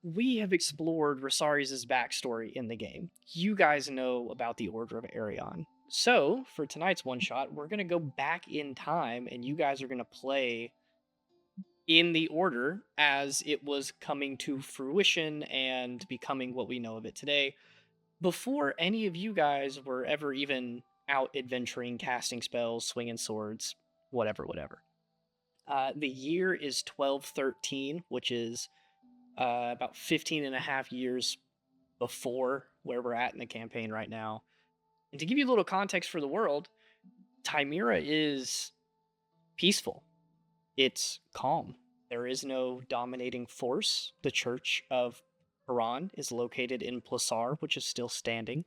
we have explored Rosari's backstory in the game. You guys know about the Order of Erian. So, for tonight's one shot, we're going to go back in time and you guys are going to play in the Order as it was coming to fruition and becoming what we know of it today, before any of you guys were ever even out adventuring, casting spells, swinging swords, whatever. The year is 1213, which is about 15 and a half years before where we're at in the campaign right now. And to give you a little context for the world, Ty Mhira is peaceful. It's calm. There is no dominating force. The Church of Erian is located in Plasaar, which is still standing.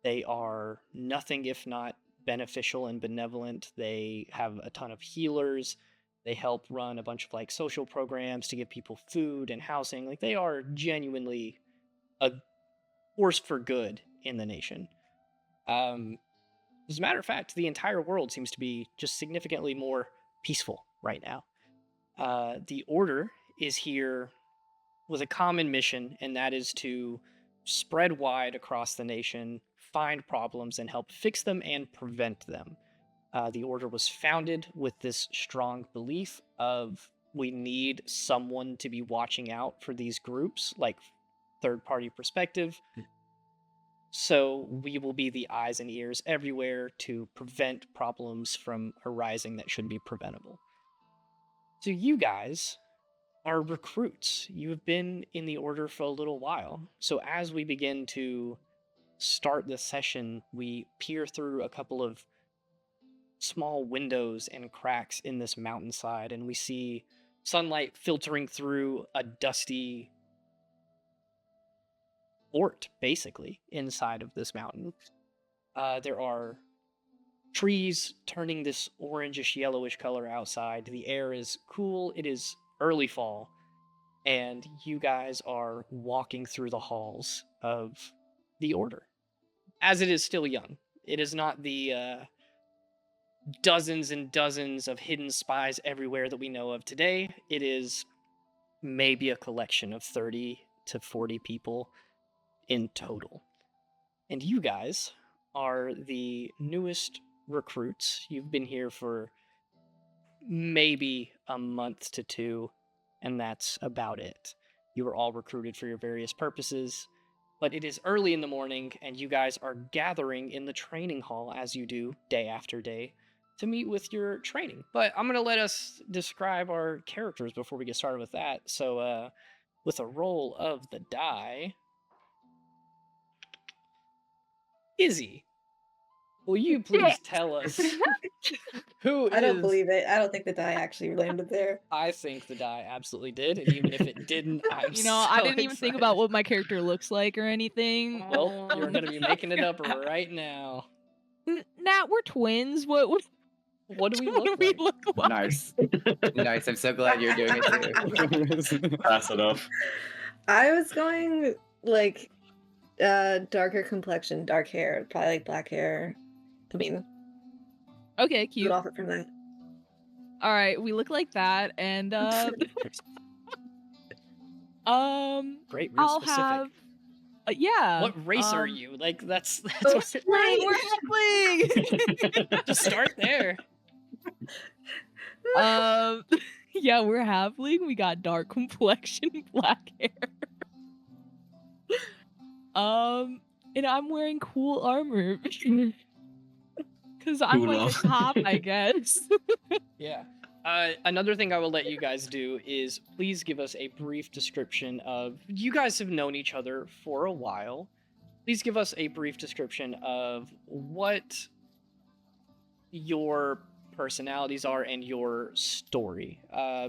They are nothing if not beneficial and benevolent. They have a ton of healers. They help run a bunch of like social programs to give people food and housing. Like they are genuinely a force for good in the nation. As a matter of fact, the entire world seems to be just significantly more peaceful right now. The Order is here with a common mission, and that is to spread wide across the nation, find problems, and help fix them and prevent them. The Order was founded with this strong belief of we need someone to be watching out for these groups, like third-party perspective. So we will be the eyes and ears everywhere to prevent problems from arising that should be preventable. So you guys are recruits. You have been in the Order for a little while. So as we begin to start this session, we peer through a couple of small windows and cracks in this mountainside, and we see sunlight filtering through a dusty fort, basically, inside of this mountain. There are trees turning this orangish, yellowish color outside. The air is cool. It is early fall, and you guys are walking through the halls of the Order, as it is still young. It is not the dozens and dozens of hidden spies everywhere that we know of today. It is maybe a collection of 30 to 40 people in total. And you guys are the newest recruits. You've been here for maybe a month to two, and that's about it. You were all recruited for your various purposes, but it is early in the morning, and you guys are gathering in the training hall, as you do day after day, to meet with your training. But I'm going to let us describe our characters before we get started with that. So, with a roll of the die, Izzy, will you please tell us who I don't is... believe it. I don't think the die actually landed there. I think the die absolutely did, and even if it didn't, I'm I so didn't even think excited. about what my character looks like or anything. Well, you're going to be making it up right now. Nat, we're twins. What What do we what look do we like? look like? Nice. Nice. I'm so glad you're doing it too. Pass it up. I was going like darker complexion, dark hair, probably like black hair. I mean, Okay, you cute. off it from that. All right, we look like that, and Great, real I'll specific. have yeah. What race are you? Like, that's Oh, what... We're halfling. Just start there. Yeah, we're halfling. We got dark complexion, black hair. And I'm wearing cool armor. Because I'm Cool like a cop, I guess. Yeah. Another thing I will let you guys do is please give us a brief description of... You guys have known each other for a while. Please give us a brief description of what your personalities are and your story.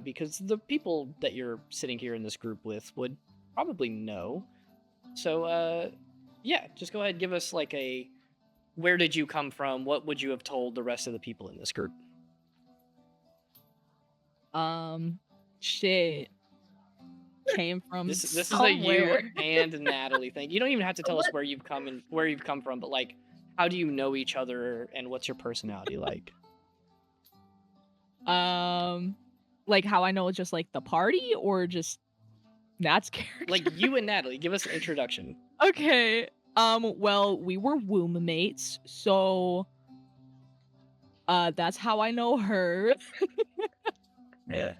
Because the people that you're sitting here in this group with would probably know. So, yeah, just go ahead and give us like a... Where did you come from? What would you have told the rest of the people in this group? Shit. Came from This is a somewhere. you and Natalie thing. You don't even have to tell us where you've come from, but like, how do you know each other and what's your personality like? Like how I know it's just like the party or just Nat's character. Like you and Natalie, give us an introduction. Okay. Well, we were womb mates, so that's how I know her. Yeah.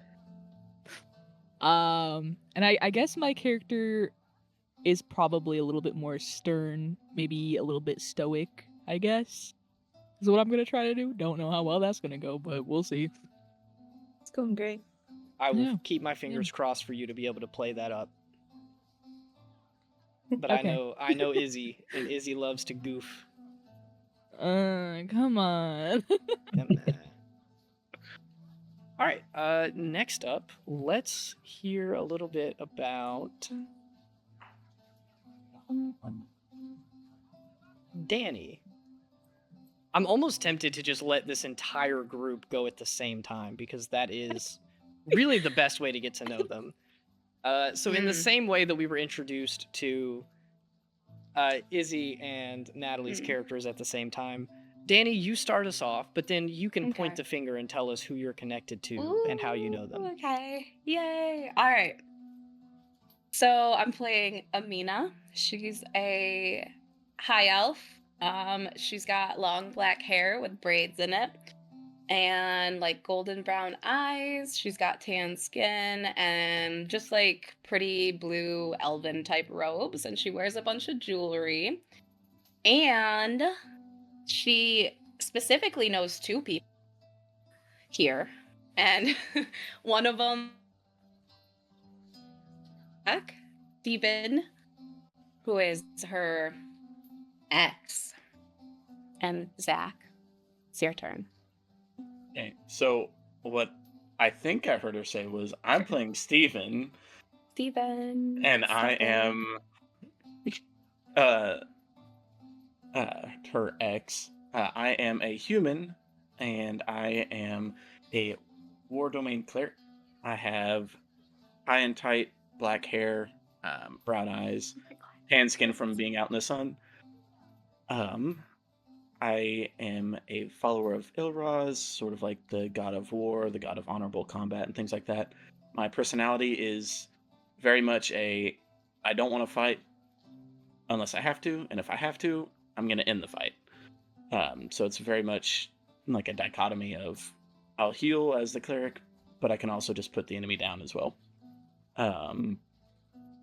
And I guess my character is probably a little bit more stern, maybe a little bit stoic, I guess. Is what I'm gonna try to do. Don't know how well that's gonna go, but we'll see. It's going great. I will Yeah. keep my fingers crossed for you to be able to play that up. But Okay. I know Izzy, and Izzy loves to goof. Come on. All right. Next up, let's hear a little bit about Danny. I'm almost tempted to just let this entire group go at the same time because that is really the best way to get to know them. So in the same way that we were introduced to Izzy and Natalie's characters at the same time, Danny, you start us off, but then you can point the finger and tell us who you're connected to and how you know them. Okay. Yay. All right. So I'm playing Amina. She's a high elf. She's got long black hair with braids in it and like golden brown eyes. She's got tan skin and just like pretty blue elven type robes, and she wears a bunch of jewelry. And she specifically knows two people here, and one of them, Steven, who is her ex, and Zach. It's your turn. Okay, so what I think I heard her say was, I'm playing Steven, Steven. and I am her ex. I am a human, and I am a war domain cleric. I have high and tight black hair, brown eyes, tan skin from being out in the sun. I am a follower of Ilraz, sort of like the god of war, the god of honorable combat, and things like that. My personality is very much I don't want to fight unless I have to, and if I have to, I'm going to end the fight. So it's very much like a dichotomy of I'll heal as the cleric, but I can also just put the enemy down as well.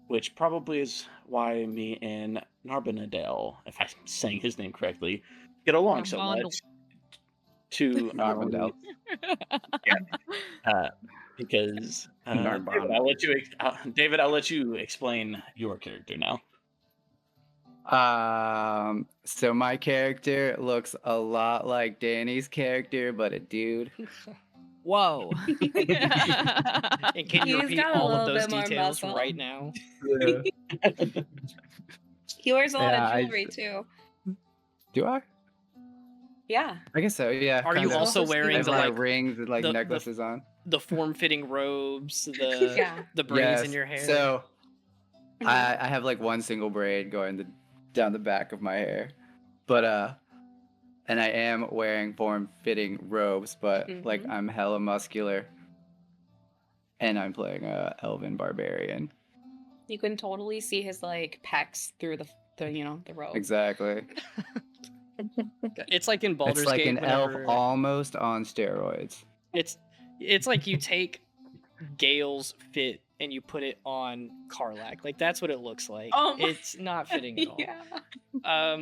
Which probably is why me and Narbonadel, if I'm saying his name correctly, get along so much. To Narbonadel. Because Narbonadel. David, I'll let you explain your character now. So my character looks a lot like Danny's character, but a dude. Whoa. And can you He's repeat got a all of little those bit more details muscle. right now? He wears a lot Yeah, of jewelry too. Do I? Yeah. I guess so, yeah. Are you kinda. also Also wearing I have the a lot like of rings and like the- necklaces on. the form-fitting robes, the Yeah. the braids in Yes, your hair? So I have like one single braid going down the back of my hair, but and I am wearing form-fitting robes, but like Mhm. I'm hella muscular, and I'm playing a elven barbarian. You can totally see his like pecs through the robe. Exactly. It's like in Baldur's It's like Gate an elf whenever almost on steroids. it's like you take Gale's fit and you put it on Karlach. Like that's what it looks like. Oh my- It's not fitting at all. Yeah.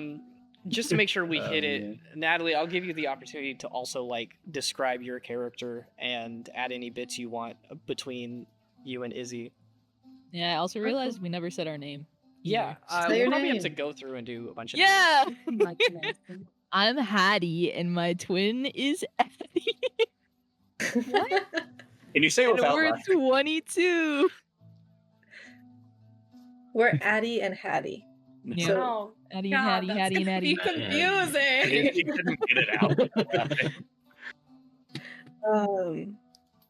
Just to make sure we Oh, hit it, man. Natalie, I'll give you the opportunity to also like describe your character and add any bits you want between you and Izzy. Yeah, I also realized we never said our name. Yeah, either. Say we'll your probably have name. to go through and do a bunch of Yeah. Oh my goodness. I'm Hattie, and my twin is Addie. What? Can you say it And without we're laughing? 22. We're Addie and Hattie. Yeah. So- Oh, Hattie, God, Hattie, that's Hattie, and gonna be Hattie. confusing. He couldn't get it out.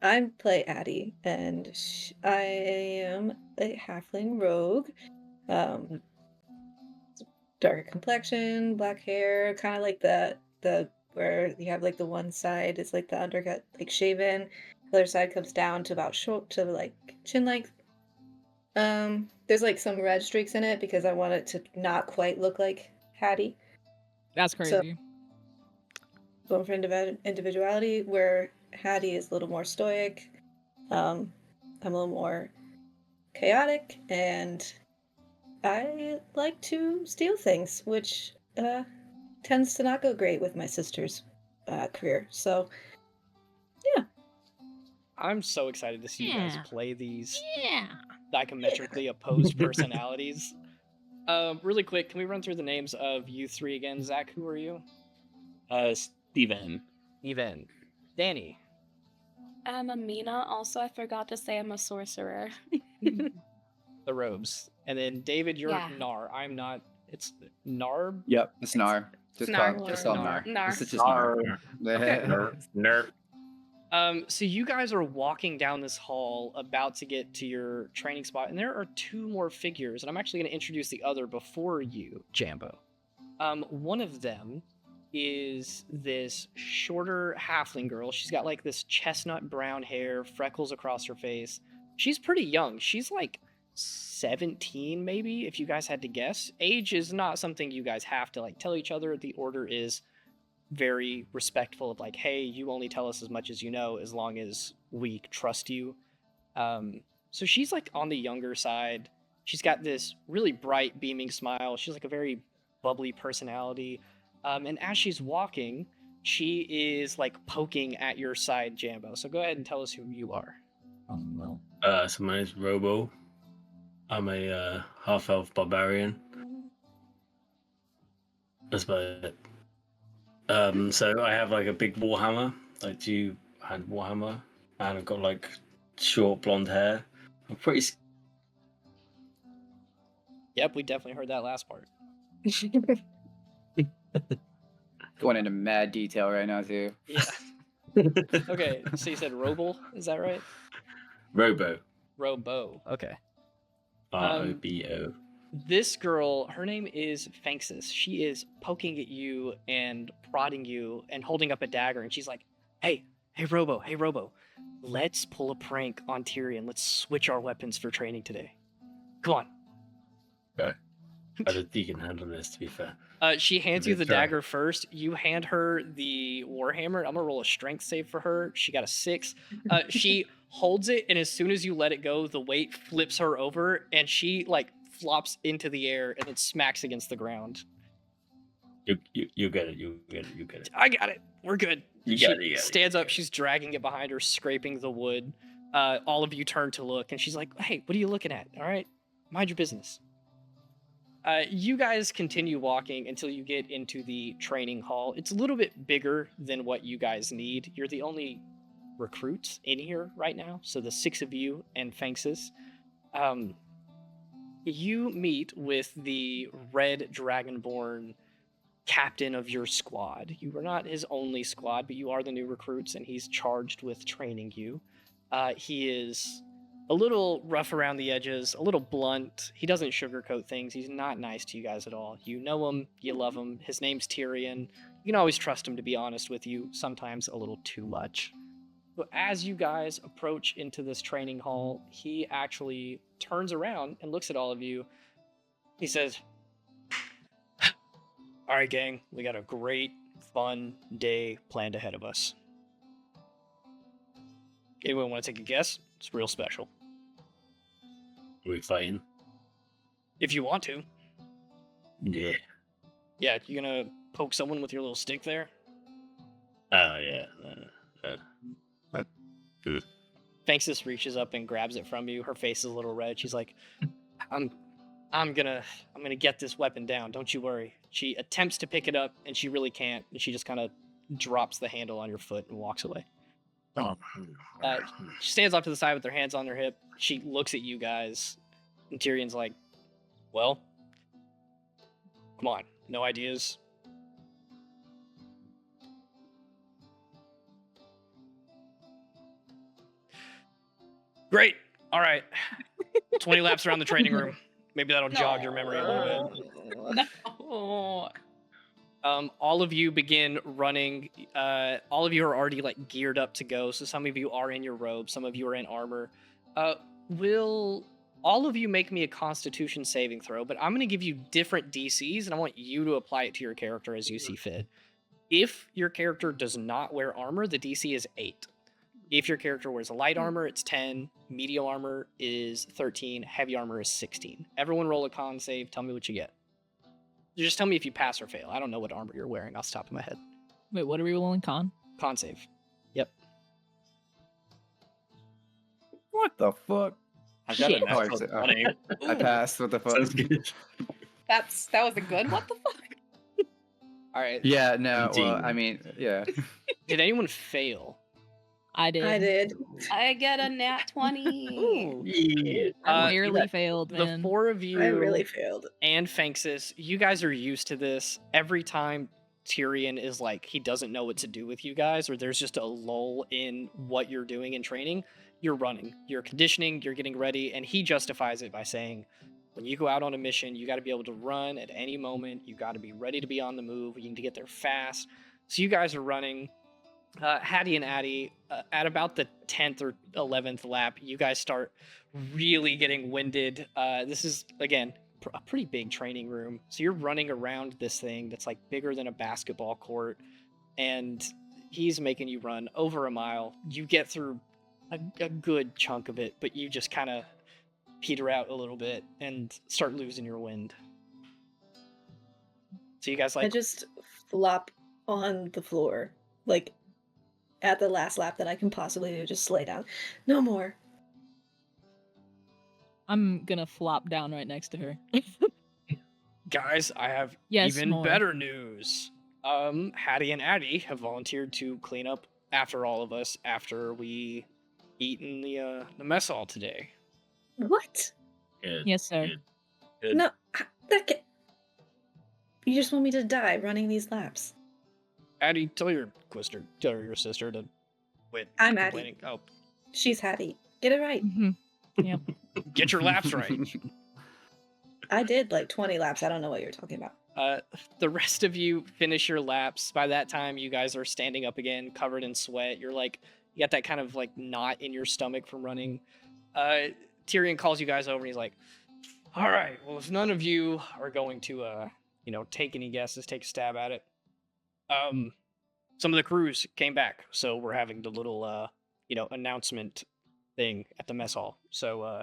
I play Addie, and I am a halfling rogue. Darker complexion, black hair, kind of like the where you have like the one side is like the undercut like shaven, the other side comes down to about short to like chin length. There's like some red streaks in it because I want it to not quite look like Hattie. That's So- crazy. Going for individuality, where Hattie is a little more stoic. I'm a little more chaotic, and I like to steal things, which tends to not go great with my sister's career. So, I'm so excited to see you guys Yeah. play these Yeah. diametrically opposed personalities. Really quick, can we run through the names of you three again? Zach, who are you? Steven. Even. Danny. I'm Amina. Also, I forgot to say I'm a sorcerer. The robes. And then David, you're Yeah. Nar. I'm not. It's Narb. Yep, it's Nar. Just Nar. call him Nar. Nar. This is just Nar. Nerd. So you guys are walking down this hall, about to get to your training spot, and there are two more figures, and I'm actually going to introduce the other before you, Jambo. One of them is this shorter halfling girl. She's got like this chestnut brown hair, freckles across her face. She's pretty young. She's like 17 maybe, if you guys had to guess. Age is not something you guys have to like tell each other. The order is very respectful of like, hey, you only tell us as much as you know as long as we trust you. So she's like on the younger side. She's got this really bright beaming smile. She's like a very bubbly personality. And as she's walking, she is like poking at your side, Jambo. So go ahead and tell us who you are. So my name's Robo. I'm a half-elf barbarian. That's about it. So I have like a big warhammer, like two-hand warhammer, and I've got like short blonde hair. I'm pretty. Yep, we definitely heard that last part. Going into mad detail right now too. Yeah. Okay, so you said Robel, is that right? Robo. Robo. Okay. ROBO. This girl, her name is Fanxis. She is poking at you and prodding you and holding up a dagger, and she's like, hey Robo, let's pull a prank on Tyrion. Let's switch our weapons for training today. Come on. I don't think you can handle this, to be fair. She hands you the Try. dagger first. You hand her the warhammer. I'm gonna roll a strength save for her. She got a 6. She holds it, and as soon as you let it go, the weight flips her over, and she like flops into the air and it smacks against the ground. You get it. You get it. I got it. We're good. You She got it. stands up. She's dragging it behind her, scraping the wood. All of you turn to look, and she's like, "Hey, what are you looking at? All right, mind your business." You guys continue walking until you get into the training hall. It's a little bit bigger than what you guys need. You're the only recruits in here right now, so the 6 of you and Fanxis. You meet with the Red Dragonborn captain of your squad. You are not his only squad, but you are the new recruits, and he's charged with training you. He is a little rough around the edges, a little blunt. He doesn't sugarcoat things. He's not nice to you guys at all. You know him, you love him. His name's Tyrion. You can always trust him to be honest with you, sometimes a little too much. But as you guys approach into this training hall, he actually turns around and looks at all of you. He says, all right, gang, we got a great, fun day planned ahead of us. Anyone want to take a guess? It's real special. Are we fighting? If you want to. Yeah. Yeah, you gonna poke someone with your little stick there? Oh, yeah. Fanxis reaches up and grabs it from you. Her face is a little red. She's like, I'm gonna get this weapon down. Don't you worry. She attempts to pick it up, and she really can't. And she just kind of drops the handle on your foot and walks away. She stands off to the side with her hands on her hip. She looks at you guys, and Tyrion's like, well, come on, no ideas? Great, all right. 20 laps around the training room. Maybe that'll jog your memory a little bit. No. All of you begin running. All of you are already like geared up to go. So some of you are in your robes, some of you are in armor. Will all of you make me a Constitution saving throw, but I'm going to give you different DCs, and I want you to apply it to your character as you see fit. If your character does not wear armor, the DC is 8. If your character wears light armor, it's 10. Medium armor is 13. Heavy armor is 16. Everyone roll a con save. Tell me what you get. Just tell me if you pass or fail. I don't know what armor you're wearing off the top of my head. Wait, what are we rolling? Con? Con save. Yep. What the fuck? I got a Shit. natural Oh, 20. I passed. What the fuck? Sounds good. That was a good. What the fuck? All right. Yeah, no. Well, Indeed. I mean, yeah. Did anyone fail? I did. I did. I get a nat 20. Ooh. Yeah. I Uh, barely failed, The man. 4 of you I really failed. and Fanxis, you guys are used to this. Every time Tyrion is like, he doesn't know what to do with you guys, or there's just a lull in what you're doing in training, you're running, you're conditioning, you're getting ready, and he justifies it by saying, when you go out on a mission, you got to be able to run at any moment, you got to be ready to be on the move, you need to get there fast. So you guys are running. Hattie and Addie, at about the 10th or 11th lap, you guys start really getting winded. This is, again, a pretty big training room. So you're running around this thing that's like bigger than a basketball court, and he's making you run over a mile. You get through a good chunk of it, but you just kind of peter out a little bit and start losing your wind. So you guys I like, just flop on the floor, like at the last lap that I can possibly do. Just lay down. No more. I'm gonna flop down right next to her. guys, I have Yes, even more. better news. Hattie and Addie have volunteered to clean up after all of us after we eat in the mess hall today. What? Good. Yes, sir. Good. Good. No, that can... You just want me to die running these laps. Addie, tell your sister to quit I'm Addie. complaining. Oh, She's Hattie. Get it right. hmm get your laps right. I did like 20 laps. I don't know what you're talking about. The rest of you finish your laps. By that time, you guys are standing up again, covered in sweat. You're like, you got that kind of like knot in your stomach from running. Tyrion calls you guys over and he's like, all right, well, if none of you are going to, take any guesses, take a stab at it. Some of the crews came back, so we're having the little, announcement thing at the mess hall. So,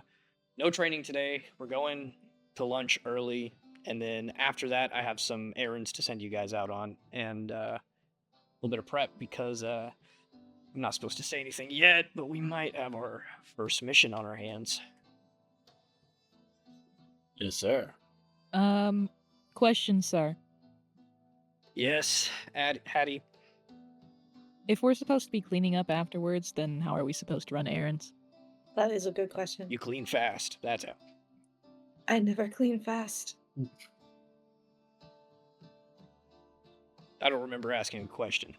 no training today. We're going to lunch early, and then after that, I have some errands to send you guys out on, and a little bit of prep because I'm not supposed to say anything yet, but we might have our first mission on our hands. Yes, sir. Question, sir. Yes, Hattie. If we're supposed to be cleaning up afterwards, then how are we supposed to run errands? That is a good question. You clean fast. That's how. I never clean fast. I don't remember asking a question.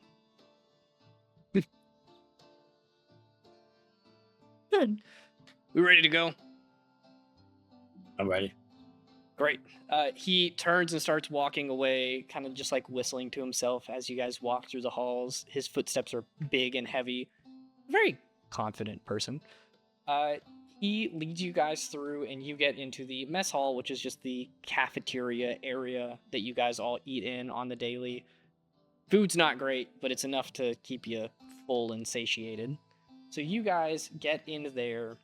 Good. We ready to go? I'm ready. Great. He turns and starts walking away, kind of just like whistling to himself as you guys walk through the halls. His footsteps are big and heavy. Very confident person. He leads you guys through, and you get into the mess hall, which is just the cafeteria area that you guys all eat in on the daily. Food's not great, but it's enough to keep you full and satiated. So you guys get into there,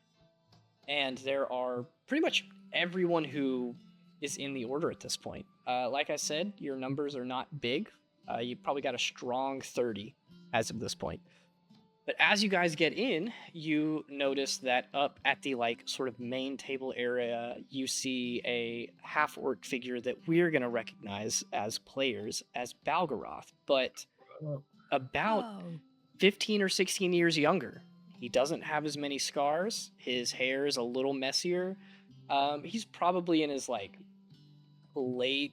and there are pretty much everyone who is in the order at this point. Like I said, your numbers are not big. You probably got a strong 30 as of this point. But as you guys get in, you notice that up at the sort of main table area, you see a half-orc figure that we're going to recognize as players as Balgaroth, but about 15 or 16 years younger. He doesn't have as many scars. His hair is a little messier. He's probably in his late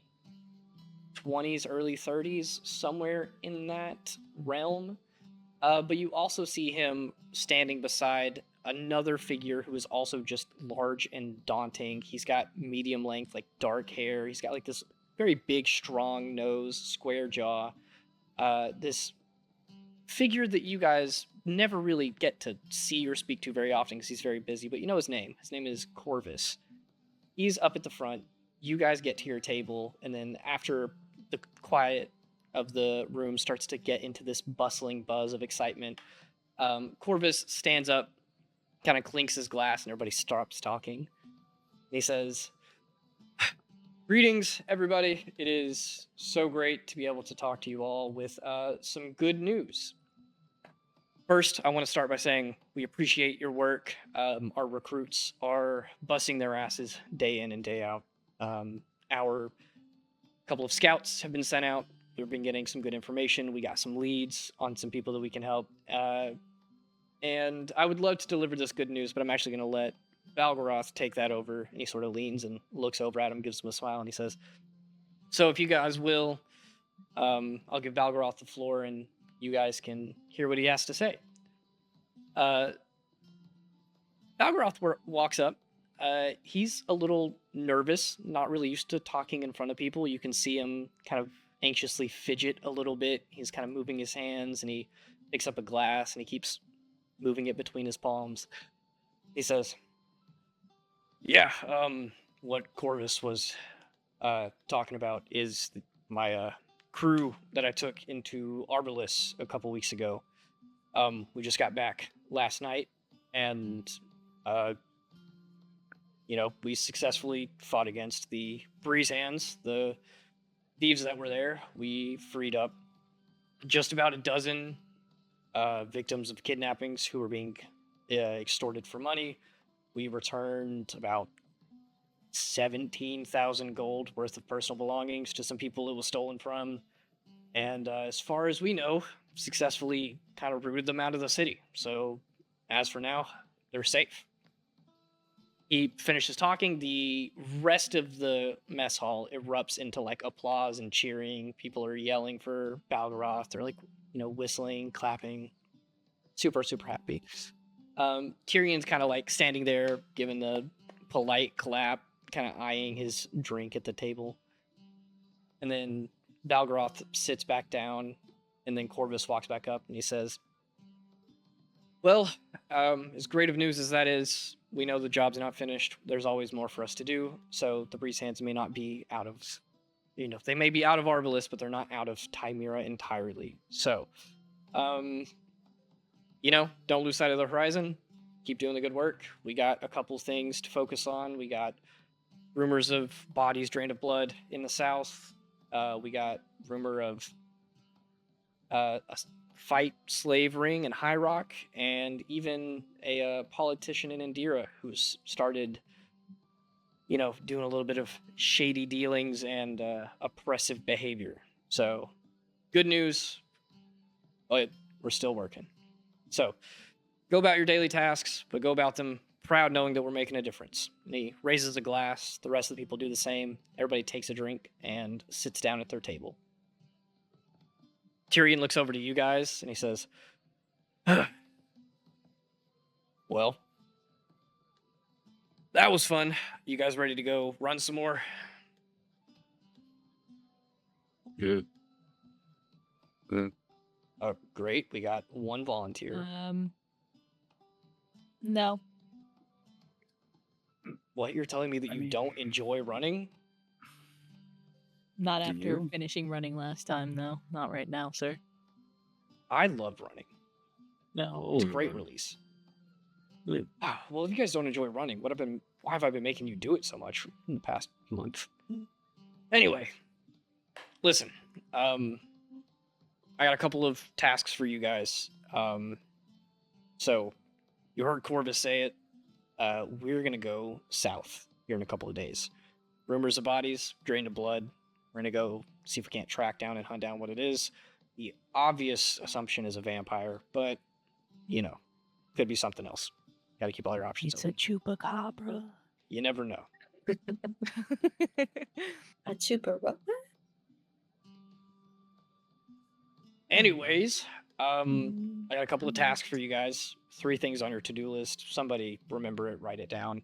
20s, early 30s, somewhere in that realm. But you also see him standing beside another figure who is also just large and daunting. He's got medium length, dark hair. He's got this very big, strong nose, square jaw. This figure that you guys never really get to see or speak to very often because he's very busy, but you know his name. His name is Corvus. He's up at the front. You guys get to your table, and then after the quiet of the room starts to get into this bustling buzz of excitement, Corvus stands up, kind of clinks his glass, and everybody stops talking. He says, "Greetings, everybody. It is so great to be able to talk to you all with some good news. First, I want to start by saying we appreciate your work. Our recruits are busting their asses day in and day out. Our couple of scouts have been sent out. We've been getting some good information. We got some leads on some people that we can help. And I would love to deliver this good news, but I'm actually going to let Valgaroth take that over." And he sort of leans and looks over at him, gives him a smile, and he says, "So if you guys will, I'll give Valgaroth the floor and you guys can hear what he has to say." Valgaroth walks up. He's a little nervous, not really used to talking in front of people. You can see him kind of anxiously fidget a little bit. He's kind of moving his hands, and he picks up a glass, and he keeps moving it between his palms. He says, "Yeah, what Corvus was talking about is my crew that I took into Arbalest a couple weeks ago. We just got back last night, and we successfully fought against the Breeze Hands, the thieves that were there. We freed up just about a dozen victims of kidnappings who were being extorted for money. We returned about 17,000 gold worth of personal belongings to some people it was stolen from. And as far as we know, successfully kind of rooted them out of the city. So as for now, they're safe." He finishes talking. The rest of the mess hall erupts into like applause and cheering. People are yelling for Valgaroth. They're like, whistling, clapping. Super, super happy. Tyrion's kind of like standing there, giving the polite clap, kind of eyeing his drink at the table. And then Valgaroth sits back down, and then Corvus walks back up, and he says, "Well, as great of news as that is, we know the job's not finished. There's always more for us to do. So the Breeze Hands may not be out of, they may be out of Arbalest, but they're not out of Ty Mhira entirely. So, don't lose sight of the horizon. Keep doing the good work. We got a couple things to focus on. We got rumors of bodies drained of blood in the south. We got rumor of a fight slave ring in High Rock, and even a politician in Indira who's started, doing a little bit of shady dealings and oppressive behavior. So, good news, but we're still working. So, go about your daily tasks, but go about them proud knowing that we're making a difference." And he raises a glass. The rest of the people do the same. Everybody takes a drink and sits down at their table. Tyrion looks over to you guys and he says, "Well, that was fun. You guys ready to go run some more?" Yeah. Great. We got one volunteer. No. What? You're telling me that you don't enjoy running? Not Do after you? finishing running last time, though. Not right now, sir. I love running. No. It's a great release. Well, if you guys don't enjoy running, why have I been making you do it so much in the past month? Anyway, listen, I got a couple of tasks for you guys. So you heard Corvus say it. We're gonna go south here in a couple of days. Rumors of bodies, drained of blood. We're gonna go see if we can't track down and hunt down what it is. The obvious assumption is a vampire, but could be something else. Got to keep all your options It's a open. chupacabra. You never know. A chupa what? Anyways, I got a couple of tasks for you guys. 3 things on your to-do list. Somebody remember it, write it down.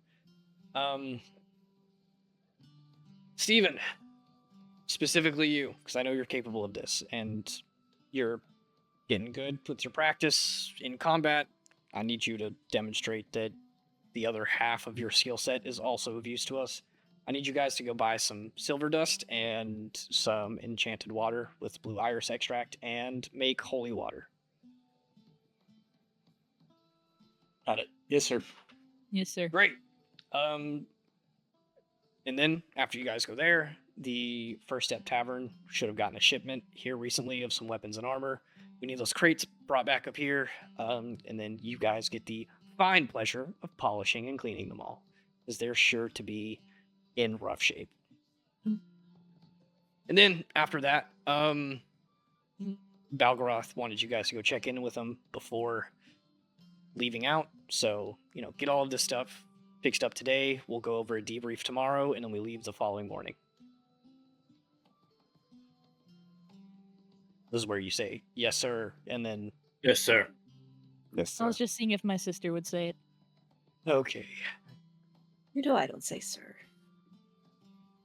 Steven, specifically you, because I know you're capable of this, and you're getting good with your practice in combat. I need you to demonstrate that the other half of your skill set is also of use to us. I need you guys to go buy some silver dust and some enchanted water with blue iris extract and make holy water. Got it. Yes, sir. Yes, sir. Great. And then after you guys go there, the First Step Tavern should have gotten a shipment here recently of some weapons and armor. We need those crates brought back up here, and then you guys get the fine pleasure of polishing and cleaning them all, because they're sure to be in rough shape. And then after that, Balgaroth wanted you guys to go check in with him before leaving out. So, get all of this stuff fixed up today. We'll go over a debrief tomorrow, and then we leave the following morning. This is where you say, yes, sir, and then... Yes, sir. Yes, I was just seeing if my sister would say it. Okay. I don't say sir.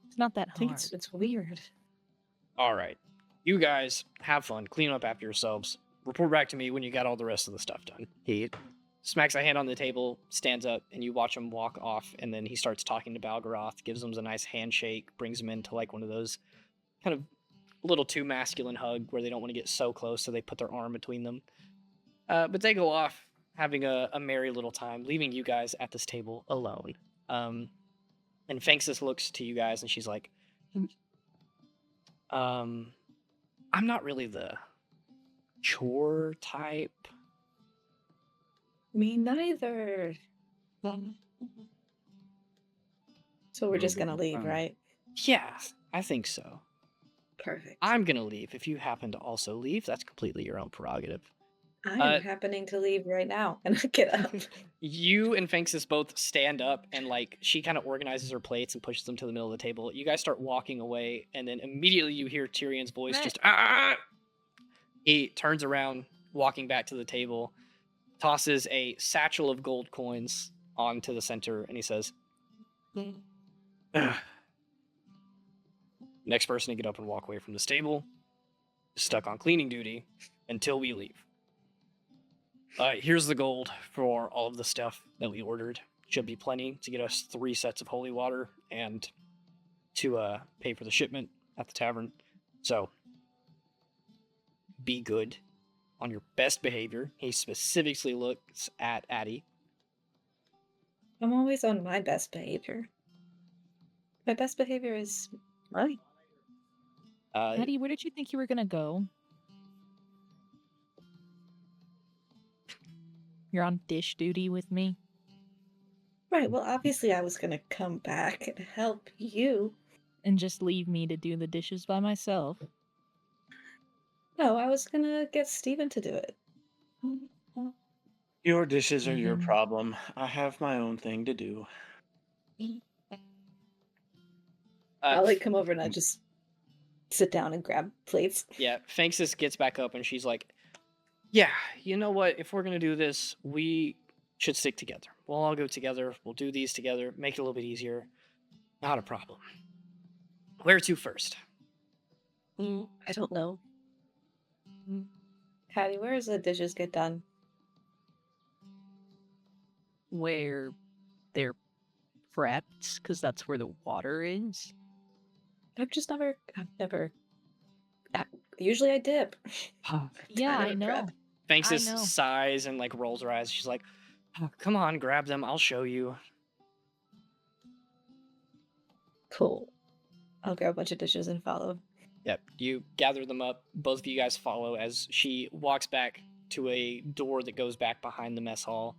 It's not that I think hard. it's weird. All right. You guys have fun. Clean up after yourselves. Report back to me when you got all the rest of the stuff done. He smacks a hand on the table, stands up, and you watch him walk off, and then he starts talking to Balgaroth, gives him a nice handshake, brings him into like one of those kind of a little too masculine hug where they don't want to get so close, so they put their arm between them. But they go off, having a merry little time, leaving you guys at this table alone. And Fanxis looks to you guys, and she's like, I'm not really the chore type. Me neither. So we're just gonna leave, right? Yeah, I think so. Perfect. I'm gonna leave. If you happen to also leave, that's completely your own prerogative. I'm happening to leave right now, and I get up. You and Fanxis both stand up, and like she kind of organizes her plates and pushes them to the middle of the table. You guys start walking away, and then immediately you hear Tyrion's voice Right. just ah! He turns around, walking back to the table, tosses a satchel of gold coins onto the center, and he says, next person to get up and walk away from the stable is stuck on cleaning duty until we leave. Here's the gold for all of the stuff that we ordered. Should be plenty to get us 3 sets of holy water and to pay for the shipment at the tavern. So, be good on your best behavior. He specifically looks at Addie. I'm always on my best behavior. My best behavior is money. Maddie, where did you think you were gonna go? You're on dish duty with me? Right, well, obviously I was gonna come back and help you. And just leave me to do the dishes by myself? No, I was gonna get Steven to do it. Your dishes are your Mhm. problem. I have my own thing to do. I'll like come over and I just sit down and grab plates. Yeah, Fanxis gets back up and she's like, yeah, you know what? If we're going to do this, we should stick together. We'll all go together. We'll do these together. Make it a little bit easier. Not a problem. Where to first? I don't know. Hattie, where does the dishes get done? Where they're prepped, because that's where the water is. I've never. Usually I dip. Yeah, I don't know. prep. Fanxis I know. sighs and like rolls her eyes. She's like, oh, come on, grab them. I'll show you. Cool. I'll grab a bunch of dishes and follow. Yep, you gather them up. Both of you guys follow as she walks back to a door that goes back behind the mess hall.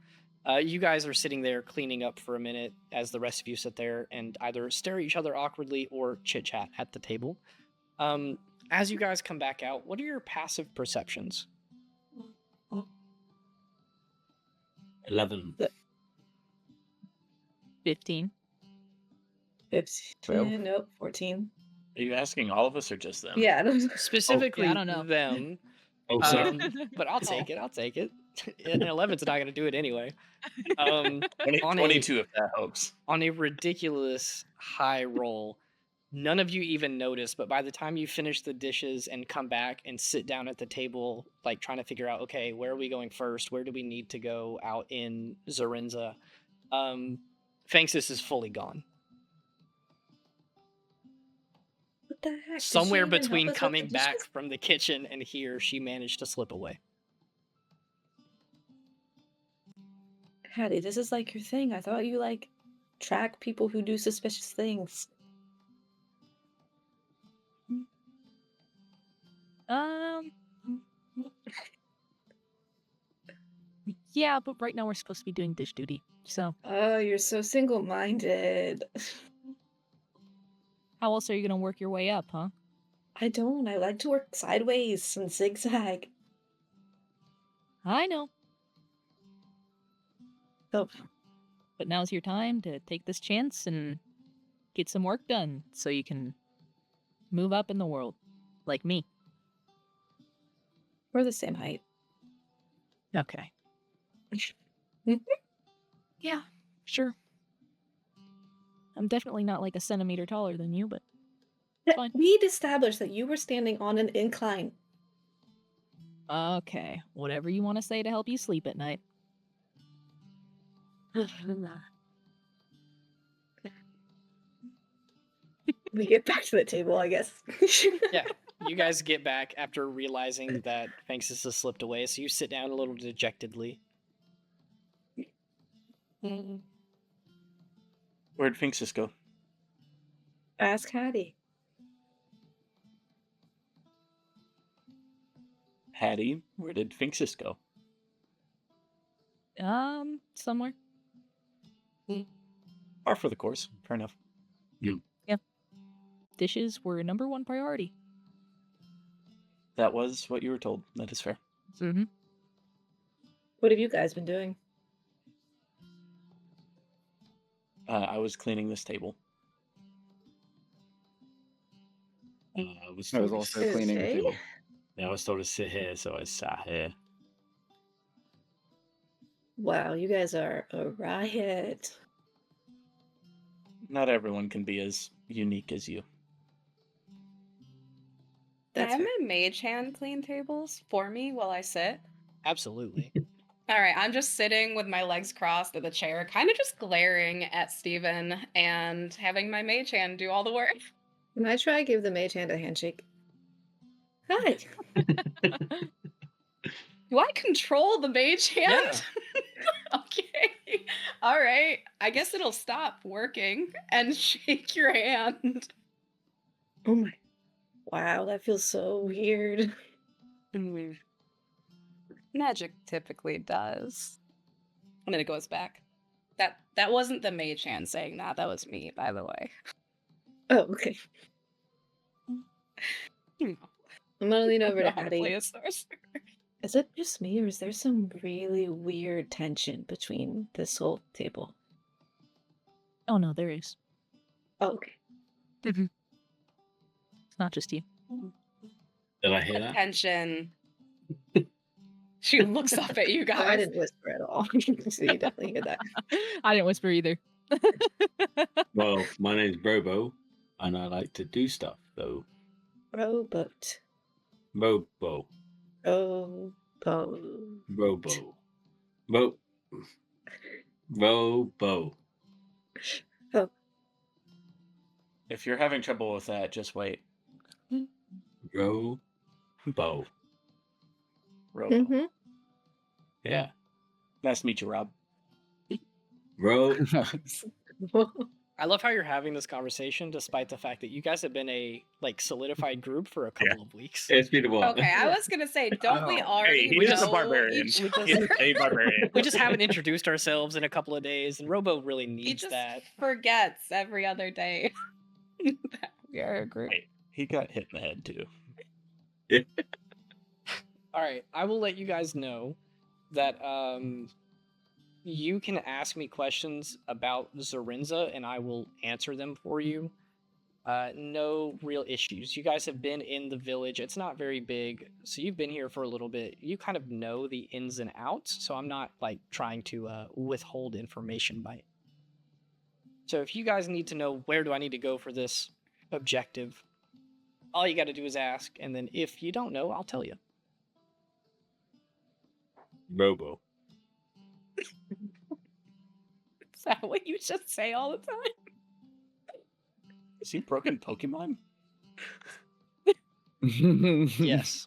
You guys are sitting there cleaning up for a minute as the rest of you sit there and either stare at each other awkwardly or chit-chat at the table. As you guys come back out, what are your passive perceptions? 11. 15. 15. Nope, 14. Are you asking all of us or just them? Yeah. Specifically I don't know. them. Oh, sorry. But I'll take it. And 11's not going to do it anyway. On 22 if that helps. a ridiculous high roll, None of you even notice, but by the time you finish the dishes and come back and sit down at the table, like trying to figure out, okay, where are we going first? Where do we need to go out in Xurinza? Phanksis is fully gone. What the heck? Did she Somewhere even help between us with coming the back dishes? from the kitchen and here, she managed to slip away. Hattie, this is like your thing. I thought you like track people who do suspicious things. Yeah, but right now we're supposed to be doing dish duty. So Oh, you're so single-minded. how else are you gonna work your way up, huh? I don't. I like to work sideways and zigzag. I know. So, But now's your time to take this chance and get some work done so you can move up in the world. Like me. we're the same height. Okay. Yeah, sure. I'm definitely not like a centimeter taller than you, but fine. We'd established that you were standing on an incline. Okay. Whatever you want to say to help you sleep at night. We get back to the table, I guess. Yeah, you guys get back after realizing that Phanksis has slipped away, so you sit down a little dejectedly. Where'd Phanksis go? Ask Hattie. Hattie, where did Phanksis go? Somewhere. Par for the course. Fair enough. Dishes were number one priority. That was what you were told. That is fair. Mm-hmm. What have you guys been doing? I was cleaning this table. I was I was told to also sit- cleaning the Okay. table. Yeah, I was told to sit here, so I sat here. Wow, you guys are a riot. Not everyone can be as unique as you. Can I That's have fair. my mage hand clean tables for me while I sit? Absolutely. All right, I'm just sitting with my legs crossed in the chair, kind of just glaring at Steven and having my mage hand do all the work. Can I try give the mage hand a handshake? Hi. Do I control the mage hand? Okay. All right. I guess it'll stop working and shake your hand. Oh my. Wow, that feels so weird. Magic typically does. And then it goes back. That wasn't the mage hand saying that. That was me, by the way. Oh, okay. I'm gonna lean over to I wanna play Hattie. a sorcerer. Is it just me, or is there some really weird tension between this whole table? Oh no, there is. Oh, okay. It's not just you. Did I hear that? Attention. She looks up at you Oh, I guys. didn't whisper at all. So you definitely hear that. I didn't whisper either. Well, my name's Brobo, and I like to do stuff, though. Rowboat. Robo. Rowboat. Robo. Robo. If you're having trouble with that, just wait. Robo. Robo. Mm-hmm. Yeah. Nice to meet you, Rob. Ro. I love how you're having this conversation despite the fact that you guys have been a solidified group for a couple of weeks. It's been a while. Okay, I was gonna say, don't we Hey, already he's just a know barbarian. each We just- other? A barbarian. We just haven't introduced ourselves in a couple of days, and Robo really He needs just that. forgets every other day that we are a group. Wait, he got hit in the head too. All right, I will let you guys know that you can ask me questions about Xurinza, and I will answer them for you. No real issues. You guys have been in the village. It's not very big, so you've been here for a little bit. You kind of know the ins and outs, so I'm not trying to withhold information by it. So if you guys need to know where do I need to go for this, objective. All you got to do is ask, and then if you don't know, I'll tell you. Robo. Is that what you just say all the time? Is he broken Pokemon? Yes.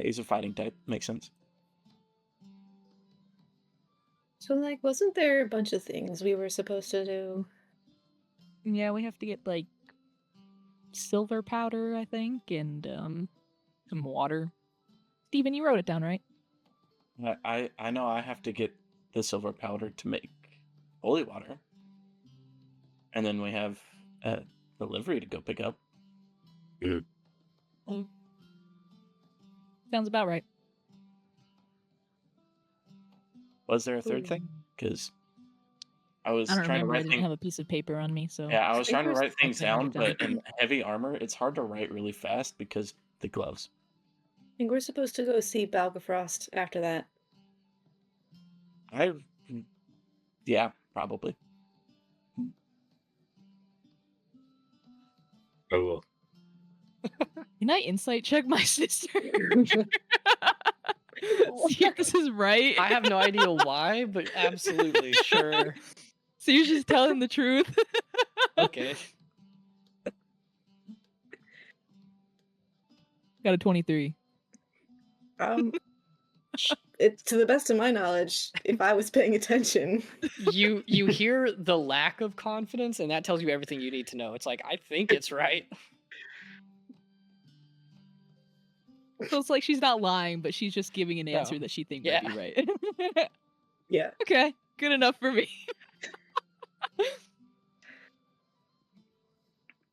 He's a fighting type. Makes sense. So, like, wasn't there a bunch of things we were supposed to do? Yeah, we have to get like silver powder, I think, and some water. Steven, you wrote it down, right? I know I have to get the silver powder to make holy water. And then we have a delivery to go pick up. Sounds about right. Was there a third thing? Because I was I don't trying to remember. I write didn't things. have a piece of paper on me, so Yeah, I was think trying to we're write things supposed to down, write it but in heavy armor, it's hard to write really fast because the gloves. I think we're supposed to go see Balgafrost after that. Yeah, probably. Oh, well. can I insight check my sister? See if this is right. I have no idea why, but absolutely, sure. So you're just telling the truth. Okay. Got a 23. It's to the best of my knowledge, if I was paying attention. You hear the lack of confidence, and that tells you everything you need to know. It's like, I think it's right. So it's like she's not lying, but she's just giving an answer No. that she thinks Yeah. might be right. Yeah. Okay, good enough for me.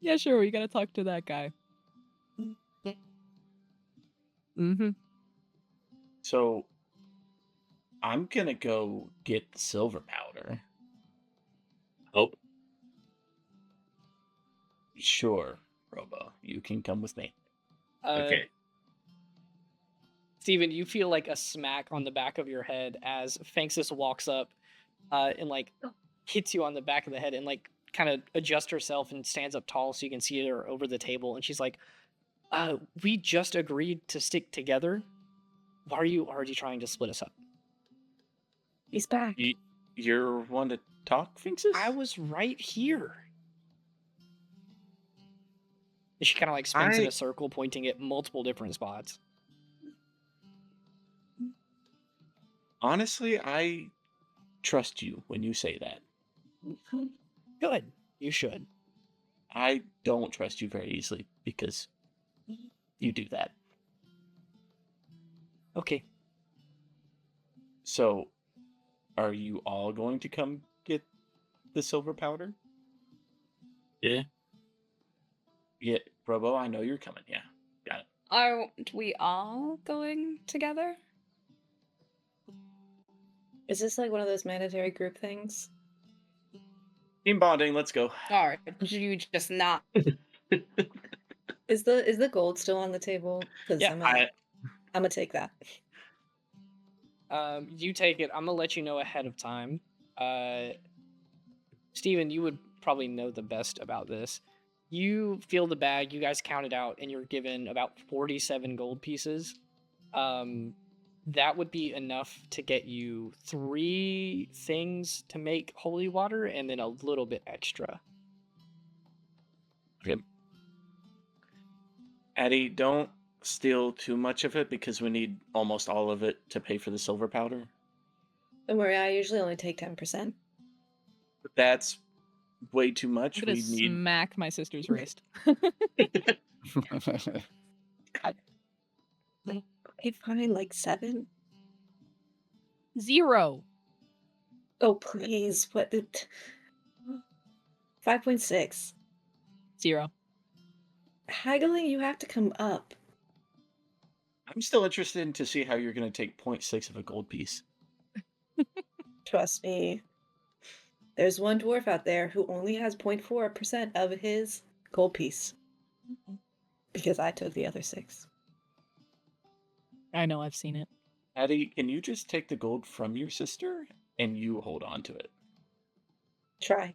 Yeah, sure, we gotta talk to that guy. Mm-hmm. So I'm gonna go get the silver powder. Oh, Sure, Robo, you can come with me. okay. Steven, you feel like a smack on the back of your head as Fanxis walks up and like hits you on the back of the head and like kind of adjusts herself and stands up tall so you can see her over the table. And she's like, we just agreed to stick together. Why are you already trying to split us up? He's back. You're one to talk, Finxes? I was right here. And she kind of like spins in a circle, pointing at multiple different spots. Honestly, I trust you when you say that. Good. You should. I don't trust you very easily because you do that. Okay. So, are you all going to come get the silver powder? Yeah. Yeah, Robo, I know you're coming. Yeah, got it. Aren't we all going together? Is this like one of those mandatory group things? Team bonding, let's go. Or did you just not? Is the gold still on the table? Because Yeah, I'm gonna take that. You take it. I'm gonna let you know ahead of time. Steven, you would probably know the best about this. You feel the bag, you guys count it out, and you're given about 47 gold pieces. That would be enough to get you 3 things to make holy water, and then a little bit extra. Okay. Addie, don't steal too much of it because we need almost all of it to pay for the silver powder. Don't worry, I usually only take 10%. That's way too much. I'm gonna We need. smack my sister's wrist. Okay, fine, like 7. 0. Oh please, what the 5.6. 0. Haggling, you have to come up. I'm still interested in to see how you're going to take 0.6 of a gold piece. Trust me. There's one dwarf out there who only has 0.4% of his gold piece. Because I took the other 6. I know, I've seen it. Addie, can you just take the gold from your sister and you hold on to it? Try.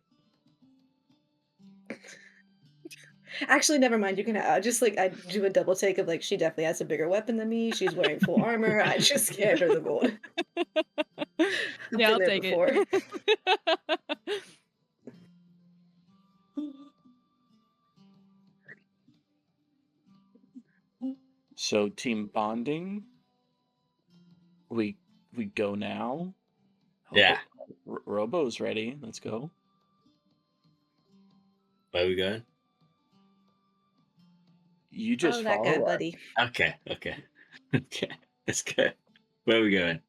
Actually, never mind. You can just like I do a double take of like she definitely has a bigger weapon than me. She's wearing full armor. I just gave her the gold. I've Yeah, been I'll there take before. it. So team bonding. We go now. Yeah. Robo's ready. Let's go. Where are we going? You just Oh, that guy, follow us. buddy. Okay. Okay. Let's go. Where are we going?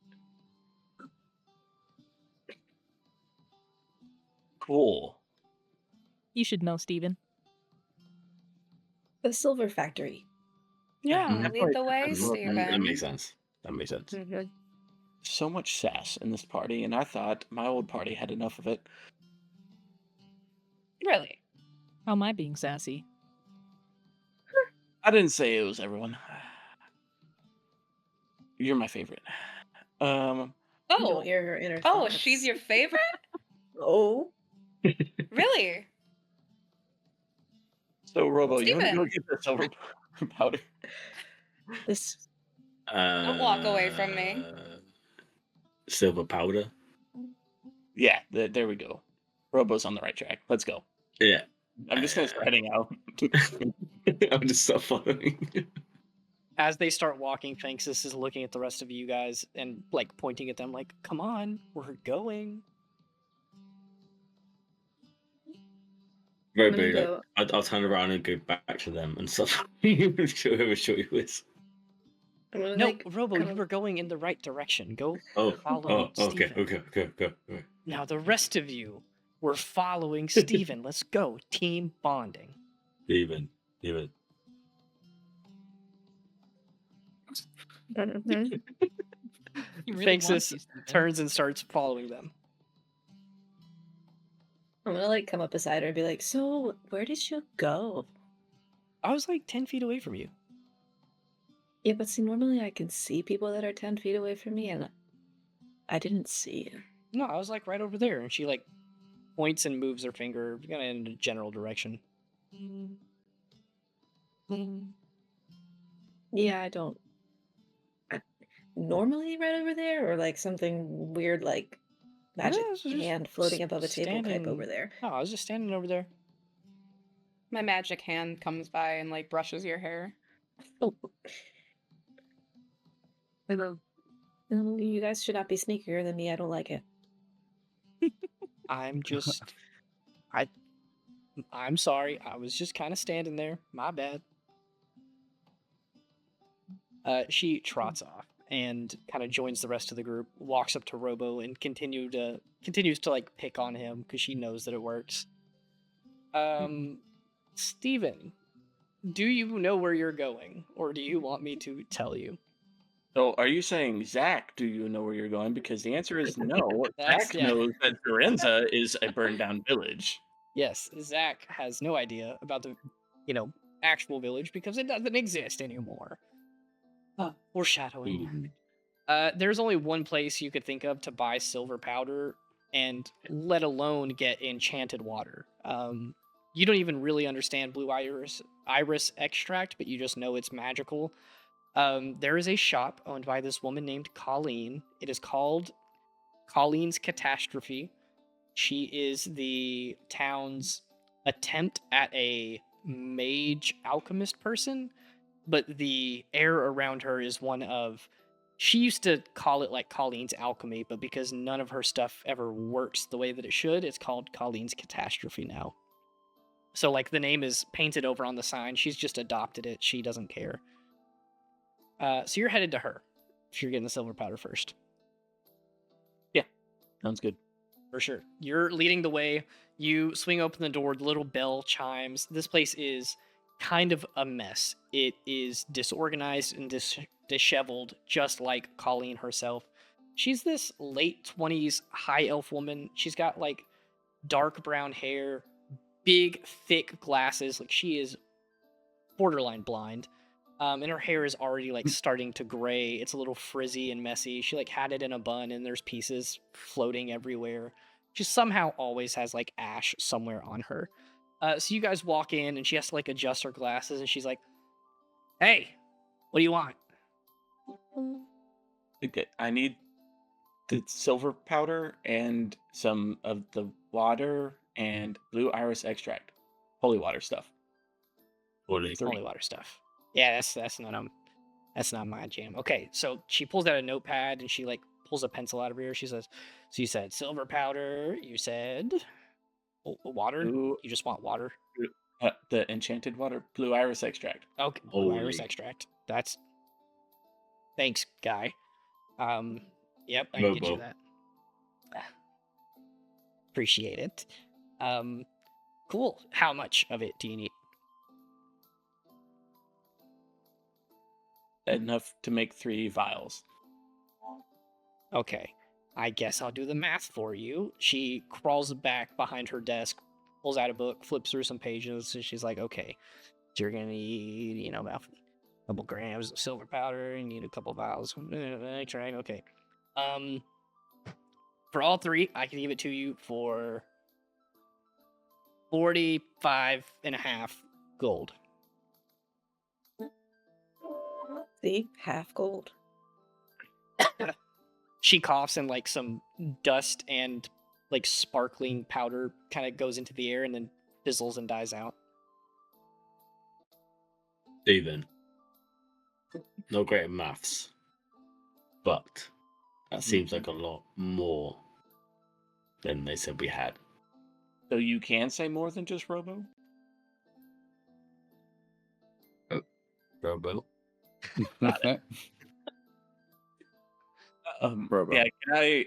Cool. You should know, Steven. The silver factory. Yeah. Lead the way, That Steven. That makes sense. So much sass in this party, and I thought my old party had enough of it. Really? How am I being sassy? I didn't say it was everyone. You're my favorite. You Oh. don't hear her inner Oh, thoughts. she's your favorite? Oh. Really? So, Robo, you want to go Steven. get the silver powder? This Don't walk away from me. Silver powder. Yeah, there we go. Robo's on the right track. Let's go. Yeah. I'm just gonna start heading out. I'm just stop following. As they start walking, Fanxis is looking at the rest of you guys and like pointing at them like, come on, we're going. Very I'm gonna big. go. I'll turn around and go back to them and stuff. Whoever sure you is. I'm gonna No, like Robo, kind you of- were going in the right direction. Go Oh, follow okay, Steven. okay. Now the rest of you were following Steven. Let's go. Team bonding. Steven. He really wants Fanxis you, Steven. turns and starts following them. I'm gonna like come up beside her and be like, so where did you go? I was like 10 feet away from you. Yeah, but see, normally I can see people that are 10 feet away from me, and I didn't see you. No, I was like right over there. And she like points and moves her finger kind of in a general direction. Yeah, I don't. Normally right over there, or like something weird like magic No, it's just hand floating above a table type standing- over there. No, I was just standing over there. My magic hand comes by and like brushes your hair. Oh. You guys should not be sneakier than me. I don't like it. I'm just I'm sorry. I was just kind of standing there. My bad. She trots off and kind of joins the rest of the group, walks up to Robo and continues to like pick on him because she knows that it works. Steven, do you know where you're going, or do you want me to tell you? So, are you saying, Zach, do you know where you're going? Because the answer is no. Zach Yeah. knows that Xurinza is a burned down village. Yes, Zach has no idea about the, actual village because it doesn't exist anymore. Foreshadowing. There's only one place you could think of to buy silver powder, and let alone get enchanted water. You don't even really understand blue iris extract, but you just know it's magical. There is a shop owned by this woman named Colleen. It is called Colleen's Catastrophe. She is the town's attempt at a mage alchemist person, but the air around her is one of... She used to call it like Colleen's Alchemy, but because none of her stuff ever works the way that it should, it's called Colleen's Catastrophe now. So like the name is painted over on the sign. She's just adopted it. She doesn't care. So you're headed to her if you're getting the silver powder first. Sounds good. For sure. You're leading the way. You swing open the door. The little bell chimes. This place is kind of a mess. It is disorganized and disheveled, just like Colleen herself. She's this late 20s high elf woman. She's got like dark brown hair, big, thick glasses. Like she is borderline blind. And her hair is already like starting to gray. It's a little frizzy and messy. She like had it in a bun and there's pieces floating everywhere. She somehow always has like ash somewhere on her. So you guys walk in, and she has to like adjust her glasses, and she's like, "Hey, what do you want?" Okay, I need the silver powder and some of the water and blue iris extract, holy water stuff. Holy. Three. Holy water stuff. Yeah, that's not my jam. Okay, so she pulls out a notepad and she like pulls a pencil out of her ear. She says, "So you said silver powder. You said water. Blue, You just want water. the enchanted water, blue iris extract. Okay, blue iris Holy. extract. That's thanks, guy. Yep, I can get you Robo. that. Appreciate it. Cool. How much of it do you need? Enough to make 3 vials. Okay, I guess I'll do the math for you. She crawls back behind her desk, pulls out a book, flips through some pages, and she's like, "Okay, so you're gonna need, about a couple grams of silver powder, you need a couple vials. Right? Okay. For all 3, I can give it to you for 45.5 gold." See, half gold. She coughs and like some dust and like sparkling powder kind of goes into the air and then fizzles and dies out. Steven. Not great at maths. But that seems like a lot more than they said we had. So you can say more than just Robo? Robo. Robo. Yeah, can I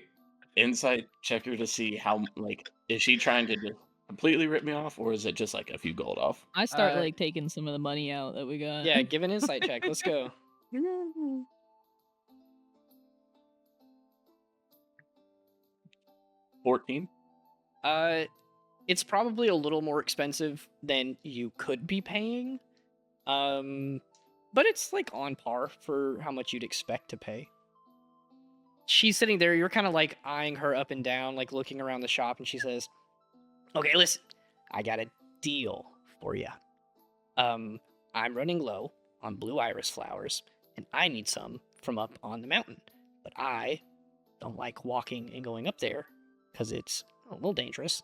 insight check her to see how, like, is she trying to just completely rip me off, or is it just like a few gold off? I start like taking some of the money out that we got. Yeah, give an insight check. Let's go. 14? It's probably a little more expensive than you could be paying. But it's like on par for how much you'd expect to pay. She's sitting there, you're kind of like eyeing her up and down, like looking around the shop, and she says, "Okay, listen, I got a deal for you. I'm running low on blue iris flowers, and I need some from up on the mountain. But I don't like walking and going up there because it's a little dangerous.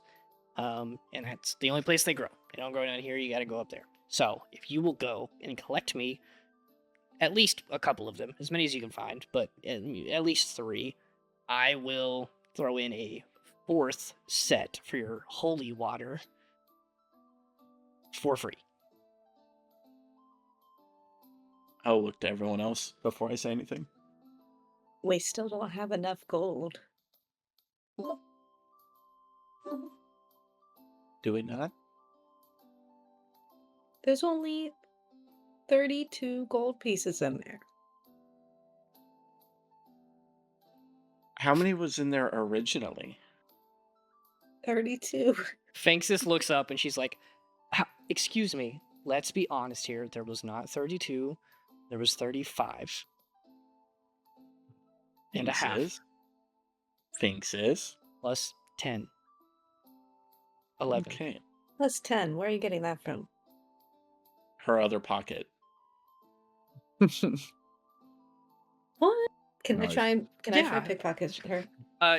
And that's the only place they grow. They don't grow down here, you gotta go up there. So, if you will go and collect me at least a couple of them, as many as you can find, but at least 3, I will throw in a 4th set for your holy water for free." I'll look to everyone else before I say anything. We still don't have enough gold. Do we not? There's only 32 gold pieces in there. How many was in there originally? 32. Fanxis looks up and she's like, "Excuse me, let's be honest here. There was not 32, there was 35. And a half. Thinks is. Plus 10. 11. Okay. Plus 10. Where are you getting that from? Her other pocket. What? Can I Nice. try and Yeah. pickpocket her?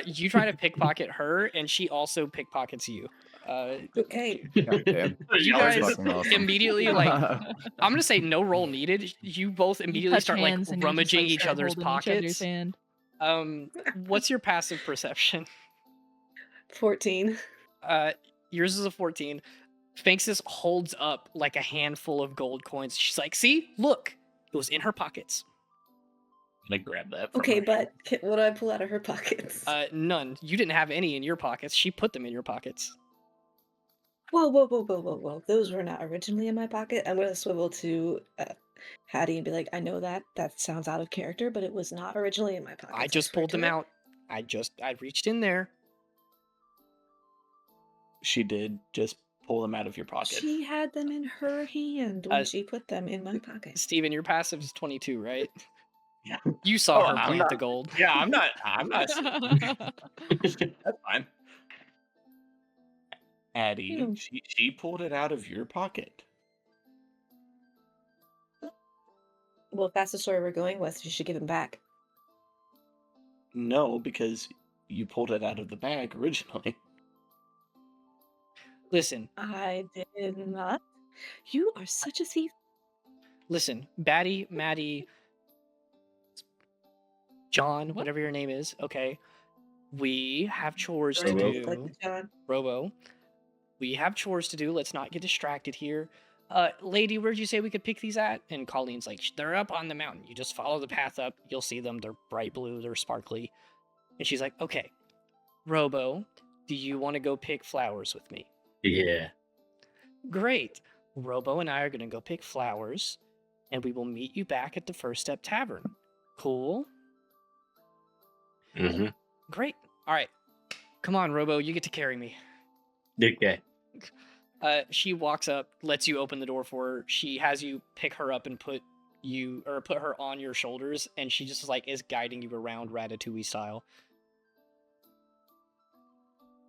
You try to pickpocket her, and she also pickpockets you. Okay. Goddamn. You That was guys fucking awesome. immediately, like, I'm gonna say no roll needed. You both immediately Touch start like hands and you just, rummaging each start other's holding each other's pockets. hand. What's your passive perception? 14. Yours is a 14. Fanxis holds up like a handful of gold coins. She's like, "See, look, it was in her pockets." I'm gonna grab that. From Okay, her. but what do I pull out of her pockets? None. You didn't have any in your pockets. She put them in your pockets. Whoa. Those were not originally in my pocket. I'm going to swivel to Hattie and be like, "I know that. That sounds out of character, but it was not originally in my pocket. I just pulled them out. I reached in there. She did just pull them out of your pocket. She had them in her hand when Uh, she put them in my pocket. Steven, your passive is 22, right? Yeah. You saw Oh, her I'm plant not- the gold. Yeah, I'm not. That's fine. Addie, she pulled it out of your pocket. Well, if that's the story we're going with, you should give him back. No, because you pulled it out of the bag originally. Listen, I did not. You are such a thief. listen, Batty, Maddie, John, What? whatever your name is, okay? We have chores to Robo. do. Like the John. Robo, we have chores to do. Let's not get distracted here. Lady, where'd you say we could pick these at? And Colleen's like, they're up on the mountain. You just follow the path up. You'll see them. They're bright blue. They're sparkly. And she's like, okay, Robo, do you want to go pick flowers with me? Yeah. Great. Robo and I are going to go pick flowers, and we will meet you back at the First Step Tavern. Cool? Mm-hmm. Great. All right. Come on, Robo. You get to carry me. Okay. She walks up, lets you open the door for her. She has you pick her up and put her on your shoulders, and she just like is guiding you around Ratatouille style.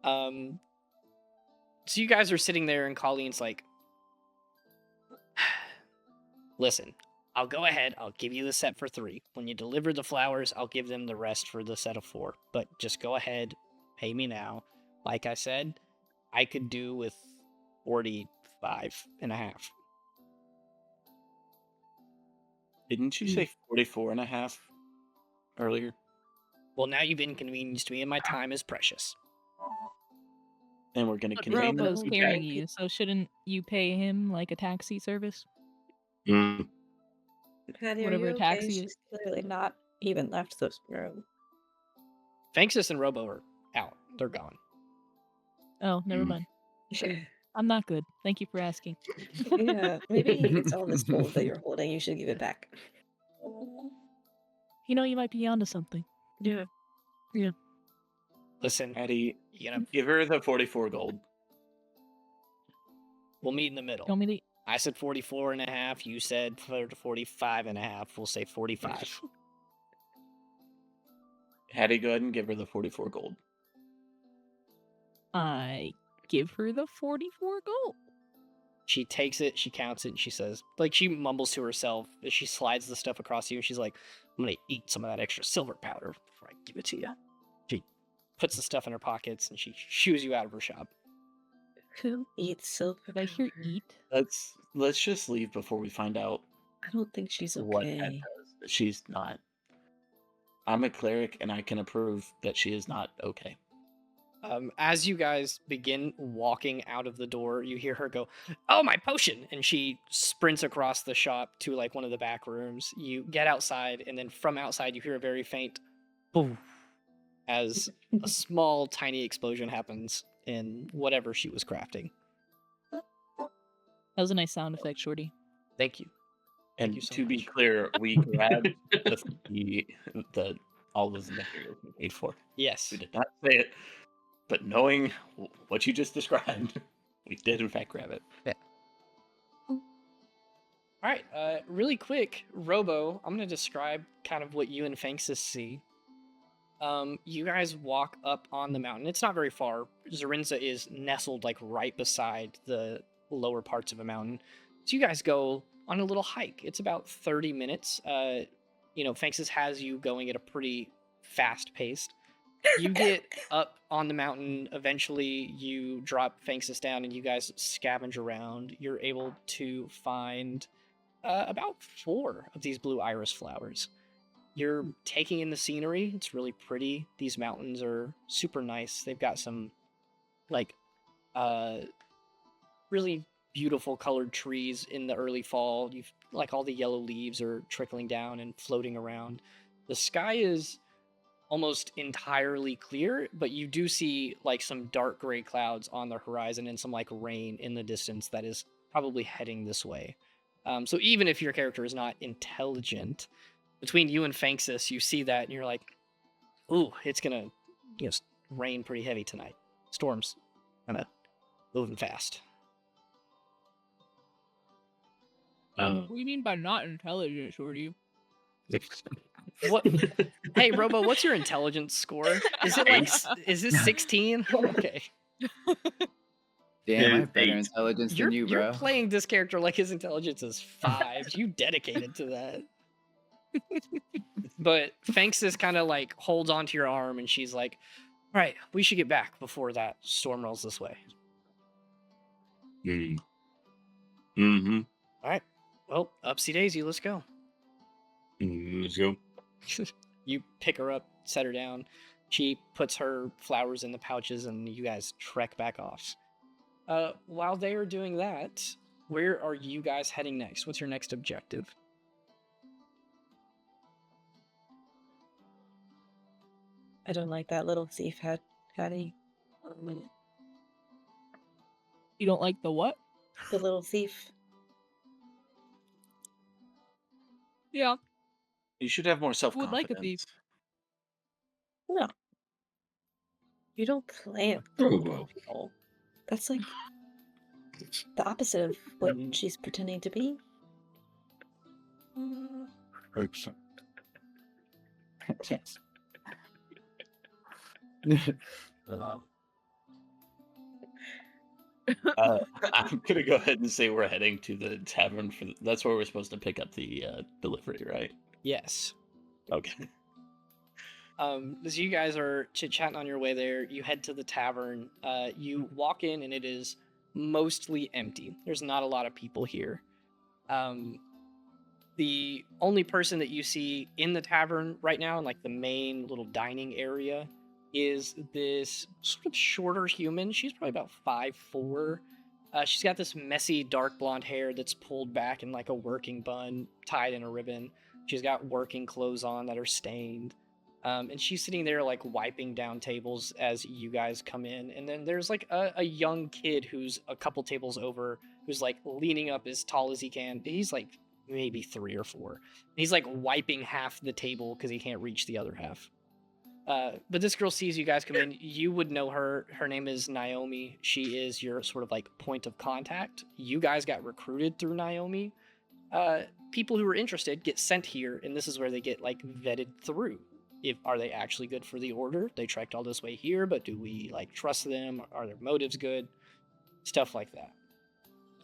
So you guys are sitting there, and Colleen's like, listen, I'll go ahead. I'll give you the set for 3. When you deliver the flowers, I'll give them the rest for the set of 4. But just go ahead, pay me now. Like I said, I could do with 45.5. Didn't you say 44.5 earlier? Well, now you've inconvenienced me, and my time is precious. And we're gonna But convene the Robo's food carrying bag? you, so shouldn't you pay him like a taxi service? Mm. Patty, are Whatever you a okay? taxi She's is. clearly not even left this room. Fanxus and Robo are out. They're gone. Oh, never mind. I'm not good. Thank you for asking. Yeah, maybe it's all this gold that you're holding. You should give it back. You know, you might be onto something. Yeah. Listen, Addie, you know, give her the 44 gold. we'll meet in the middle. You want me to? I said 44.5. You said 45.5. We'll say 45. Hattie, go ahead and give her the 44 gold. I give her the 44 gold. She takes it, she counts it, and she says, like, she mumbles to herself as she slides the stuff across you, and she's like, I'm gonna eat some of that extra silver powder before I give it to you. She puts the stuff in her pockets, and she shoos you out of her shop. Who eats silver? Did I hear eat? Let's just leave before we find out I don't think she's what Ed okay. does. She's not. I'm a cleric, and I can approve that she is not okay. As you guys begin walking out of the door, you hear her go, "Oh, my potion!" And she sprints across the shop to like one of the back rooms. You get outside, and then from outside, you hear a very faint boom as a small, tiny explosion happens in whatever she was crafting. That was a nice sound effect, Shorty. Thank you. And you so to be much. clear, we grabbed the all of the materials we paid for. Yes. We did not say it, but knowing what you just described, we did in fact grab it. All right. Really quick, Robo, I'm going to describe kind of what you and Fanxus see. You guys walk up on the mountain. It's not very far. Xurinza is nestled like right beside the lower parts of a mountain. So you guys go on a little hike. It's about 30 minutes. Fanxus has you going at a pretty fast pace. You get up on the mountain. Eventually, you drop Fanxus down, and you guys scavenge around. You're able to find about 4 of these blue iris flowers. You're taking in the scenery. It's really pretty. These mountains are super nice. They've got some, really beautiful colored trees in the early fall. You've all the yellow leaves are trickling down and floating around. The sky is almost entirely clear, but you do see some dark gray clouds on the horizon and some rain in the distance that is probably heading this way. So even if your character is not intelligent, between you and Fanxus, you see that and you're like, ooh, it's gonna rain pretty heavy tonight. Storm's kinda moving fast. What do you mean by not intelligent, Shorty? What? Hey, Robo, what's your intelligence score? Is it is this 16? Okay. Damn, I have better 8. intelligence You're than you, you're bro. playing this character like his intelligence is 5. You dedicated to that. But Fanxis kind of like holds onto your arm and she's like, "All right, we should get back before that storm rolls this way." Mm-hmm. All right. Well, upsy daisy, let's go. Let's go. You pick her up, set her down. She puts her flowers in the pouches, and you guys trek back off. While they are doing that, where are you guys heading next? What's your next objective? I don't like that little thief Hattie. You don't like the what? The little thief. Yeah. You should have more Who would self-confidence. like a thief? No. You don't plant Oh, people. That's like the opposite of what Mhm. she's pretending to be. Yes. I'm gonna go ahead and say we're heading to the tavern that's where we're supposed to pick up the delivery, right? Yes. Okay. As you guys are chit-chatting on your way there, you head to the tavern. You walk in, and it is mostly empty. There's not a lot of people here. The only person that you see in the tavern right now, in like the main little dining area, is this sort of shorter human. She's probably about 5'4". She's got this messy dark blonde hair that's pulled back in like a working bun, tied in a ribbon. She's got working clothes on that are stained. And she's sitting there like wiping down tables as you guys come in. And then there's like a young kid who's a couple tables over, who's like leaning up as tall as he can. He's like maybe 3 or 4. He's like wiping half the table because he can't reach the other half. But this girl sees you guys come in. You would know her. Her name is Naomi. She is your sort of like point of contact. You guys got recruited through Naomi. People who are interested get sent here, and this is where they get like vetted through. Are they actually good for the order? They trekked all this way here, but do we like trust them? Are their motives good? Stuff like that.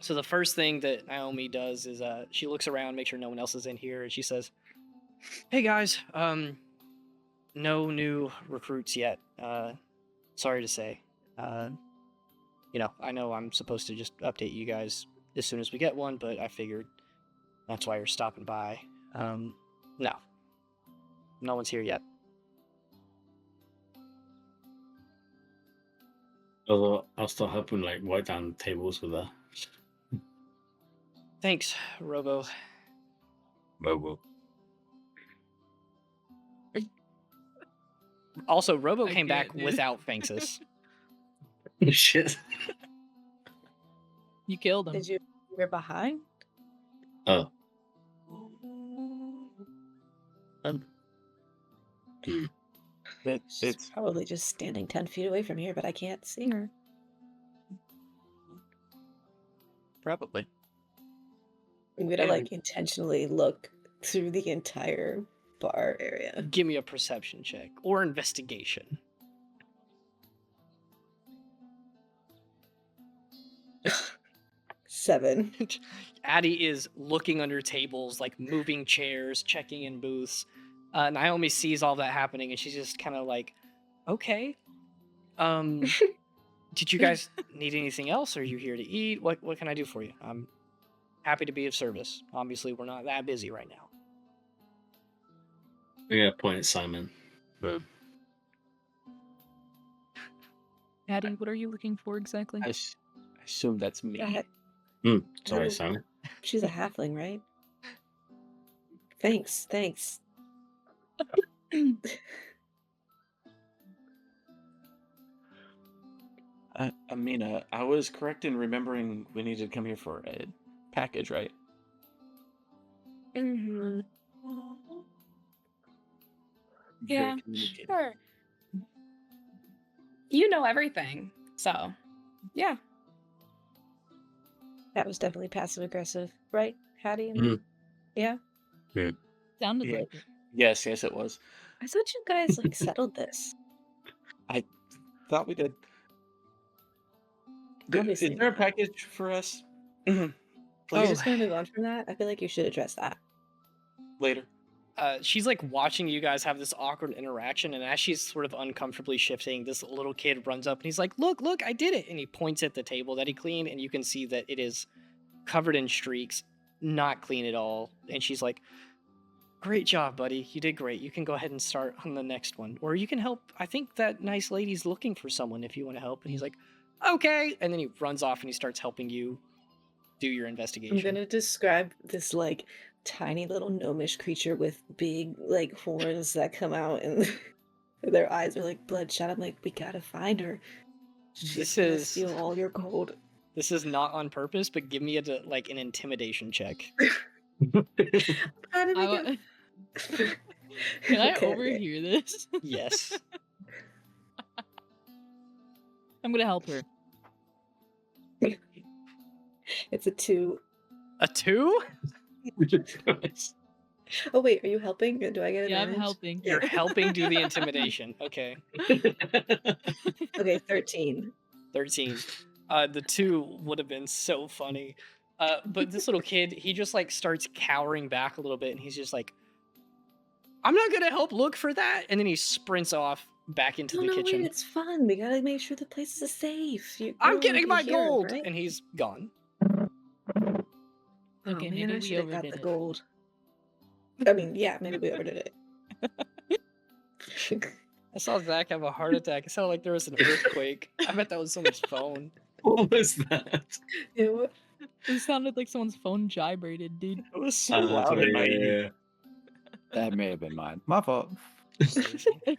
So the first thing that Naomi does is she looks around, makes sure no one else is in here, and she says, "Hey guys, no new recruits yet. Sorry to say. I know I'm supposed to just update you guys as soon as we get one, but I figured that's why you're stopping by. No one's here yet." Although I'll start helping like wipe down tables with her. Thanks, Robo. Mobile. Also, Robo I came back can't, dude. without Fanxis. Shit. You killed him. Did you're behind? Oh. It's Probably just standing 10 feet away from here, but I can't see her. probably. I'm gonna like intentionally look through the entire bar area. Give me a perception check or investigation. Seven. Addie is looking under tables, like moving chairs, checking in booths. Naomi sees all that happening, and she's just kind of like, "Okay, did you guys need anything else? Are you here to eat? What can I do for you? I'm happy to be of service. Obviously, we're not that busy right now." Yeah, point at Simon. But Addie, what are you looking for exactly? I assume that's me. sorry, Oh. Simon. She's a halfling, right? Thanks. Amina, I was correct in remembering we needed to come here for a package, right? Mm-hmm. Very Yeah, communicative. sure. You know everything, so yeah. That was definitely passive aggressive, right, Hattie? Mhm. Yeah. Sounded Yeah. like it. Yes, it was. I thought you guys like settled this. Thought we did. Obviously Is there a not. package for us? We're Oh. just gonna move on from that. I feel like you should address that. Later. She's like watching you guys have this awkward interaction, and as she's sort of uncomfortably shifting, this little kid runs up and he's like, look, I did it. And he points at the table that he cleaned, and you can see that it is covered in streaks, not clean at all. And she's like, great job, buddy. You did great. You can go ahead and start on the next one. Or you can help. I think that nice lady's looking for someone if you want to help. And he's like, okay. And then he runs off and he starts helping you do your investigation. I'm gonna describe this like tiny little gnomish creature with big like horns that come out and their eyes are like bloodshot. I'm like, we gotta find her. She's This gonna is- steal all your gold. This is not on purpose, but give me like an intimidation check. How did we I go? Can I Okay. overhear this? Yes. I'm gonna help her. It's a 2. A 2? Oh wait, are you helping? Do I get Yeah, advantage? I'm helping. You're helping do the intimidation. Okay. Okay, 13. 13. The 2 would have been so funny. But this little kid, he just like starts cowering back a little bit, and he's just like, I'm not gonna help look for that. And then he sprints off back into the kitchen. Wait, it's fun. We gotta make sure the place is safe. You I'm don't getting wanna my be here, gold, right? and he's gone. Okay, oh, maybe man, I we should have got overdid the it. gold. I mean, yeah, maybe we overdid it. I saw Zach have a heart attack. It sounded like there was an earthquake. I bet that was someone's phone. What was that? Yeah, what? It sounded like someone's phone gyrated, dude. It was so loud in my ear. That may have been mine. My fault. Mavi.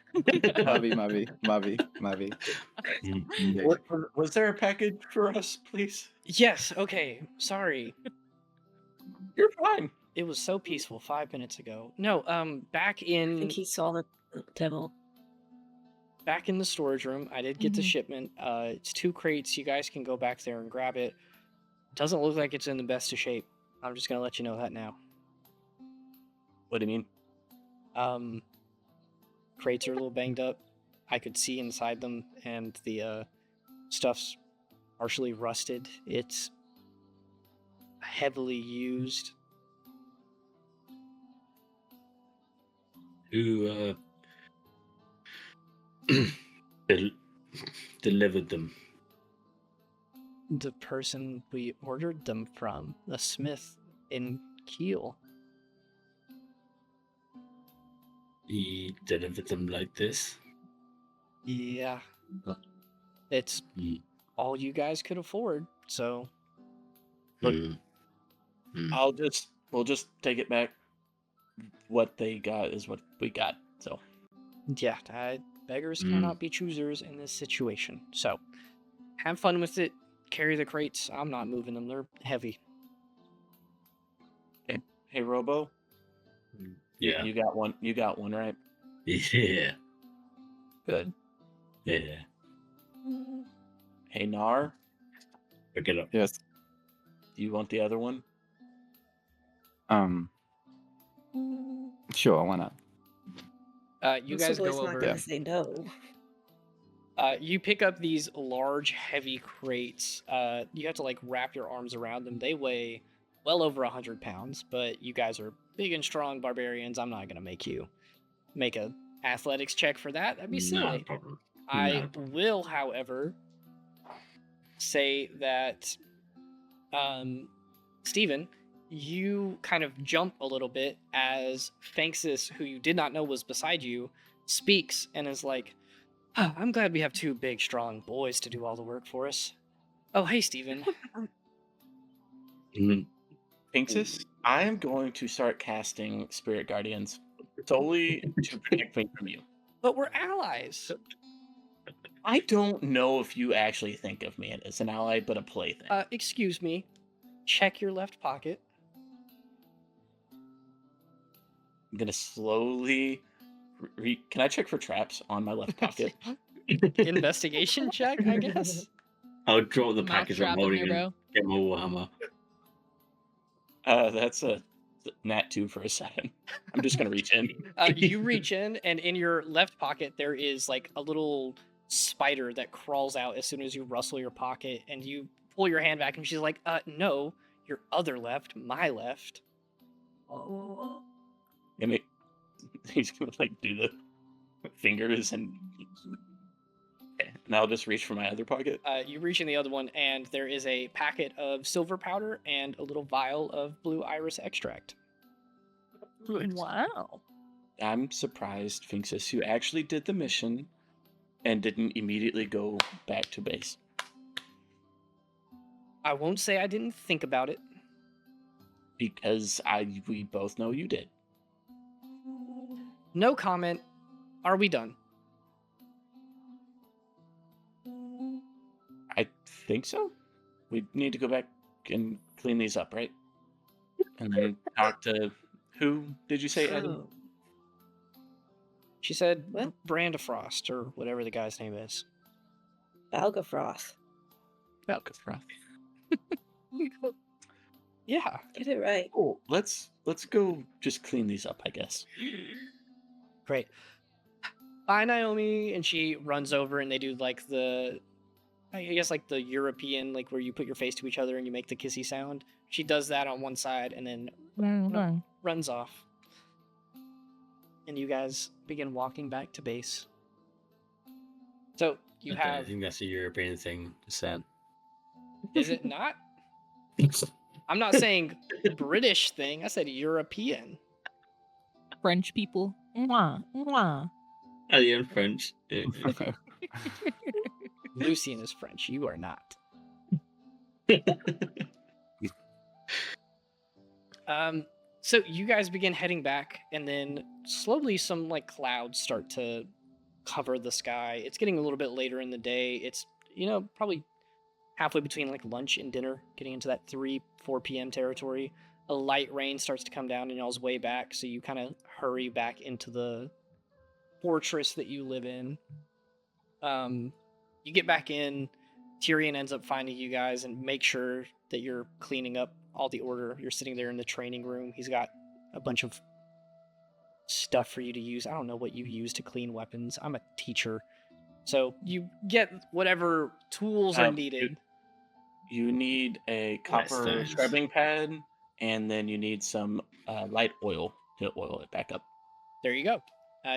Was there a package for us, please? Yes, okay. Sorry. You're fine. It was so peaceful 5 minutes ago. No, back I in think he saw the devil. back in the storage room, I did get the Mhm. shipment. It's 2 crates. You guys can go back there and grab it. Doesn't look like it's in the best of shape. I'm just gonna let you know that now. What do you mean? Crates are a little banged up. I could see inside them, and the stuff's partially rusted. It's heavily used. Who delivered them? The person we ordered them from, the smith in Quil. He delivered them like this? Yeah. It's Mm. all you guys could afford, so Look, Mm. we'll just take it back. What they got is what we got. So yeah, beggars Mm. cannot be choosers in this situation. So have fun with it. Carry the crates. I'm not moving them. They're heavy. hey, Robo, Yeah. you got one. You got one, right? Yeah. Good. Yeah. Hey, Nar, Pick it up. Yes. do you want the other one? Sure, why not? You This guys boy's go not over. gonna Yeah. say no. You pick up these large, heavy crates. You have to like wrap your arms around them. They weigh well over 100 pounds, but you guys are big and strong barbarians. I'm not gonna make you make a athletics check for that. That'd be No silly. problem. I No. will, however, say that, Steven, you kind of jump a little bit as Fanxis, who you did not know was beside you, speaks and is like, "Ah, I'm glad we have 2 big, strong boys to do all the work for us. Oh, hey, Steven. Mm. Pinxus, I am going to start casting Spirit Guardians solely to protect me from you. But we're allies. I don't know if you actually think of me as an ally, but a plaything. Excuse me. Check your left pocket. I'm gonna slowly. Can I check for traps on my left pocket? Investigation check, I guess. I'll drop the Mouth package I'm trap in holding there, and bro. get my warhammer. That's a nat 2 for a 7. I'm just gonna reach in. You reach in, and in your left pocket there is like a little spider that crawls out as soon as you rustle your pocket, and you pull your hand back, and she's like, no, your other left, my left. And he's gonna like do the fingers and I'll just reach for my other pocket. You reach in the other one, and there is a packet of silver powder and a little vial of blue iris extract. Wow. I'm surprised, Finxus, you actually did the mission and didn't immediately go back to base. I won't say I didn't think about it. Because we both know you did. No comment. Are we done? I think so. We need to go back and clean these up, right? And then talk to who did you say, Adam? She said What? Brandifrost, or whatever the guy's name is. Balgafroth. Balgafroth. Yeah. Get it right. Cool. Let's go just clean these up, I guess. Great. Bye, Naomi. And she runs over, and they do like I guess like the European, like where you put your face to each other and you make the kissy sound. She does that on one side and then runs off. And you guys begin walking back to base. So you I have. think that's a European thing to say. Is it not? I'm not saying British thing. I said European. French people. Mwah, mwah. Are you in French? Yeah. Lucian is French. You are not. So you guys begin heading back, and then slowly some like clouds start to cover the sky. It's getting a little bit later in the day. It's, probably halfway between like lunch and dinner, getting into that 3-4 p.m. territory. A light rain starts to come down in y'all's way back, so you kind of hurry back into the fortress that you live in. You get back in. Tyrion ends up finding you guys and make sure that you're cleaning up all the order. You're sitting there in the training room. He's got a bunch of stuff for you to use. I don't know what you use to clean weapons. I'm a teacher. So you get whatever tools are needed. You need a copper Nice. scrubbing pad, and then you need some light oil to oil it back up. There you go.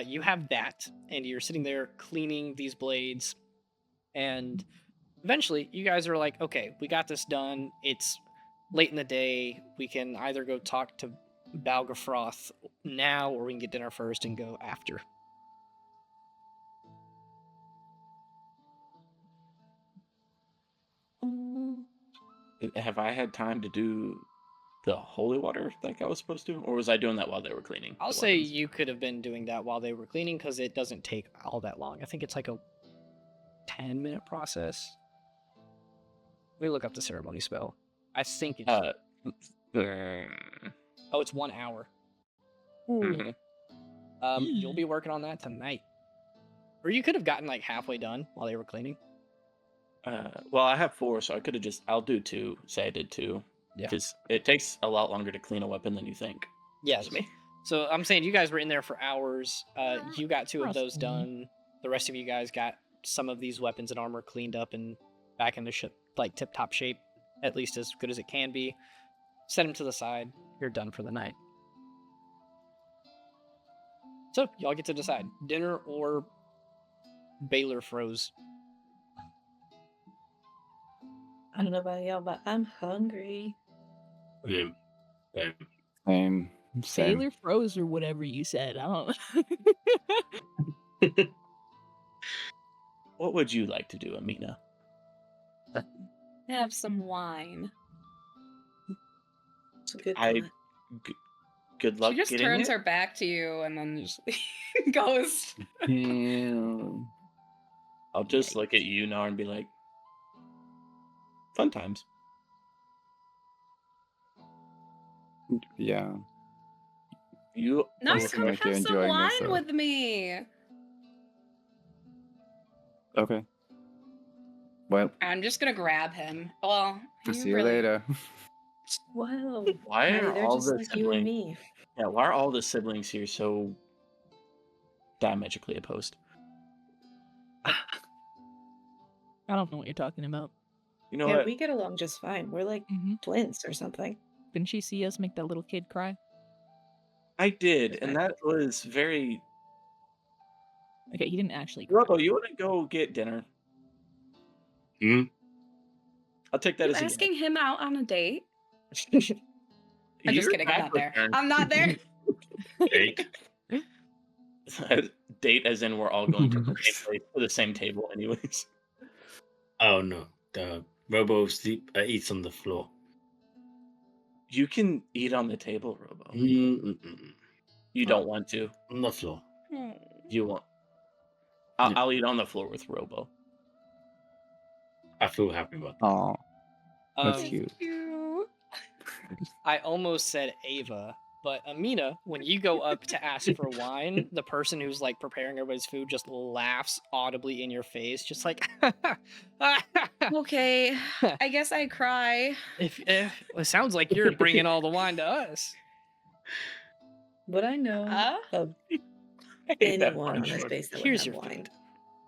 You have that, and you're sitting there cleaning these blades, and eventually you guys are like, okay, we got this done. It's late in the day. We can either go talk to Balgafroth now, or we can get dinner first and go after. Have I had time to do the holy water like I was supposed to? Or was I doing that while they were cleaning? I'll the say weapons? you could have been doing that while they were cleaning, because it doesn't take all that long. I think it's like a 10-minute process. Let me look up the ceremony spell. I think it's... Oh, it's 1 hour. Mhm. You'll be working on that tonight. Or you could have gotten like halfway done while they were cleaning. Well, I have 4, so I could have I'll do 2. Say I did 2. Yeah. Because it takes a lot longer to clean a weapon than you think. Yes. Me. So I'm saying you guys were in there for hours. You got 2 of those Trust me. done. The rest of you guys got some of these weapons and armor cleaned up and back into like tip-top shape, at least as good as it can be. Set them to the side. You're done for the night. So y'all get to decide: dinner or Baylor froze. I don't know about y'all, but I'm hungry. Yeah. Same. Sailor froze or whatever you said. I don't know. What would you like to do, Amina? Have some wine. It's a good I- thought. Good luck She just getting turns it. her back to you and then just goes. I'll just look at you now and be like, fun times. Yeah. You No, Doesn't come like you're have some enjoying wine this, with me. Okay. Well, I'm just gonna grab him. Well, we'll you see you really- later. Wow. Why Maddie, are they're all just the like you and siblings? me. Yeah, why are all the siblings here so diametrically opposed? I don't know what you're talking about. You know Yeah, what? we get along just fine. We're like Mm-hmm. twins or something. Didn't she see us make that little kid cry? I did, and that was very. Okay, he didn't actually cry. Robo, you want to go get dinner? Hmm? I'll take that You as a yes. asking him out on a date? I'm just Your kidding. I'm back not there. was turned. I'm not there. Jake? Date as in we're all going to the same place to the same table, anyways. Oh no, the Robo eats on the floor. You can eat on the table, Robo. Mm-mm-mm. You don't want to. On the floor. You won't. Yeah. I'll eat on the floor with Robo. I feel happy about that. Oh, that's Um, cute. I almost said Ava, but Amina, when you go up to ask for wine, the person who's like preparing everybody's food just laughs audibly in your face, just like, Okay, I guess I cry. if it sounds like you're bringing all the wine to us. Would I know of I hate that anyone on this punchline. base that would Here's have your wine? food.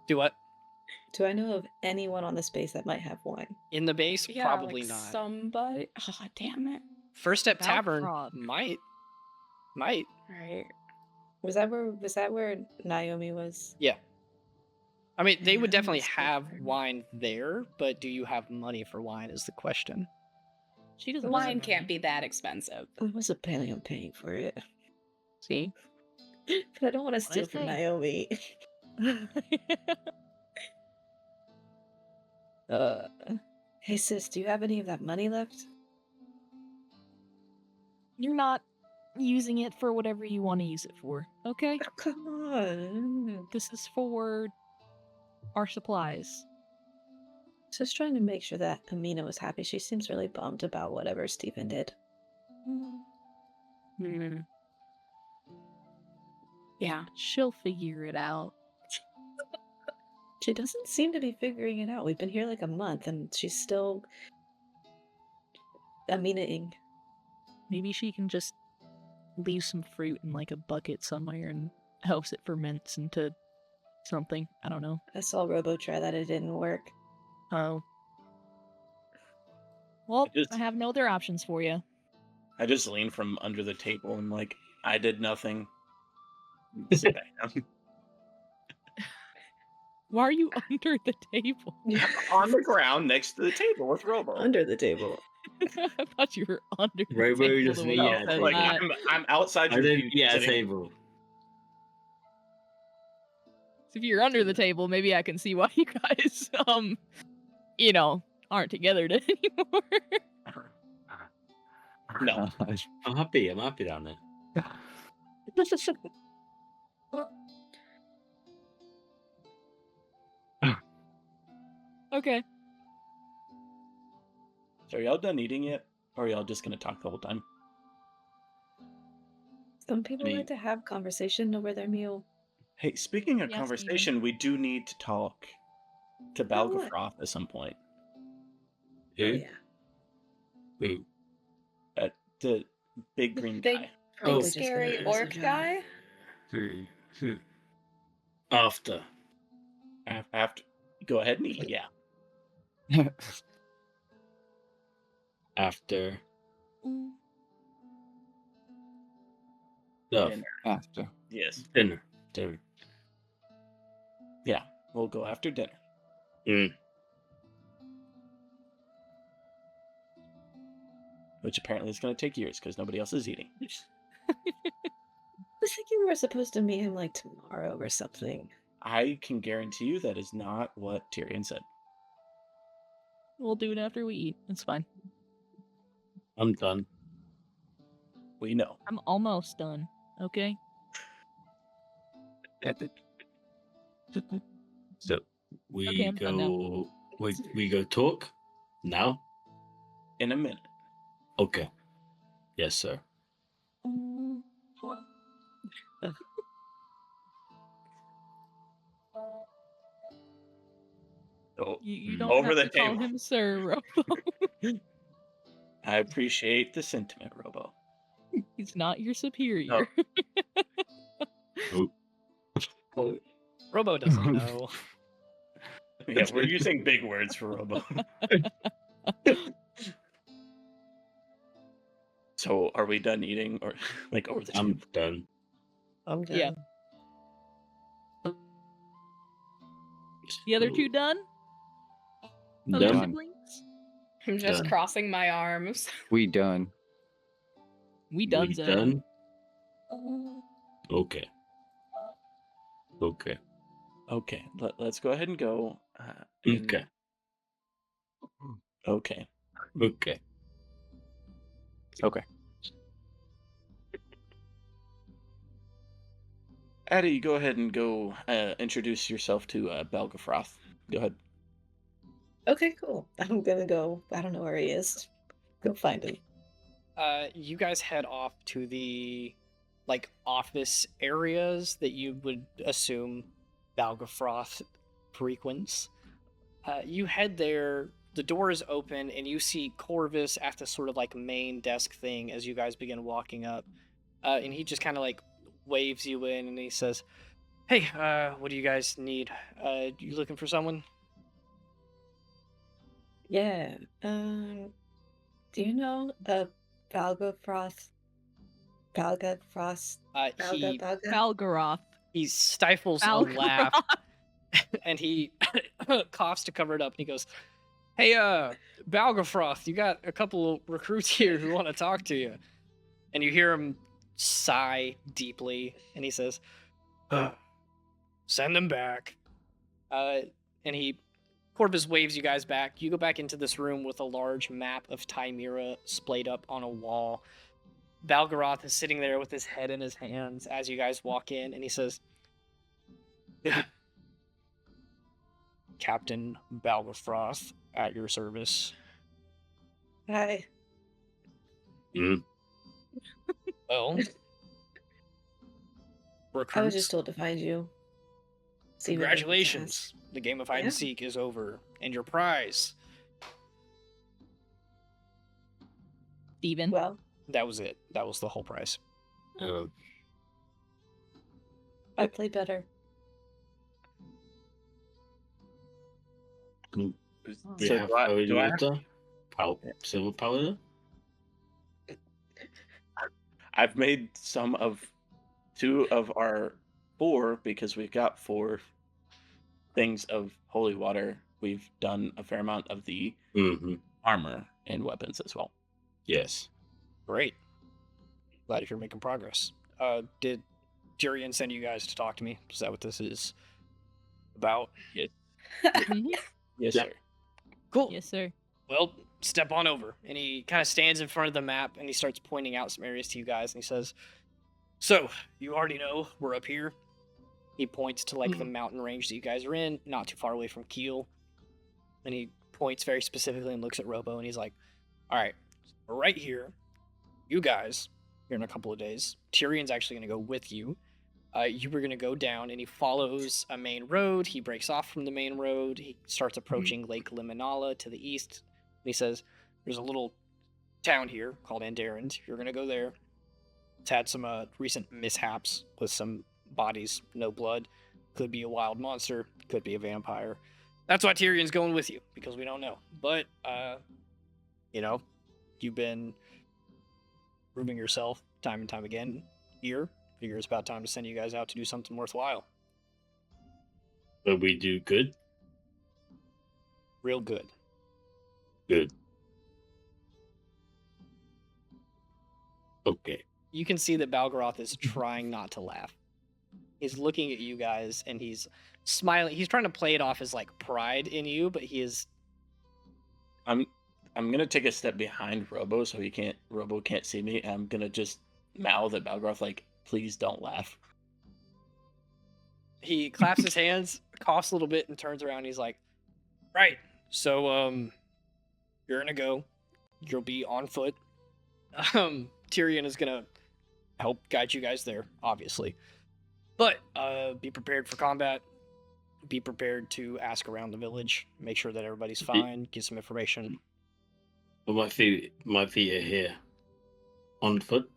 Do what? Do I know of anyone on this base that might have wine? In the base? Yeah, Probably like not. Somebody. Oh, damn it. First Step About Tavern frog. might. Right. Was that where Naomi was? Yeah. I mean, they would Yeah, definitely that's have fair. wine there, but do you have money for wine is the question. She doesn't. Wine can't be that expensive. I wasn't planning on paying for it. See. But I don't want to steal from say? Naomi. Hey sis, do you have any of that money left? You're not using it for whatever you want to use it for, okay? Oh, come on. This is for our supplies. Just trying to make sure that Amina was happy. She seems really bummed about whatever Stephen did. Yeah. She'll figure it out. She doesn't seem to be figuring it out. We've been here like a month and she's still Amina-ing. Maybe she can just leave some fruit in like a bucket somewhere and hopes it ferments into something. I don't know. I saw Robo try that, it didn't work. Oh. Well, I just- I have no other options for you. I just lean from under the table and like I did nothing. Sit back down. Why are you under the table? On the ground next to the table with Robo. Under the table. I thought you were under the Robo table. just the way me you at said a Like that. I'm outside I your didn't view, be at a sitting- table. So if you're under the table, maybe I can see why you guys, aren't together anymore. No. I'm happy down there. Okay. So are y'all done eating yet? Or are y'all just gonna talk the whole time? Some people mean- like to have conversation over their meal. Hey, speaking of Yes, conversation, we do need to talk to About what? Balgafroth at some point. Who? Oh, yeah. Who? The big green Big- guy. Big Oh. scary orc guy? Who? After. After, go ahead and eat. Yeah. After. Love. Dinner. After. Yes. Dinner. Yeah. We'll go after dinner. Mm. Which apparently is going to take years because nobody else is eating. I was thinking we were supposed to meet him like tomorrow or something. I can guarantee you that is not what Tyrion said. We'll do it after we eat. It's fine. I'm done. We know. I'm almost done. Okay? So we Okay, I'm done go. We go talk now. In a minute. Okay. Yes, sir. So You don't Over have the to call table. him Sir Robo. I appreciate the sentiment, Robo. He's not your superior. Robo doesn't know. Yeah, we're using big words for Robo. So, are we done eating, or like over the I'm tube? done. I'm done. Yeah. The other two done? Other Done. siblings? I'm just Done. crossing my arms. We done. We done, We so. done? Okay. Okay. Okay, let's go ahead and go. And- Okay. Okay. Okay. Okay. Addie, go ahead and go introduce yourself to Belgafroth. Go ahead. Okay, cool. I'm gonna go. I don't know where he is. Go find him. You guys head off to the like office areas that you would assume Balgafroth frequents. You head there, the door is open, and you see Corvus at the sort of like main desk thing as you guys begin walking up. And he just kind of like waves you in and he says, "Hey, what do you guys need? You looking for someone?" Yeah. Do you know Balgafrost? Balgafrost? He Balgaroth. he stifles a laugh and he coughs to cover it up and he goes, "Hey, Balgafroth, you got a couple of recruits here who want to talk to you." And you hear him sigh deeply and he says, "Send them back." And Corvus waves you guys back. You go back into this room with a large map of Ty Mhira splayed up on a wall. Balgaroth is sitting there with his head in his hands as you guys walk in, and he says, "Captain Balgafroth, at your service." Hi. Well, I was recruits, just told to find you. See what I can congratulations. The game of hide Yeah. and seek is over, and your prize. Steven. ask. Well, That was it. That was the whole prize. I play better. We So have do I- holy do I have- water, silver powder. I've made some of 2 of our 4 because we've got 4 things of holy water. We've done a fair amount of the Mm-hmm. armor and weapons as well. Yes. Great. Glad if you're making progress. Did Jurian send you guys to talk to me? Is that what this is about? Mhm. Yes, Yeah. sir. Cool. Yes, sir. Well, step on over. And he kind of stands in front of the map and he starts pointing out some areas to you guys and he says, "So, you already know we're up here." He points to like the mountain range that you guys are in, not too far away from Quil. And he points very specifically and looks at Robo and he's like, "All right, we're right here. You guys, here in a couple of days, Tyrion's actually going to go with you. You were going to go down," and he follows a main road. He breaks off from the main road. He starts approaching Lake Liminala to the east. And he says, "There's a little town here called Andarand. You're going to go there. It's had some recent mishaps with some bodies, no blood. Could be a wild monster, could be a vampire. That's why Tyrion's going with you, because we don't know. But, you've been proving yourself time and time again here. Figure it's about time to send you guys out to do something worthwhile. But we do good. Real good." Good. Okay. You can see that Balgaroth is trying not to laugh. He's looking at you guys and he's smiling. He's trying to play it off as like pride in you, but he is. I'm gonna take a step behind Robo so Robo can't see me. I'm gonna just mouth at Balgroth like, "Please don't laugh." He claps his hands, coughs a little bit, and turns around. And he's like, "Right, so you're gonna go. You'll be on foot. Tyrion is gonna help guide you guys there, obviously. But be prepared for combat. Be prepared to ask around the village. Make sure that everybody's fine. Get some information." But my feet are here. On foot.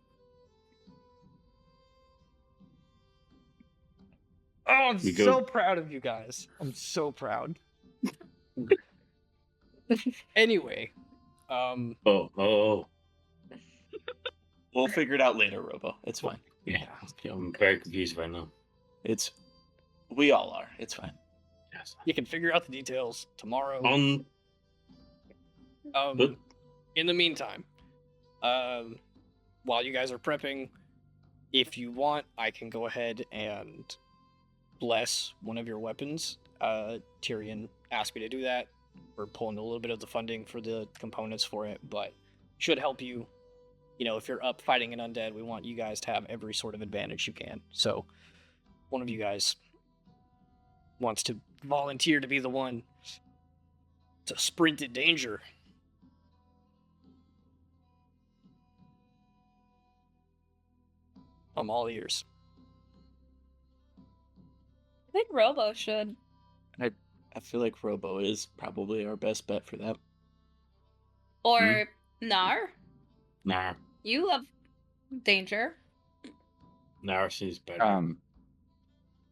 Oh, I'm We go- so proud of you guys. I'm so proud. Anyway, Oh. We'll figure it out later, Robo. It's fine. Yeah, I'm very confused right now. We all are. It's fine. Yes. you can figure out the details tomorrow. But- In the meantime, while you guys are prepping, if you want, I can go ahead and bless one of your weapons. Tyrion asked me to do that. We're pulling a little bit of the funding for the components for it, but should help you. You know, if you're up fighting an undead, we want you guys to have every sort of advantage you can. So, one of you guys wants to volunteer to be the one to sprint at danger. I'm all ears. I think Robo should. I feel like Robo is probably our best bet for that. Or Nar. Nah. You love danger. Nah, she's better.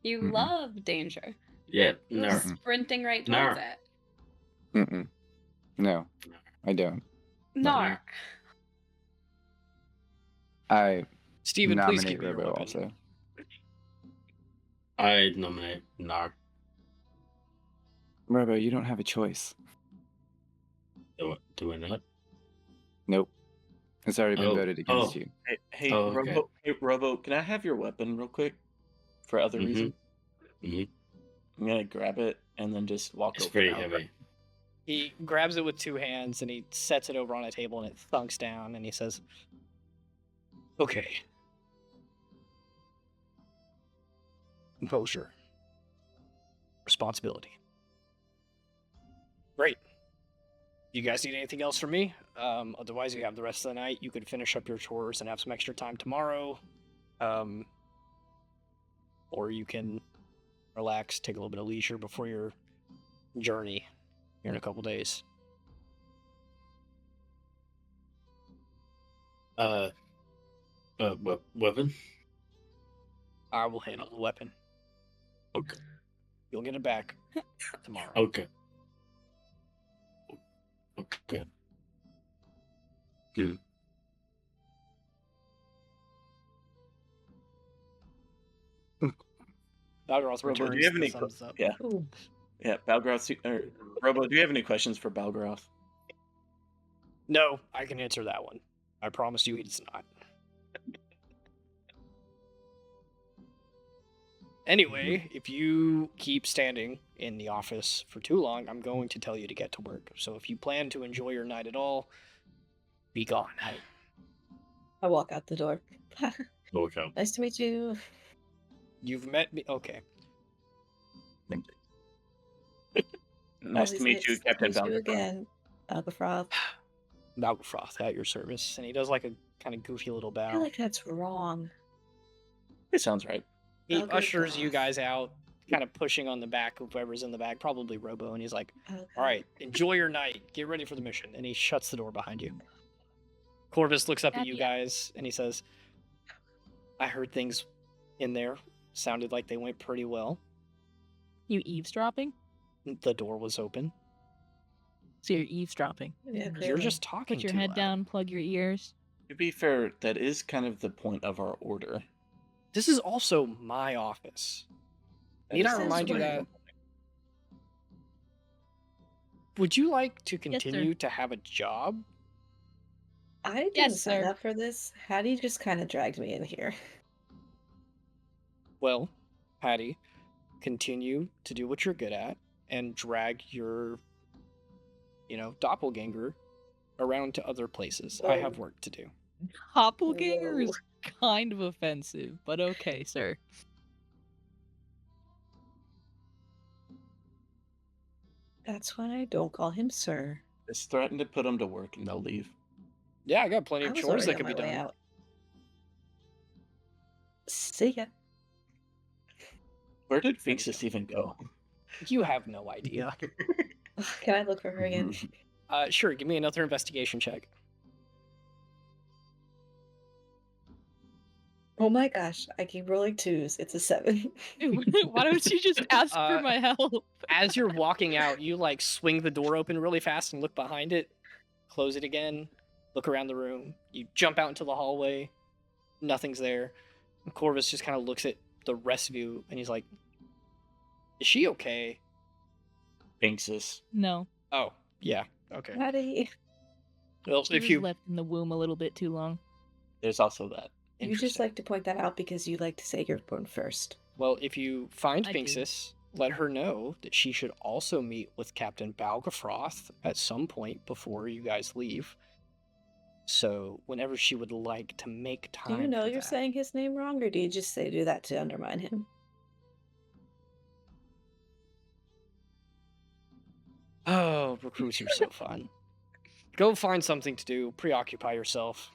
You Mm-mm. love danger. Yeah, You're no. sprinting right Nar. towards it. Mm-mm. No, I don't. Nar. I Steven, please nominate give me your Robo weapon. also. I nominate Nar. Robo, you don't have a choice. Do I not? Nope. It's already been voted against you. Hey, Oh, okay. Robo. Hey, Robo. Can I have your weapon real quick? For other Mhm. reasons. Mhm. I'm gonna grab it and then just walk It's over. pretty now. heavy. He grabs it with two hands and he sets it over on a table and it thunks down and he says, "Okay. Composure. Responsibility. Great. You guys need anything else from me? Otherwise, you have the rest of the night. You could finish up your chores and have some extra time tomorrow. Or you can relax, take a little bit of leisure before your journey here in a couple days." Weapon? I will handle the weapon. Okay. You'll get it back tomorrow. Okay. Okay. Good. Balgroth Robo, do returns you have the any thumbs up. Yeah. Yeah, Balgroth. Robo, do you have any questions for Balgroth? No, I can answer that one. I promise you he does not. Anyway, if you keep standing in the office for too long, I'm going to tell you to get to work. So if you plan to enjoy your night at all, be gone. I walk out the door. Okay. Nice to meet you. You've met me. Okay. Nice to meet you, Captain Meet you Balgroth. again, Algafroth. Malgafroth at your service. And he does like a kind of goofy little I bow. feel like that's wrong. It sounds right. He Malgafroth. ushers you guys out, kind of pushing on the back of whoever's in the bag, probably Robo, and he's like, Okay. "All right, enjoy your night. Get ready for the mission." And he shuts the door behind you. Corvus looks up at you Gotcha. guys and he says, "I heard things in there. Sounded like they went pretty well. You eavesdropping? The door was open. So you're eavesdropping. Yeah, You're clearly. just talking Put your too head loud. down, plug your ears. To be fair, that is kind of the point of our order. This is also my office. Need I This is remind you where- that? Would you like to Yes, sir. continue to have a job? I didn't Yes, sign sir. up for this. Hattie just kind of dragged me in here. Well, Patty, continue to do what you're good at and drag your, doppelganger around to other places. I have work to do. Doppelganger Whoa. is kind of offensive, but okay, sir. That's why I don't call him sir. Just threaten to put them to work and they'll leave. Yeah, I got plenty I of was chores that already could be on my way done. out. See ya. Where did Phoenix even go? You have no idea. Can I look for her again? Sure, give me another investigation check. Oh my gosh, I keep rolling 2s. It's a 7. Why don't you just ask for Uh, my help? As you're walking out, you like swing the door open really fast and look behind it, close it again, look around the room. You jump out into the hallway. Nothing's there. And Corvus just kind of looks at the rest of you and he's like, "Is she okay?" Pinxus. No. Oh, yeah. Okay. Maddie, Well, She if was you left in the womb a little bit too long. There's also that. you just Interesting. like to point that out because you like to say you're born first. Well, if you find I do. Pinxus, let her know that she should also meet with Captain Balgafroth at some point before you guys leave. So, whenever she would like to make Do time. you know for you're that. saying his name wrong, or do you just say do that to undermine him? Oh, recruits are so fun. Go find something to do. Preoccupy yourself.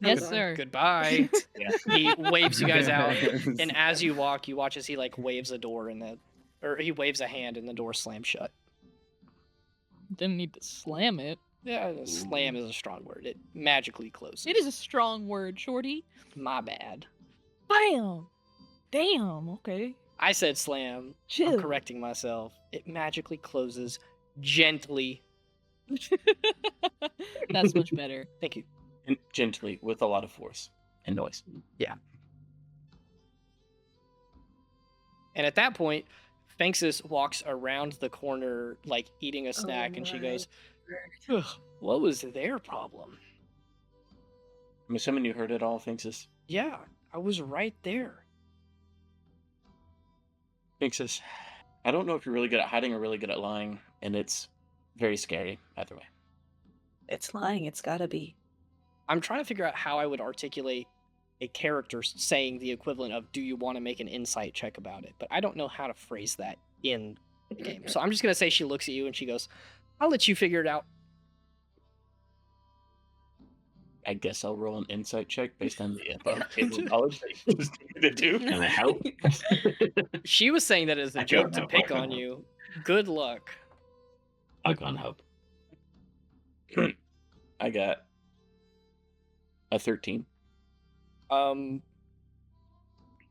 Yes, Good- sir. Goodbye. Yeah. He waves you guys out, and as you walk, you watch as he like waves a door or he waves a hand and the door slams shut. Didn't need to slam it. Yeah, slam is a strong word. It magically closes. It is a strong word, Shorty. My bad. Bam! Damn, okay. I said slam. I'm Chill. correcting myself. It magically closes gently. That's much better. Thank you. And gently, with a lot of force and noise. And at that point, Finxus walks around the corner, like eating a snack, and she my goes, "Ugh, what was their problem?" I'm assuming you heard it all, Finxus. Yeah, I was right there. Finxus, I don't know if you're really good at hiding or really good at lying, and it's very scary either way. It's lying, it's gotta be. I'm trying to figure out how I would articulate a character saying the equivalent of, "Do you want to make an insight check about it?" But I don't know how to phrase that in the game. So I'm just going to say she looks at you and she goes, "I'll let you figure it out." I guess I'll roll an insight check based on the table knowledge that you just need to do. Can I help? She was saying that as a I joke can't to help, pick I on can't you. Good luck. I can't help. I got a 13.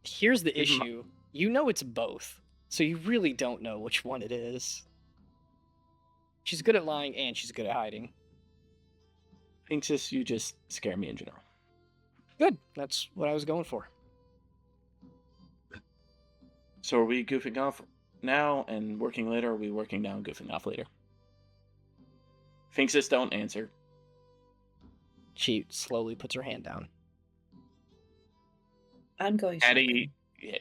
Here's the Give 'em a- issue. You know it's both. So you really don't know which one it is. She's good at lying and she's good at hiding. Finxus, you just scare me in general. Good. That's what I was going for. So are we goofing off now and working later, or are we working now and goofing off later? Finxus, don't answer. She slowly puts her hand down. I'm going Addie, shopping.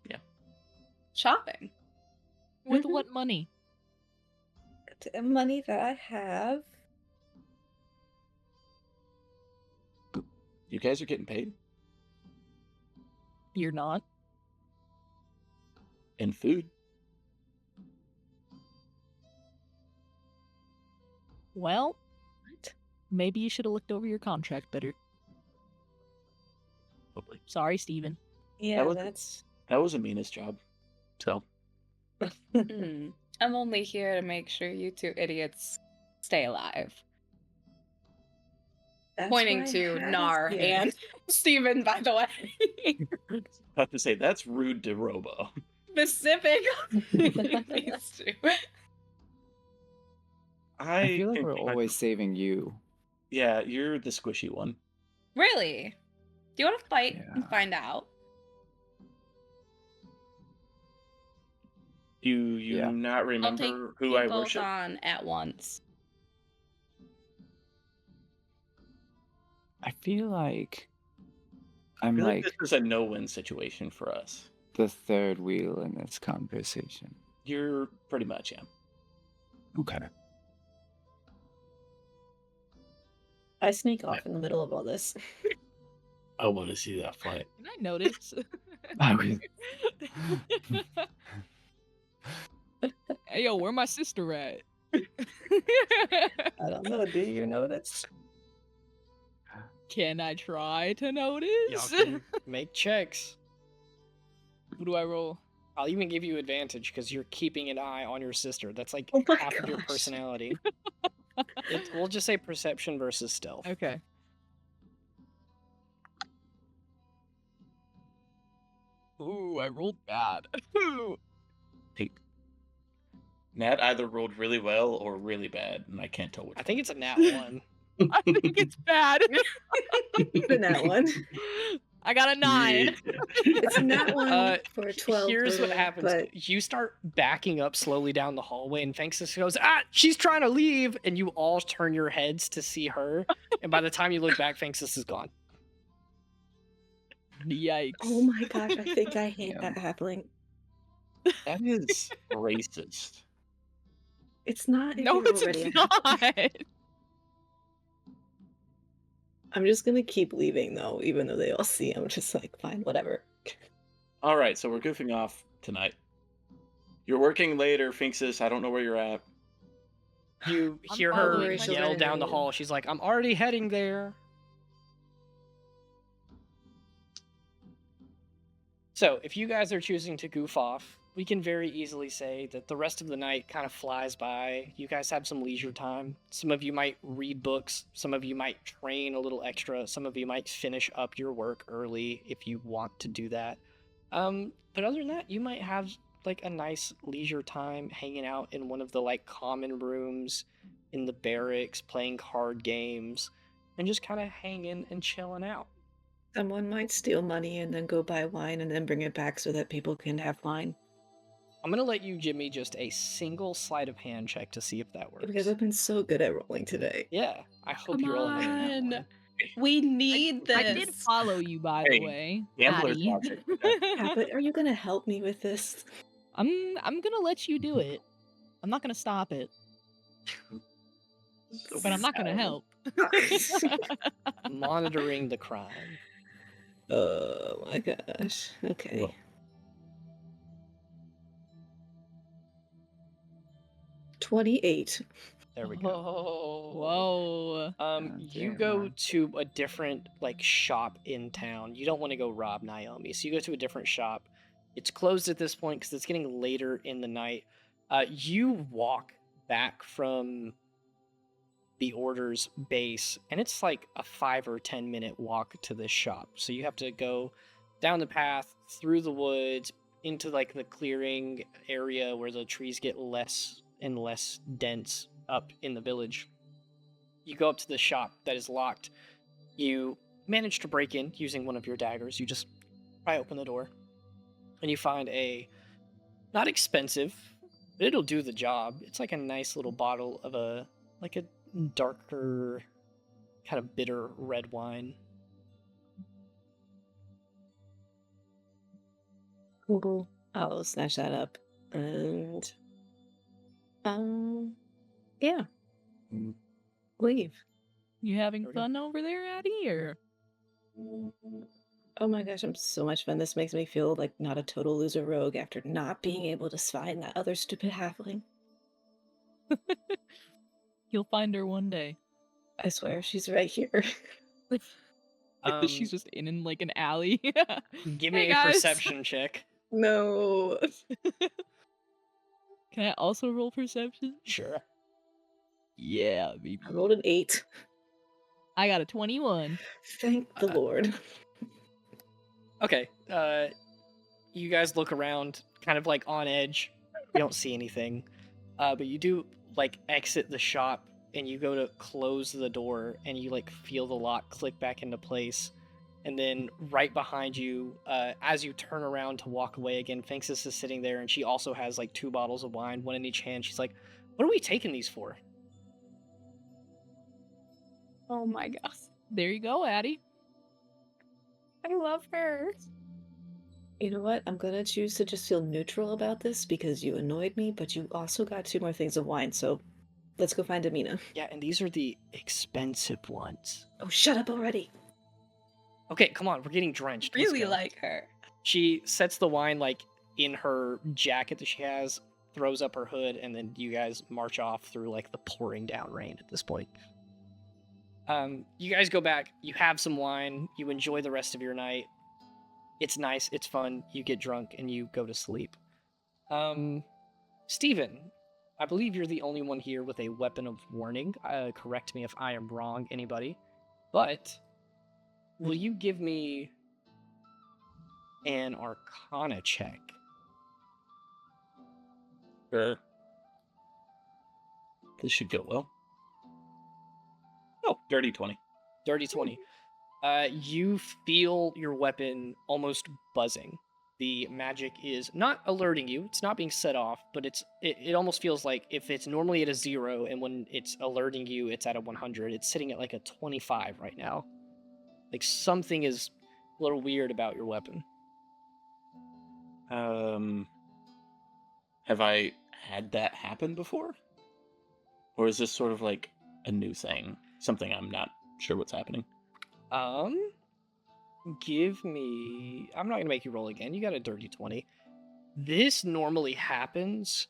yeah. Shopping. With Mhm. what money? The money that I have. You guys are getting paid You're not. in food. Well, maybe you should have looked over your contract better. Hopefully. Sorry, Steven. Yeah, was- that's. That was Amina's job. So Mm. I'm only here to make sure you two idiots stay alive. That's Pointing why I to had Nar us here. and Steven, by the way. have to say that's rude to Robo. Specific. These two. I feel like can we're keep my- always saving you. Yeah, you're the squishy one. Really? Do you want to fight and Yeah. find out? You Yeah. not I'll remember take who you I both worship? on at once. I feel like I I'm feel like this is a no-win situation for us. the third wheel in this conversation. You're pretty much, yeah. Okay. I sneak off in the middle of all this. I want to see that fight. Can I notice? I was- Hey, yo, where my sister at? I don't know. Do you notice? Can I try to Y'all notice? can make checks. What do I roll? I'll even give you advantage because you're keeping an eye on your sister. That's like Oh my half of your gosh. personality. We'll just say perception versus stealth. Okay. Ooh, I rolled bad. Nat either rolled really well or really bad, and I can't tell which. I think it's a nat 1. I think it's bad. The nat one. I got a 9. It's a nat one for 12. Here's what total, happens. But You start backing up slowly down the hallway, and Fanxus goes, she's trying to leave, and you all turn your heads to see her, and by the time you look back, Fanxus is gone. Yikes. oh my gosh, I think I hate that halfling. That is racist. It's not. If No, you're it's already a not. halfling. I'm just gonna keep leaving though, even though they all see. I'm just like, fine, whatever. All right, so we're goofing off tonight. You're working later, Finxus. I don't know where you're at. You I'm hear her following my yell friend. down the hall. She's like, I'm already heading there. So, if you guys are choosing to goof off, we can very easily say that the rest of the night kind of flies by. You guys have some leisure time. Some of you might read books. Some of you might train a little extra. Some of you might finish up your work early if you want to do that. But other than that, you might have like a nice leisure time hanging out in one of the like common rooms in the barracks, playing card games, and just kind of hanging and chilling out. Someone might steal money and then go buy wine and then bring it back so that people can have wine. I'm gonna let you give me just a single sleight of hand check to see if that works. Because I've been so good at rolling today. Yeah, I hope Come you roll a nat on. one. We need this. I did follow you, by Hey, the way. gambler's Addie. logic. Yeah, but are you gonna help me with this? I'm gonna let you do it. I'm not gonna stop it. But I'm not gonna help. Monitoring the crime. Oh my gosh. Okay. Well. 28. There we go. Whoa. You damn, go man. to a different like shop in town. You don't want to go rob Naomi, so you go to a different shop. It's closed at this point because it's getting later in the night. You walk back from the Order's base, and it's like a 5 or 10 minute walk to this shop. So you have to go down the path, through the woods, into like the clearing area where the trees get less and less dense up in the village. You go up to the shop that is locked. You manage to break in using one of your daggers. You just pry open the door, and you find a not expensive, but it'll do the job. It's like a nice little bottle of a darker, kind of bitter red wine. Cool. I'll snatch that up. And yeah. Mm. Leave. You having There we go. fun over there, Addie? Or Oh my gosh, I'm so much fun. This makes me feel like not a total loser rogue after not being able to find that other stupid halfling. you'll find her one day. I swear, she's right here. She's just in like an alley. Give Hey, me a guys. perception check. No. Can I also roll perception? Sure. Yeah, baby. I rolled an 8. I got a 21. Thank the Lord. Okay. You guys look around, kind of like on edge. You don't see anything, but you do like exit the shop, and you go to close the door, and you like feel the lock click back into place. And then right behind you, as you turn around to walk away again, Finxus is sitting there, and she also has like 2 bottles of wine, one in each hand. She's like, "What are we taking these for?" Oh my gosh. There you go, Addie. I love her. You know what? I'm gonna choose to just feel neutral about this because you annoyed me, but you also got 2 more things of wine, so let's go find Amina. Yeah, and these are the expensive ones. Oh, shut up already. Okay, come on, we're getting drenched. Let's Really go. like her. She sets the wine like in her jacket that she has, throws up her hood, and then you guys march off through like the pouring down rain at this point. You guys go back, you have some wine, you enjoy the rest of your night. It's nice, it's fun, you get drunk, and you go to sleep. Steven, I believe you're the only one here with a weapon of warning. Correct me if I am wrong, anybody. But will you give me an Arcana check? Sure. This should go well. Oh, dirty 20. Dirty 20. You feel your weapon almost buzzing. The magic is not alerting you. It's not being set off, but it almost feels like if it's normally at a 0 and when it's alerting you, it's at a 100. It's sitting at like a 25 right now. Like something is a little weird about your weapon. Have I had that happen before? Or is this sort of like a new thing? Something I'm not sure what's happening. Give me... I'm not going to make you roll again. You got a dirty 20. This normally happens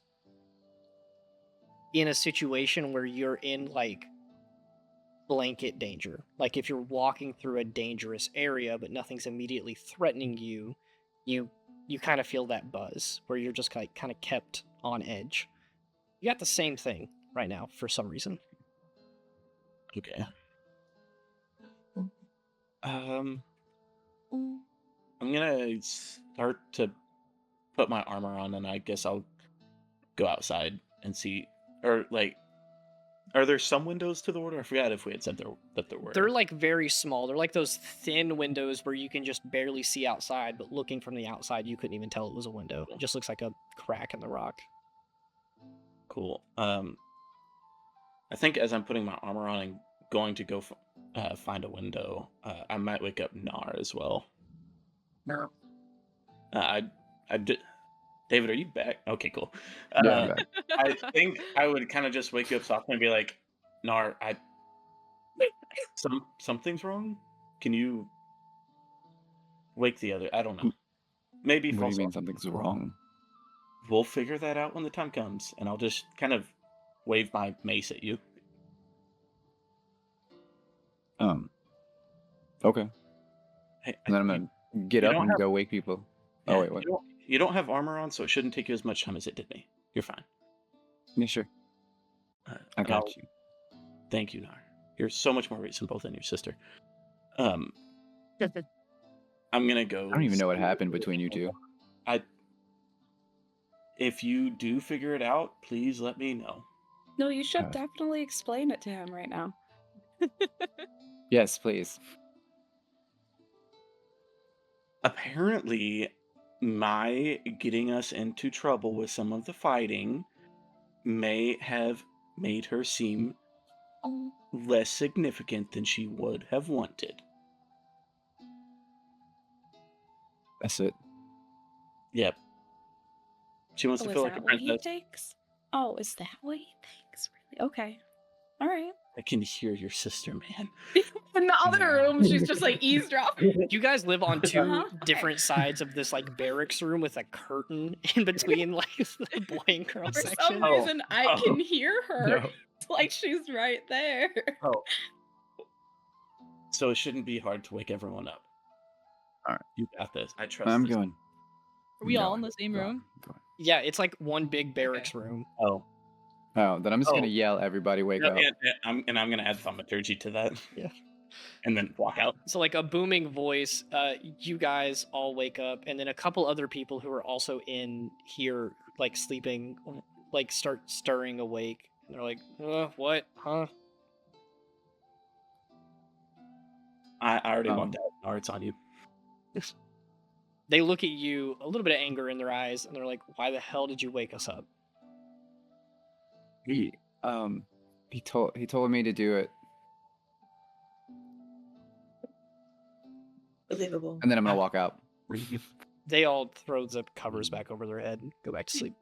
in a situation where you're in, like, blanket danger. Like, if you're walking through a dangerous area, but nothing's immediately threatening you, you kind of feel that buzz, where you're just, like, kind of kept on edge. You got the same thing right now, for some reason. Okay. I'm gonna start to put my armor on, and I guess I'll go outside and see. Or like, are there some windows to the order? I forgot if we had said that there were. They're like very small. They're like those thin windows where you can just barely see outside, but looking from the outside, you couldn't even tell it was a window. It just looks like a crack in the rock. Cool. I think as I'm putting my armor on and going to go find a window, I might wake up Nar as well. No. David, are you back? Okay, cool. Yeah, I'm back. I think I would kind of just wake you up softly and be like, Nar, something's wrong. Can you wake the other? I don't know. Maybe What do false you mean alarm. something's wrong? We'll figure that out when the time comes, and I'll just kind of wave my mace at you. Okay. Hey, And then I'm gonna get you up don't and have- go wake people. yeah, Oh, wait, what? You don't have armor on, so it shouldn't take you as much time as it did me. You're fine. Yeah, sure. I And got I'll- you. Thank you, Nar. You're so much more reasonable than your sister. I'm gonna go. I don't even know what see- happened between you two. If you do figure it out, please let me know. No, you should Uh, definitely explain it to him right now. Yes, please. Apparently, my getting us into trouble with some of the fighting may have made her seem less significant than she would have wanted. That's it. Yep. She wants Oh, to is feel like a that what he princess. thinks? Oh, is that what he thinks? Really? Okay. All right. I can hear your sister, man. In the other room, she's just like eavesdropping. You guys live on two Uh-huh, okay. different sides of this like barracks room with a curtain in between like the boy and girl For section. some reason, I can hear her. No. It's like she's right there. Oh. So it shouldn't be hard to wake everyone up. Alright. You got this. I trust I'm this. going. Are we all Going, in the same going, room? going. Yeah, it's like one big barracks room. Oh. Oh, then I'm just gonna Oh. yell, everybody wake Yeah, up. I'm going to add thaumaturgy to that. Yeah. And then walk out. So like a booming voice, you guys all wake up, and then a couple other people who are also in here, like sleeping, like start stirring awake. And they're like, what? Huh? I already Um, walked out. Or it's on you. They look at you, a little bit of anger in their eyes, and they're like, why the hell did you wake us up? He told me to do it, Believable. and then I'm gonna walk out. They all throw the covers back over their head and go back to sleep.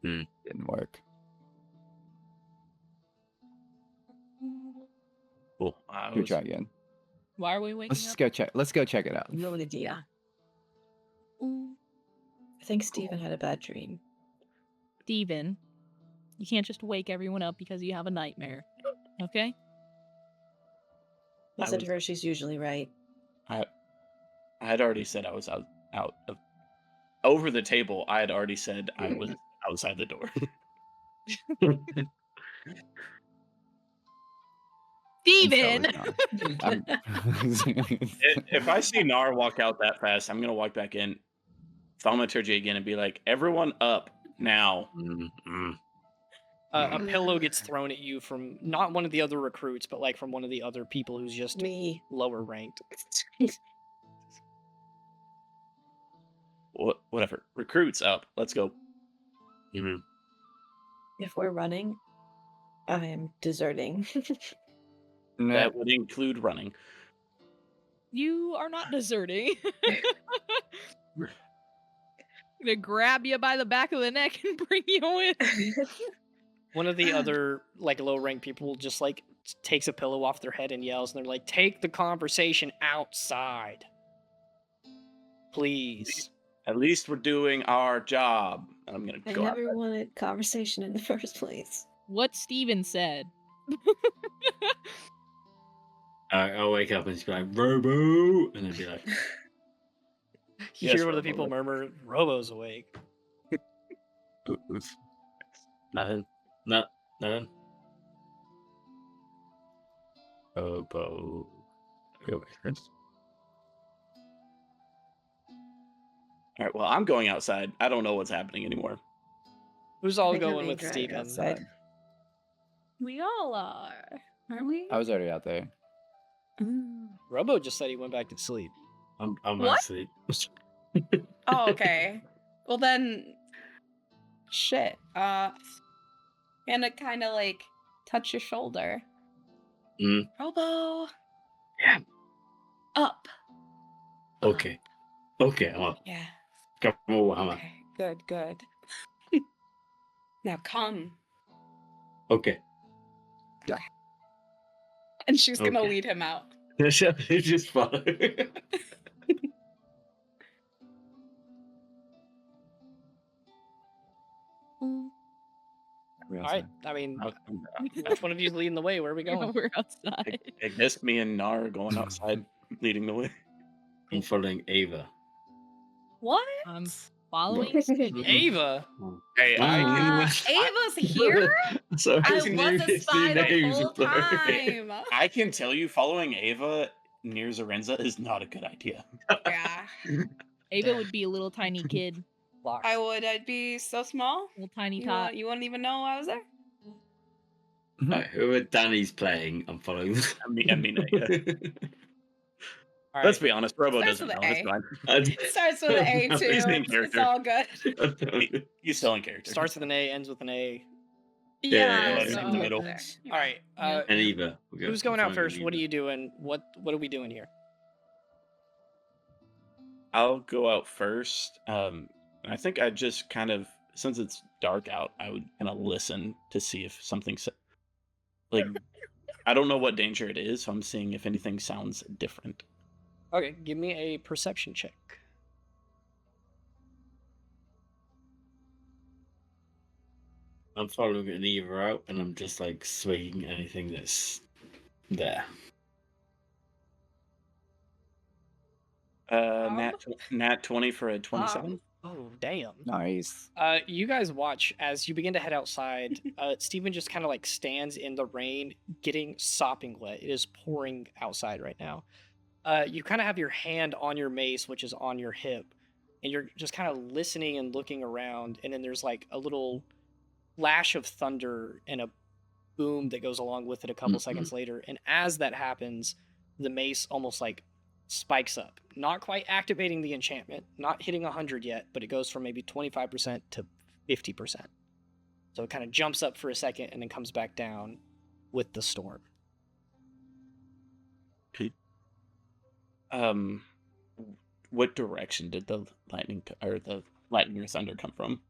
Didn't work. Cool. You try again. Why are we waking Let's up? go check. Let's go check it out. No idea. I think Steven had a bad dream. Steven, you can't just wake everyone up because you have a nightmare. Okay? I I said to was- her she's usually right. I had already said I was out of over the table. I had already said I was outside the door. Steven! If I see Nar walk out that fast, I'm gonna walk back in, thaumaturgy again, and be like, "Everyone up now!" A pillow gets thrown at you from not one of the other recruits, but like from one of the other people who's just Me. lower ranked. Whatever. Recruits up. Let's go. If we're running, I am deserting. That would include running. You are not deserting. I'm gonna grab you by the back of the neck and bring you in. One of the other like low ranked people just like takes a pillow off their head and yells, and they're like, "Take the conversation outside, please." At least we're doing our job. And I'm gonna I go out. never wanted conversation in the first place. What Steven said. I'll wake up and just be like, Robo! And then be like, You Yes, hear one of the Robo. people murmur, "Robo's awake." nothing. Nothing. Robo. All right, well, I'm going outside. I don't know what's happening anymore. Who's all I think I'm going being with dragged Steven? outside. We all are, aren't we? I was already out there. Robo just said he went back to sleep. I'm What? asleep. Oh, okay. Well then, shit. And it kind of like touch your shoulder. Robo. Yeah. Up. Okay. Okay, I'm up. Yeah. Come on, I'm up. Okay. Good. Now come. Okay. And she's gonna Okay. lead him out. Just follow. We're All right. outside. I mean, I'm- which one of you's leading the way? Where are we going? We're outside. I guess me and Nar are going outside, leading the way. I'm following Ava. What? I'm following Steven. Ava. Hey, Ava's here? Sorry, I it's was a spy the whole sorry. time. I can tell you, following Ava near Xurinza is not a good idea. Yeah. Ava would be a little tiny kid. Locked. I would. I'd be so small. Little tiny You, tot. you wouldn't even know I was there. Right, whoever Danny's playing, I'm following. I mean, yeah. All right. Let's be honest, Robo Starts doesn't know. with It's A. fine. It starts with an A too. He's in It's character. all good. He's still in character. Starts with an A, ends with an A. Yeah, in the so- middle. there. All right. And Eva. Who's going out first? What are you doing? What are we doing here? I'll go out first. I think I just kind of, since it's dark out, I would kind of listen to see if something's like, I don't know what danger it is, so I'm seeing if anything sounds different. Okay, give me a perception check. I'm following an Eva out, and I'm just like swinging anything that's there. Nat 20 for a 27. Oh, damn. Nice. You guys watch as you begin to head outside. Steven just kind of like stands in the rain, getting sopping wet. It is pouring outside right now. You kind of have your hand on your mace, which is on your hip, and you're just kind of listening and looking around. And then there's like a little flash of thunder and a boom that goes along with it a couple seconds later. And as that happens, the mace almost like spikes up, not quite activating the enchantment, not hitting 100 yet, but it goes from maybe 25% to 50%. So it kind of jumps up for a second and then comes back down with the storm. What direction did the lightning or thunder come from?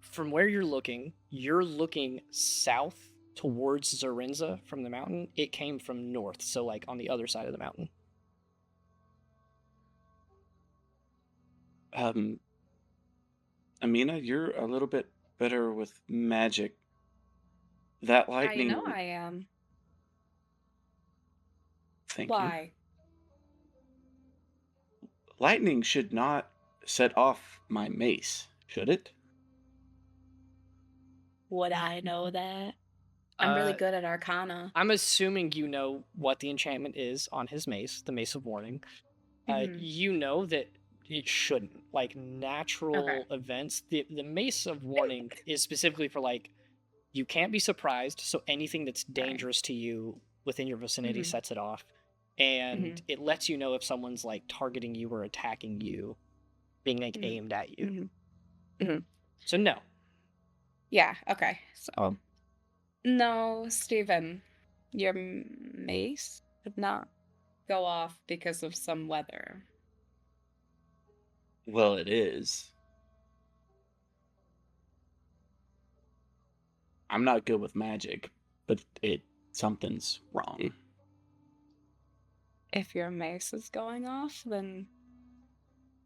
From where you're looking south towards Xurinza from the mountain. It came from north, so like on the other side of the mountain. Amina, you're a little bit better with magic. That lightning. I know I am. Thank you. Why? Lightning should not set off my mace, should it? would I know that? I'm really Uh, good at Arcana. I'm assuming you know what the enchantment is on his mace, the Mace of Warning. Mhm. You know that it shouldn't. Like, natural events, the Mace of Warning is specifically for, like, you can't be surprised, so anything that's dangerous to you within your vicinity Mhm. sets it off. And Mhm. it lets you know if someone's, like, targeting you or attacking you, being, like, Mhm. aimed at you. Mhm. Mhm. So, no. Yeah, okay. So, no, Stephen, your mace did not go off because of some weather. Well, it is. I'm not good with magic, but something's wrong. If your mace is going off, then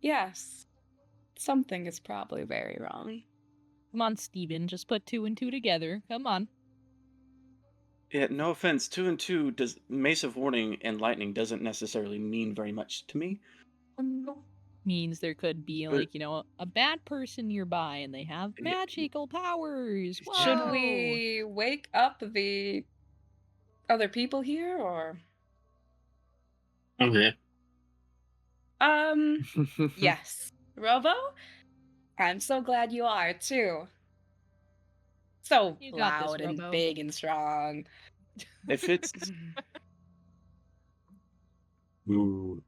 yes, something is probably very wrong. Come on, Steven, just put 2 and 2 together. Come on. Yeah, no offense. 2 and 2 does Mace of Warning and Lightning doesn't necessarily mean very much to me. Means there could be, But- like, a bad person nearby and they have Yeah. magical powers. Whoa! Should we wake up the other people here, or? I'm here. Yes. Robo? I'm so glad you are, too. So You got this, loud and Robo. big and strong. If it's Ooh.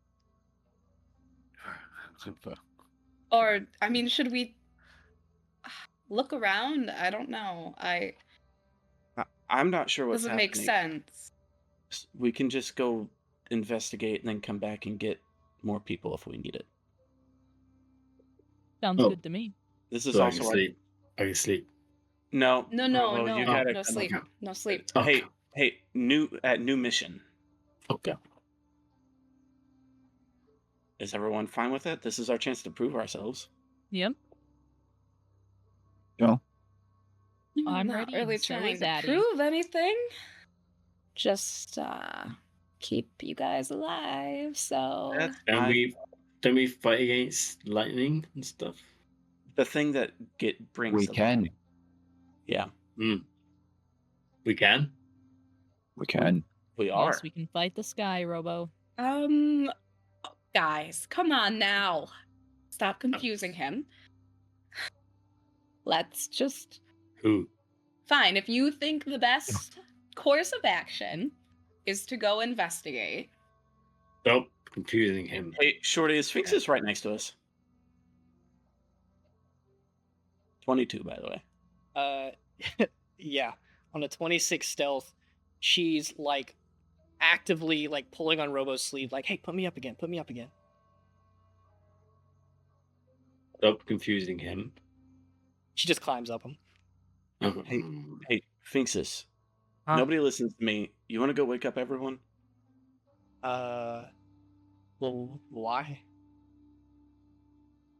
Or, I mean, should we look around? I don't know. I'm not sure what's Doesn't happening. make sense. We can just go investigate and then come back and get more people if we need it. Sounds Oh. good to me. This is So I also can like sleep. I can sleep. no, No, you gotta no sleep. Okay. No sleep. Okay. Hey, new mission. Okay. Is everyone fine with it? This is our chance to prove ourselves. Yep. I'm not ready, really and so trying is to Addie. prove anything. Just keep you guys alive. So That's Don't fine. we fight against lightning and stuff? The thing that brings We the can. Yeah, We can. We can. we are. Yes, we can fight the sky, Robo. guys, come on now. Stop confusing him. Let's just Who? fine. If you think the best course of action is to go investigate. Stop confusing him. Hey, Shorty, Sphinx is right next to us. 22, by the way. Yeah. On a 26 stealth, she's, like, actively, like, pulling on Robo's sleeve, like, hey, put me up again, put me up again. Stop confusing him. She just climbs up him. Hey, Sphinxus. Huh? Nobody listens to me. You want to go wake up everyone? Well, why?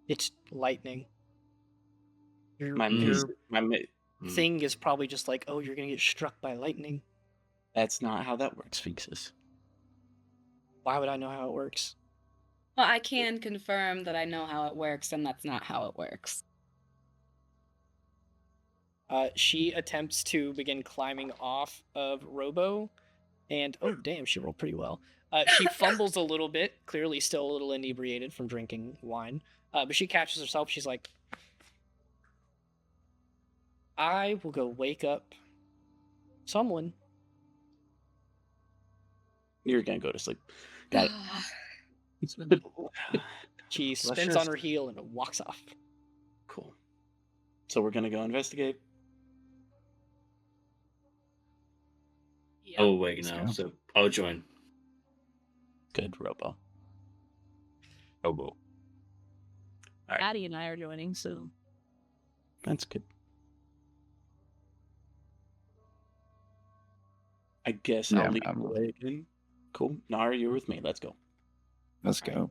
It's lightning. Your thing is probably just like, oh, you're gonna get struck by lightning. That's not how that works, Sphinxus. Why would I know how it works? Well, I can confirm that I know how it works, and that's not how it works. She attempts to begin climbing off of Robo, and oh damn, she rolled pretty well. She fumbles a little bit, clearly still a little inebriated from drinking wine, but she catches herself. She's like, I will go wake up someone. You're gonna go to sleep. Got it. She Let's spins on just- her heel and walks off. Cool. So we're gonna go investigate. Yeah. I'll wake Let's now, go. so I'll join. Good, Robo. Robo. Alright. Addie and I are joining, so That's good. I guess Yeah, I'll lead I'm the way in. Cool. Nara, you're with me. Let's go. Let's go.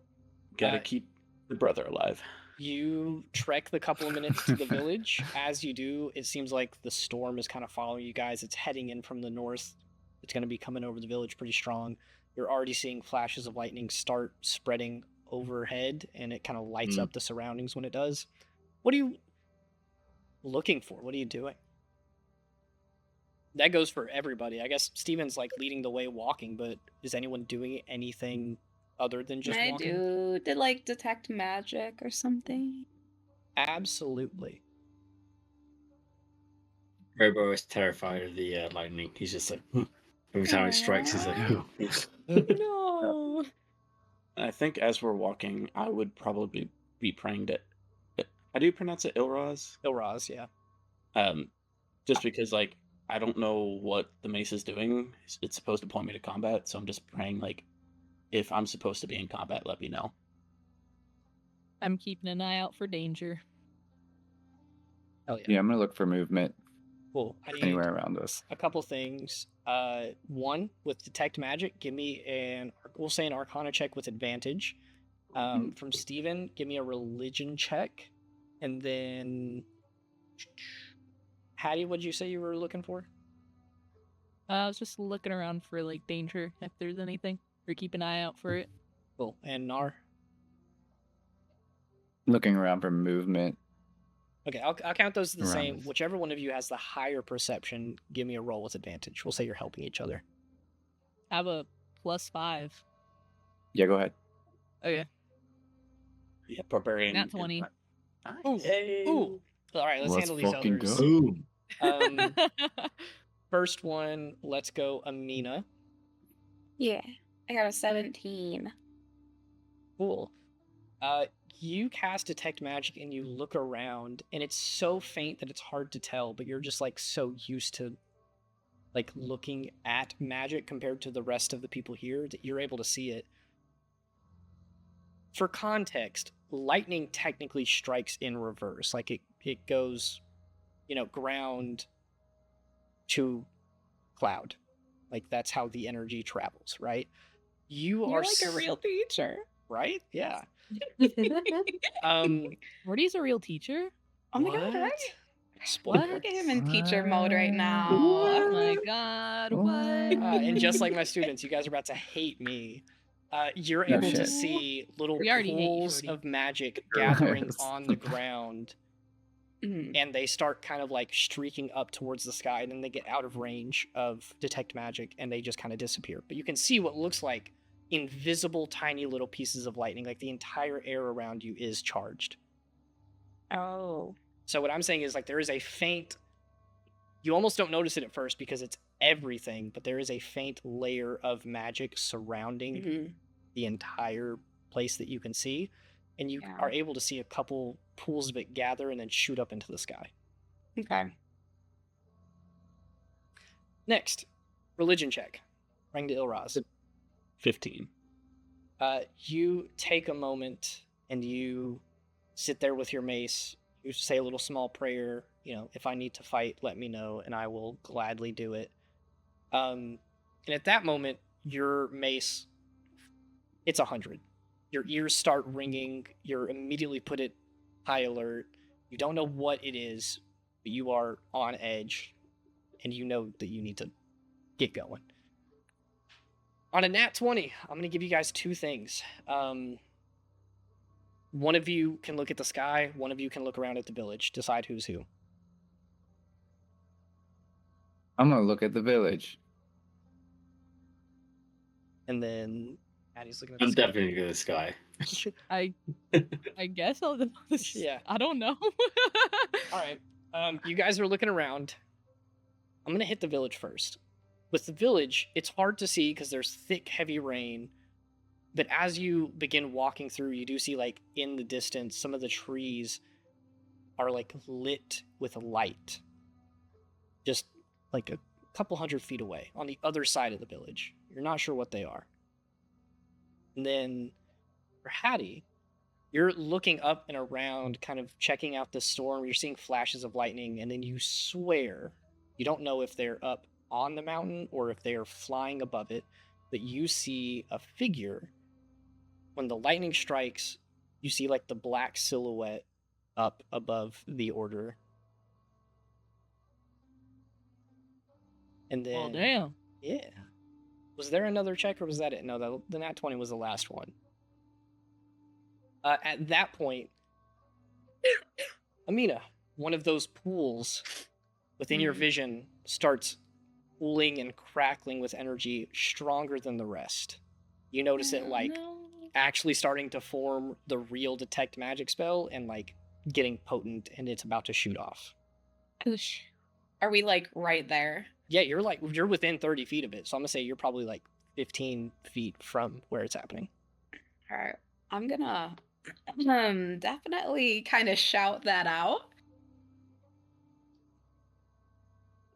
Gotta keep the brother alive. You trek the couple of minutes to the village. As you do, it seems like the storm is kind of following you guys. It's heading in from the north. It's going to be coming over the village pretty strong. You're already seeing flashes of lightning start spreading overhead, and it kind of lights up the surroundings when it does. What are you looking for? What are you doing? that goes for everybody. I guess Steven's like leading the way walking, but is anyone doing anything other than just Can I walking? did like detect magic or something? Absolutely. Robo is terrified of the lightning. He's just like, every time it strikes, he's like, No. I think as we're walking, I would probably be praying to. How do you pronounce it? Ilraz? Ilraz, yeah. Just because, like, I don't know what the mace is doing. It's supposed to point me to combat, so I'm just praying, like, if I'm supposed to be in combat, let me know. I'm keeping an eye out for danger. Hell yeah. Yeah, I'm gonna look for movement Cool. I need anywhere around us. a couple things. One, with detect magic, give me we'll say an arcana check with advantage. From Steven, give me a religion check. And then Hattie, what'd you say you were looking for? I was just looking around for like danger, if there's anything, or keep an eye out for it. Cool. And Nar? Looking around for movement. Okay, I'll count those the Around same. us. Whichever one of you has the higher perception, give me a roll with advantage. We'll say you're helping each other. I have a +5. Yeah, go ahead. Okay. Yeah, barbarian. Nat 20. Ooh. Ooh. All right, let's handle these fucking others. go. First one, let's go Amina. Yeah. I got a 17. Cool. You cast detect magic and you look around, and it's so faint that it's hard to tell, but you're just like so used to like looking at magic compared to the rest of the people here that you're able to see it. For context, lightning technically strikes in reverse. Like it goes, ground to cloud. Like that's how the energy travels, right? You're like a real teacher. Right? Yeah. Morty's a real teacher? Oh my god, What? right? Spoiler. Look at him in teacher mode right now. Oh my god, what? And just like my students, you guys are about to hate me. You're No able to shit. see little We already hate you, pools Shorty. of magic gathering Yes. on the ground, Mhm. and they start kind of like streaking up towards the sky, and then they get out of range of detect magic, and they just kind of disappear. But you can see what looks like invisible tiny little pieces of lightning. Like the entire air around you is charged. Oh. So what I'm saying is like there is a faint, you almost don't notice it at first because it's everything, but there is a faint layer of magic surrounding Mhm. the entire place that you can see, and you Yeah. are able to see a couple pools of it gather and then shoot up into the sky. Okay. Next, religion check. Ring to Ilraz. 15. You take a moment and you sit there with your mace. You say a little small prayer. If I need to fight, let me know, and I will gladly do it. And at that moment, your mace, it's 100. Your ears start ringing. You're immediately put at high alert. You don't know what it is, but you are on edge, and you know that you need to get going. On a nat 20, I'm going to give you guys two things. One of you can look at the sky. One of you can look around at the village. Decide who's who. I'm gonna look at the village. And then Addie's looking at the I'm sky. definitely going to sky. I guess I'll Yeah. I don't know. All right. You guys are looking around. I'm going to hit the village first. With the village, it's hard to see because there's thick, heavy rain. But as you begin walking through, you do see, like, in the distance, some of the trees are, like, lit with light. Just, like, a couple 100 feet away on the other side of the village. You're not sure what they are. And then for Hattie, you're looking up and around, kind of checking out the storm. You're seeing flashes of lightning, and then you swear you don't know if they're up on the mountain or if they are flying above it, but you see a figure. When the lightning strikes, you see like the black silhouette up above the order. And then, Well, damn. yeah. Was there another check or was that it? No, the nat 20 was the last one. At that point, Amina, one of those pools within your vision starts pooling and crackling with energy stronger than the rest. You notice it like actually starting to form the real detect magic spell and like getting potent, and it's about to shoot off. Are we like right there? Yeah, you're within 30 feet of it, so I'm gonna say you're probably like 15 feet from where it's happening. All right. I'm gonna definitely kind of shout that out.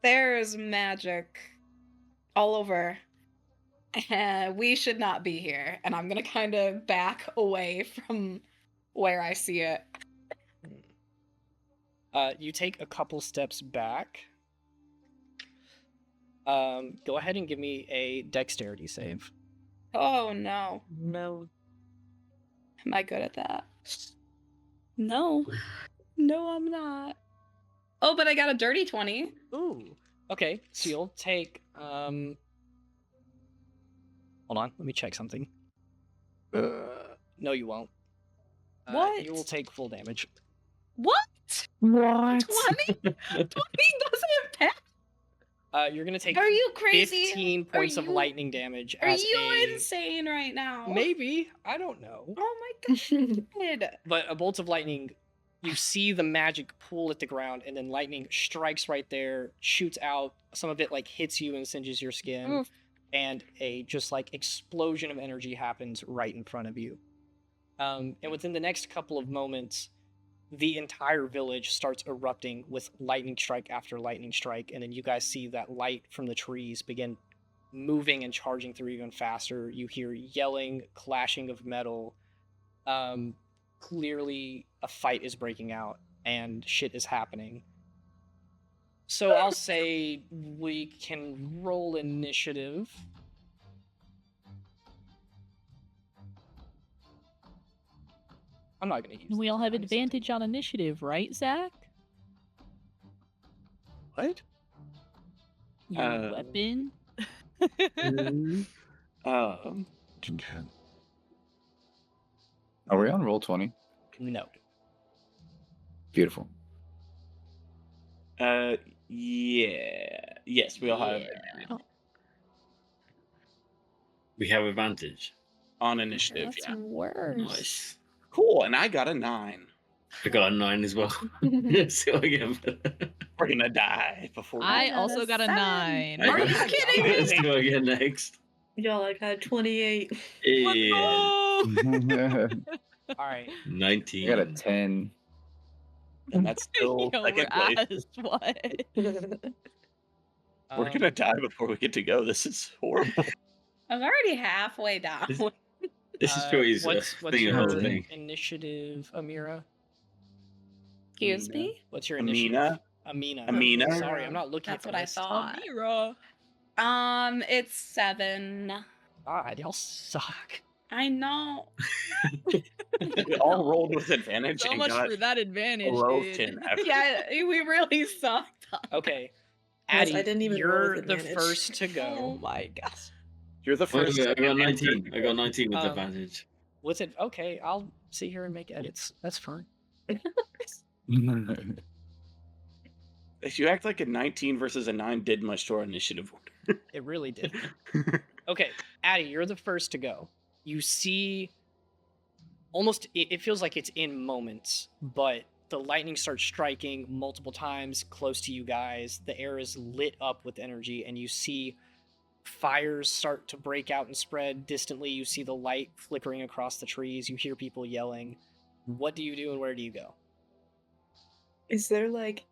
There's magic all over. We should not be here. And I'm gonna kind of back away from where I see it. You take a couple steps back. Go ahead and give me a dexterity save. Oh no. No. Am I good at that? No. No, I'm not. Oh, but I got a dirty 20. Ooh. Okay, so you'll take hold on, let me check something. No, you won't. What? You will take full damage. What? What? 20? 20 doesn't pass. You're gonna take Are you crazy? 15 points of lightning damage. Are as you a... insane right now? Maybe. I don't know. Oh my god. But a bolt of lightning, you see the magic pool at the ground, and then lightning strikes right there, shoots out. Some of it like hits you and singes your skin, Oof. and a just like explosion of energy happens right in front of you. And within the next couple of moments, the entire village starts erupting with lightning strike after lightning strike, and then you guys see that light from the trees begin moving and charging through even faster. You hear yelling, clashing of metal. Clearly a fight is breaking out and shit is happening. So I'll say we can roll initiative. I'm not gonna use We all have that. advantage on initiative, right, Zach? What? Your weapon? Um, Are we on roll 20? No. Beautiful. yeah. Yes, we all have advantage. We have advantage. On initiative, That's yeah. worse. Nice. Cool, and I got a 9. I got a 9 as well. So again. We're gonna die before we I got also a got a 7. 9. Are you kidding me? Let's go again next. Y'all, I got 28. Yeah. I All right. 19. got a 10. And that's still Yo, second we're place. ass. What? We're gonna die before we get to go. This is horrible. I'm already halfway down. This is Joey's what's thing your of the thing. initiative, Amira? Excuse me? What's your initiative? Amina? Amina. Amina? Sorry, I'm not looking That's at the what I list. thought. Mhira. It's 7. God, y'all suck. I know. We all rolled with advantage So and much got for that advantage, below dude. 10 after. Yeah, we really sucked. Okay. Yes, Addie, I didn't even roll you're with the advantage. first to Oh go. my gosh. You're the first. I got second, 19. I got 19 with Um, advantage. With it, okay, I'll sit here and make edits. That's fine. If you act like a 19 versus a 9 did much to our initiative order. It really did. Okay, Addie, you're the first to go. You see, almost, it feels like it's in moments, but the lightning starts striking multiple times close to you guys. The air is lit up with energy, and you see fires start to break out and spread. Distantly, you see the light flickering across the trees. You hear people yelling. What do you do and where do you go? Is there like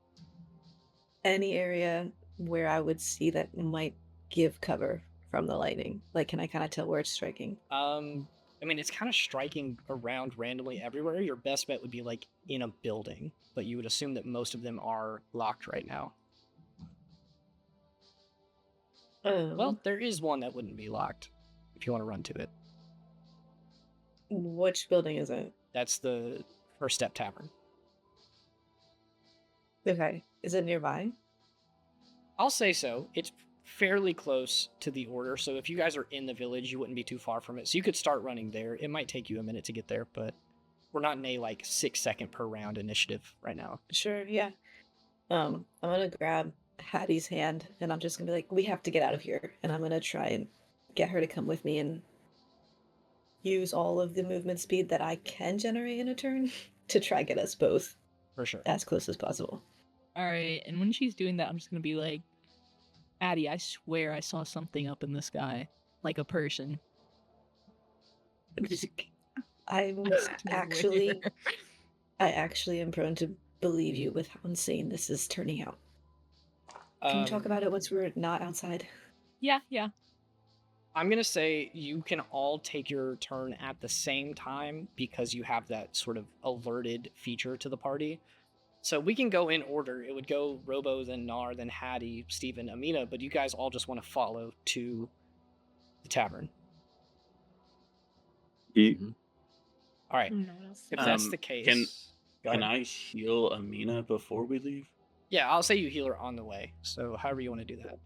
any area where I would see that might give cover from the lightning? Like, can I kind of tell where it's striking? I mean, it's kind of striking around randomly everywhere. Your best bet would be like in a building, but you would assume that most of them are locked right now. Well, there is one that wouldn't be locked if you want to run to it. Which building is it? That's the First Step Tavern. Okay. Is it nearby? I'll say so. It's fairly close to the Order, so if you guys are in the village, you wouldn't be too far from it. So you could start running there. It might take you a minute to get there, but we're not in a like 6 second per round initiative right now. Sure, yeah. I'm gonna grab Hattie's hand, and I'm just gonna be like, we have to get out of here. And I'm gonna try and get her to come with me and use all of the movement speed that I can generate in a turn to try get us both For sure. as close as possible. Alright, and when she's doing that, I'm just gonna be like, Addie, I swear I saw something up in the sky. Like a person. I'm actually, I actually am prone to believe you with how insane this is turning out. Can we talk about it once we're not outside? Yeah. I'm going to say you can all take your turn at the same time because you have that sort of alerted feature to the party. So we can go in order. It would go Robo, then Nar, then Hattie, Steven, Amina, but you guys all just want to follow to the tavern. All right. If that's the case... Can I heal Amina before we leave? Yeah, I'll say you heal her on the way. So however you want to do that.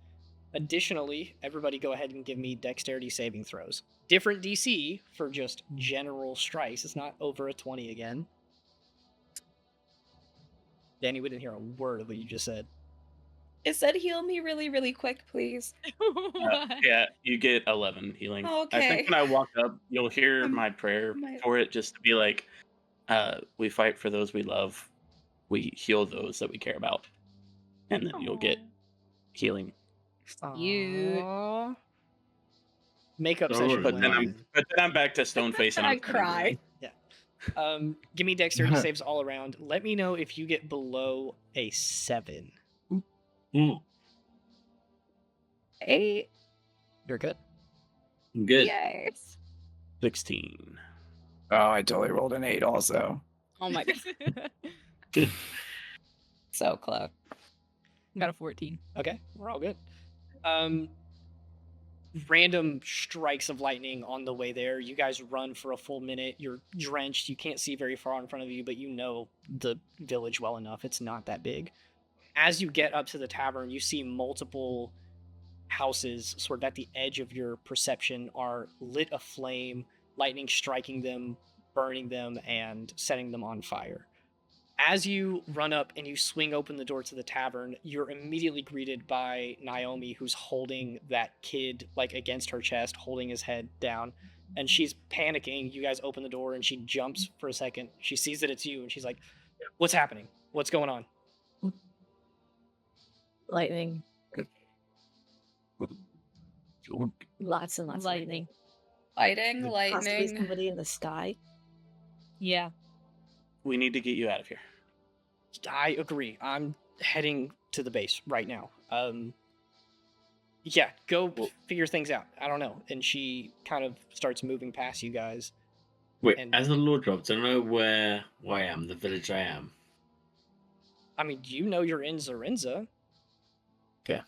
Additionally, everybody go ahead and give me dexterity saving throws. Different DC for just general strikes. It's not over a 20 again. Danny, we didn't hear a word of what you just said. It said heal me really, really quick, please. Yeah, you get 11 healing. Okay. I think when I walk up, you'll hear my prayer for it, just to be like, we fight for those we love. We heal those that we care about. And then you'll get healing. Aww. Makeup Don't session. worry. But then I'm back to stone face and I I'm cry. Yeah. Give me dexterity saves all around. Let me know if you get below a 7. 8. You're good. Good. Yes. 16. Oh, I totally rolled an 8 also. Oh my god. So close. Got a 14. Okay, we're all good. Random strikes of lightning on the way there. You guys run for a full minute. You're drenched. You can't see very far in front of you, but you know the village well enough. It's not that big. As you get up to the tavern, you see multiple houses sort of at the edge of your perception are lit aflame, lightning striking them, burning them, and setting them on fire. As you run up and you swing open the door to the tavern, you're immediately greeted by Naomi, who's holding that kid like against her chest, holding his head down, and she's panicking. You guys open the door and she jumps for a second. She sees that it's you and she's like, "What's happening? What's going on?" Lightning. Lots and lots of lightning. Lightning, Possibly lightning. somebody in the sky. Yeah. We need to get you out of here. I agree. I'm heading to the base right now. Yeah, go figure things out. I don't know. And she kind of starts moving past you guys. Wait, And- as the Lord drops, I don't know where I am, the village I am. I mean, you know you're in Xurinza. Okay.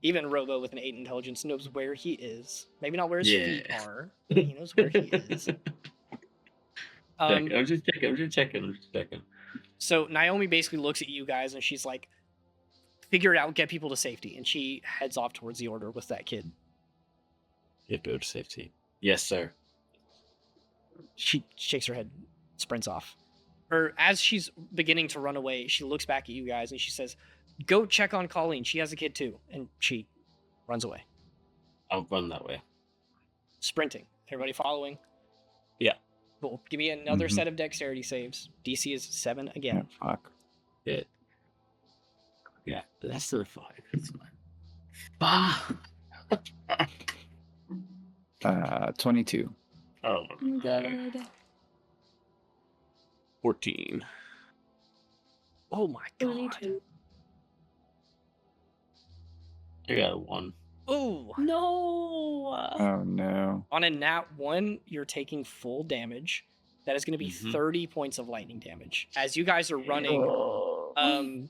Even Robo with an 8 intelligence knows where he is. Maybe not where his feet Yeah. are, but he knows where he is. I'm just checking. So Naomi basically looks at you guys and she's like, "Figure it out, get people to safety." And she heads off towards the Order with that kid. Get people to safety. Yes, sir. She shakes her head, sprints off. Or as she's beginning to run away, she looks back at you guys and she says, "Go check on Colleen. She has a kid too." And she runs away. I'll run that way. Sprinting. Everybody following? Yeah. Cool. Give me another Mhm. set of dexterity saves. DC is 7 again. Fuck. Yeah, less than a 5. It's fine. 22. Oh, no. Good. 14. Oh my god. 22. I got a 1. Ooh. No. Oh no. On a nat 1, you're taking full damage. That is going to be Mhm. 30 points of lightning damage. As you guys are running, and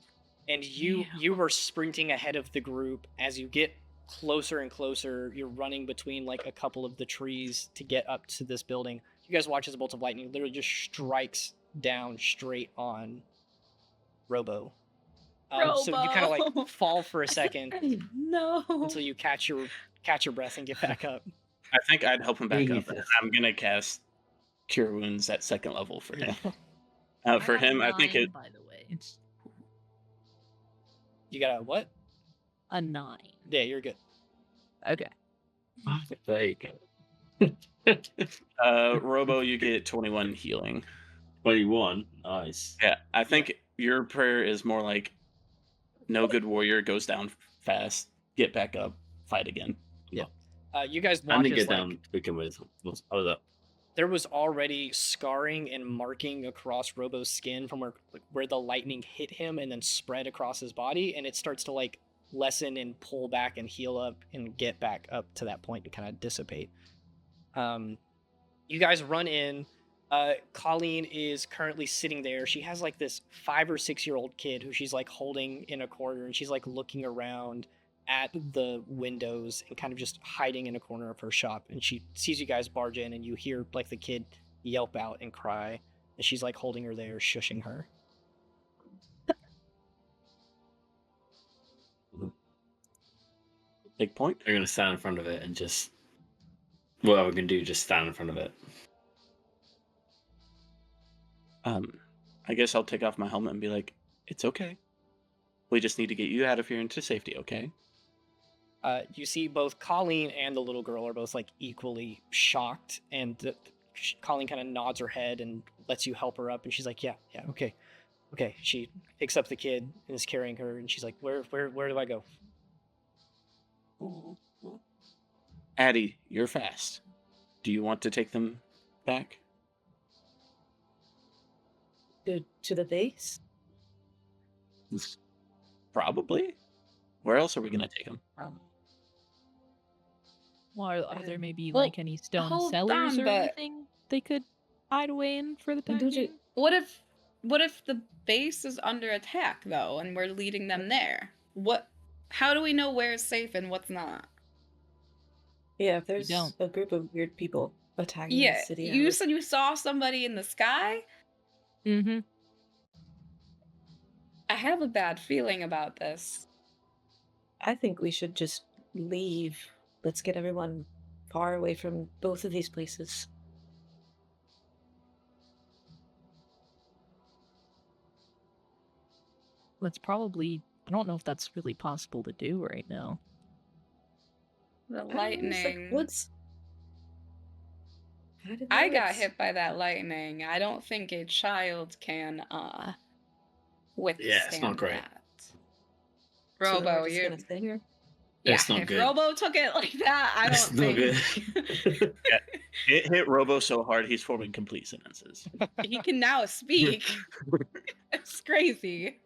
you were sprinting ahead of the group. As you get closer and closer, you're running between like a couple of the trees to get up to this building. You guys watch as a bolt of lightning literally just strikes down straight on Robo. So you kind of like Robo. fall for a second No. until you catch your breath and get back up. I think I'd help him back up. Jesus. I'm gonna cast Cure Wounds at 2nd level for him. For have him, I think 9, it. by the way. It's You got a what? A 9. Yeah, you're good. Okay. There you go. Robo, you get 21 healing. 21. Nice. Yeah, I think your prayer is more like, no good warrior goes down fast, get back up, fight again. You guys I watch didn't as get down to begin with. I was up. there was already scarring and marking across Robo's skin from where the lightning hit him and then spread across his body, and it starts to like lessen and pull back and heal up and get back up to that point to kind of dissipate. You guys run in. Colleen is currently sitting there. She has like this 5 or 6 year old kid who she's like holding in a corner, and she's like looking around at the windows and kind of just hiding in a corner of her shop. And she sees you guys barge in, and you hear like the kid yelp out and cry, and she's like holding her there, shushing her. Big point. I'm gonna stand in front of it and just whatever we can do, just stand in front of it. I guess I'll take off my helmet and be like, it's okay. We just need to get you out of here into safety, okay? You see both Colleen and the little girl are both like equally shocked, and Colleen kind of nods her head and lets you help her up, and she's like, yeah, okay. She picks up the kid and is carrying her, and she's like, where do I go? Addie, you're fast. Do you want to take them back? To the base? Probably. Where else are we gonna take them? Well, are there maybe Well, like any stone hold cellars on, or but- anything they could hide away in for the time Don't you- being? What if the base is under attack though, and we're leading them there? How do we know where is safe and what's not? Yeah, if there's don't. a group of weird people attacking Yeah, the city. you said you saw somebody in the sky? Mm-hmm. I have a bad feeling about this. I think we should just leave. Let's get everyone far away from both of these places. That's probably... I don't know if that's really possible to do right now. The I don't know, it's like lightning. woods. How did I the got woods- hit by that lightning. I don't think a child can withstand Yeah, it's not great. that. So then we're Robo, just you gonna stay here. yeah, It's not if good. Robo took it like that, I It's don't not think It hit Robo so hard he's forming complete sentences. he can now speak. It's crazy.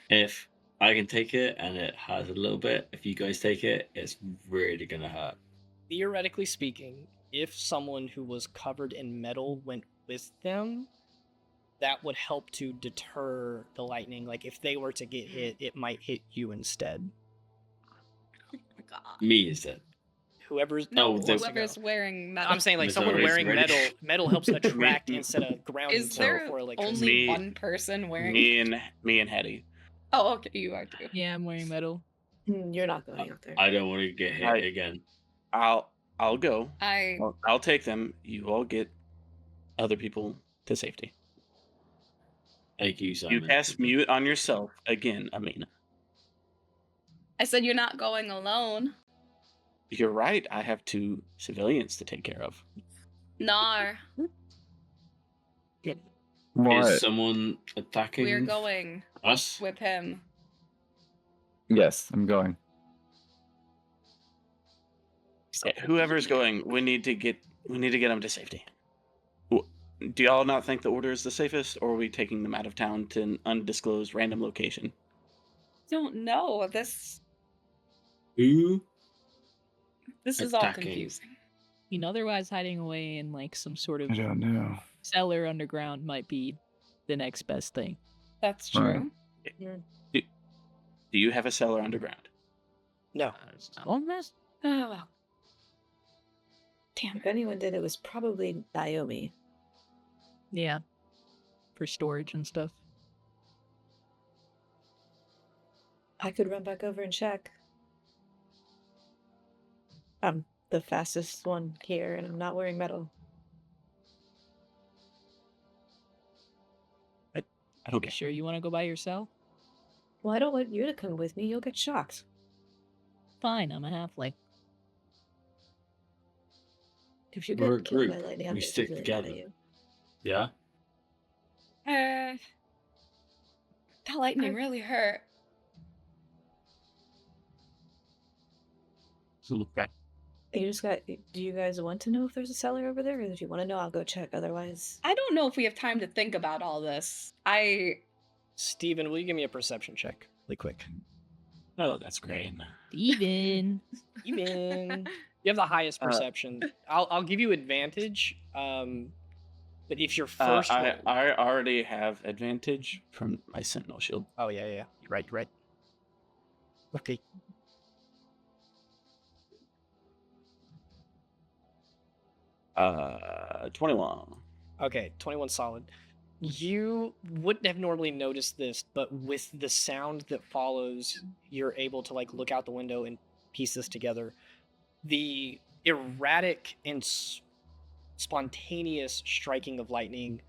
If I can take it and it has a little bit, if you guys take it, it's really gonna hurt. Theoretically speaking, if someone who was covered in metal went with them, that would help to deter the lightning. Like if they were to get hit, it might hit you instead. Oh my god. Me is it? Whoever's No, there's- whoever's wearing metal. I'm saying like someone Missouri's wearing ready. metal helps attract instead of grounding Is there for electricity. only Me- one person wearing? Me and Hattie. Oh, okay, you are too. Yeah, I'm wearing metal. You're not going out there. I don't want to get hit I- again. I'll go. I I'll take them. You all get other people to safety. Thank you, Simon. You cast mute on yourself again, Amina. said you're not going alone. You're right. I have 2 civilians to take care of. Nar, What? Is someone attacking we're going us? with him. Yes, I'm going. Whoever's going, we need to get them to safety. Do y'all not think the Order is the safest, or are we taking them out of town to an undisclosed random location? Don't know. This Who? is all Attacking. confusing. You know, otherwise hiding away in like some sort of I don't know. cellar underground might be the next best thing. That's true. Right. Do you have a cellar underground? No. Oh, that's Oh well. Damn If it. anyone did, it was probably Naomi. yeah, for storage and stuff. I could run back over and check. I'm the fastest one here, and I'm not wearing metal. Okay. Sure, you want to go by yourself? Well, I don't want you to come with me. You'll get shocked. Fine, I'm a halfling. If you We're a get killed by group. lightning, I'm We gonna be stick really mad together. at you. Yeah. That lightning really hurt. Okay. Do you guys want to know if there's a cellar over there? Or if you want to know, I'll go check. Otherwise, I don't know if we have time to think about all this. Steven, will you give me a perception check really quick? Oh, that's great. Steven. Steven. You have the highest perception. I'll give you advantage. But if your first roll... I already have advantage from my sentinel shield. Oh, yeah. You're right. Okay. Uh, 21. Okay, 21 solid. You wouldn't have normally noticed this, but with the sound that follows, you're able to like look out the window and piece this together. The erratic and spontaneous striking of lightning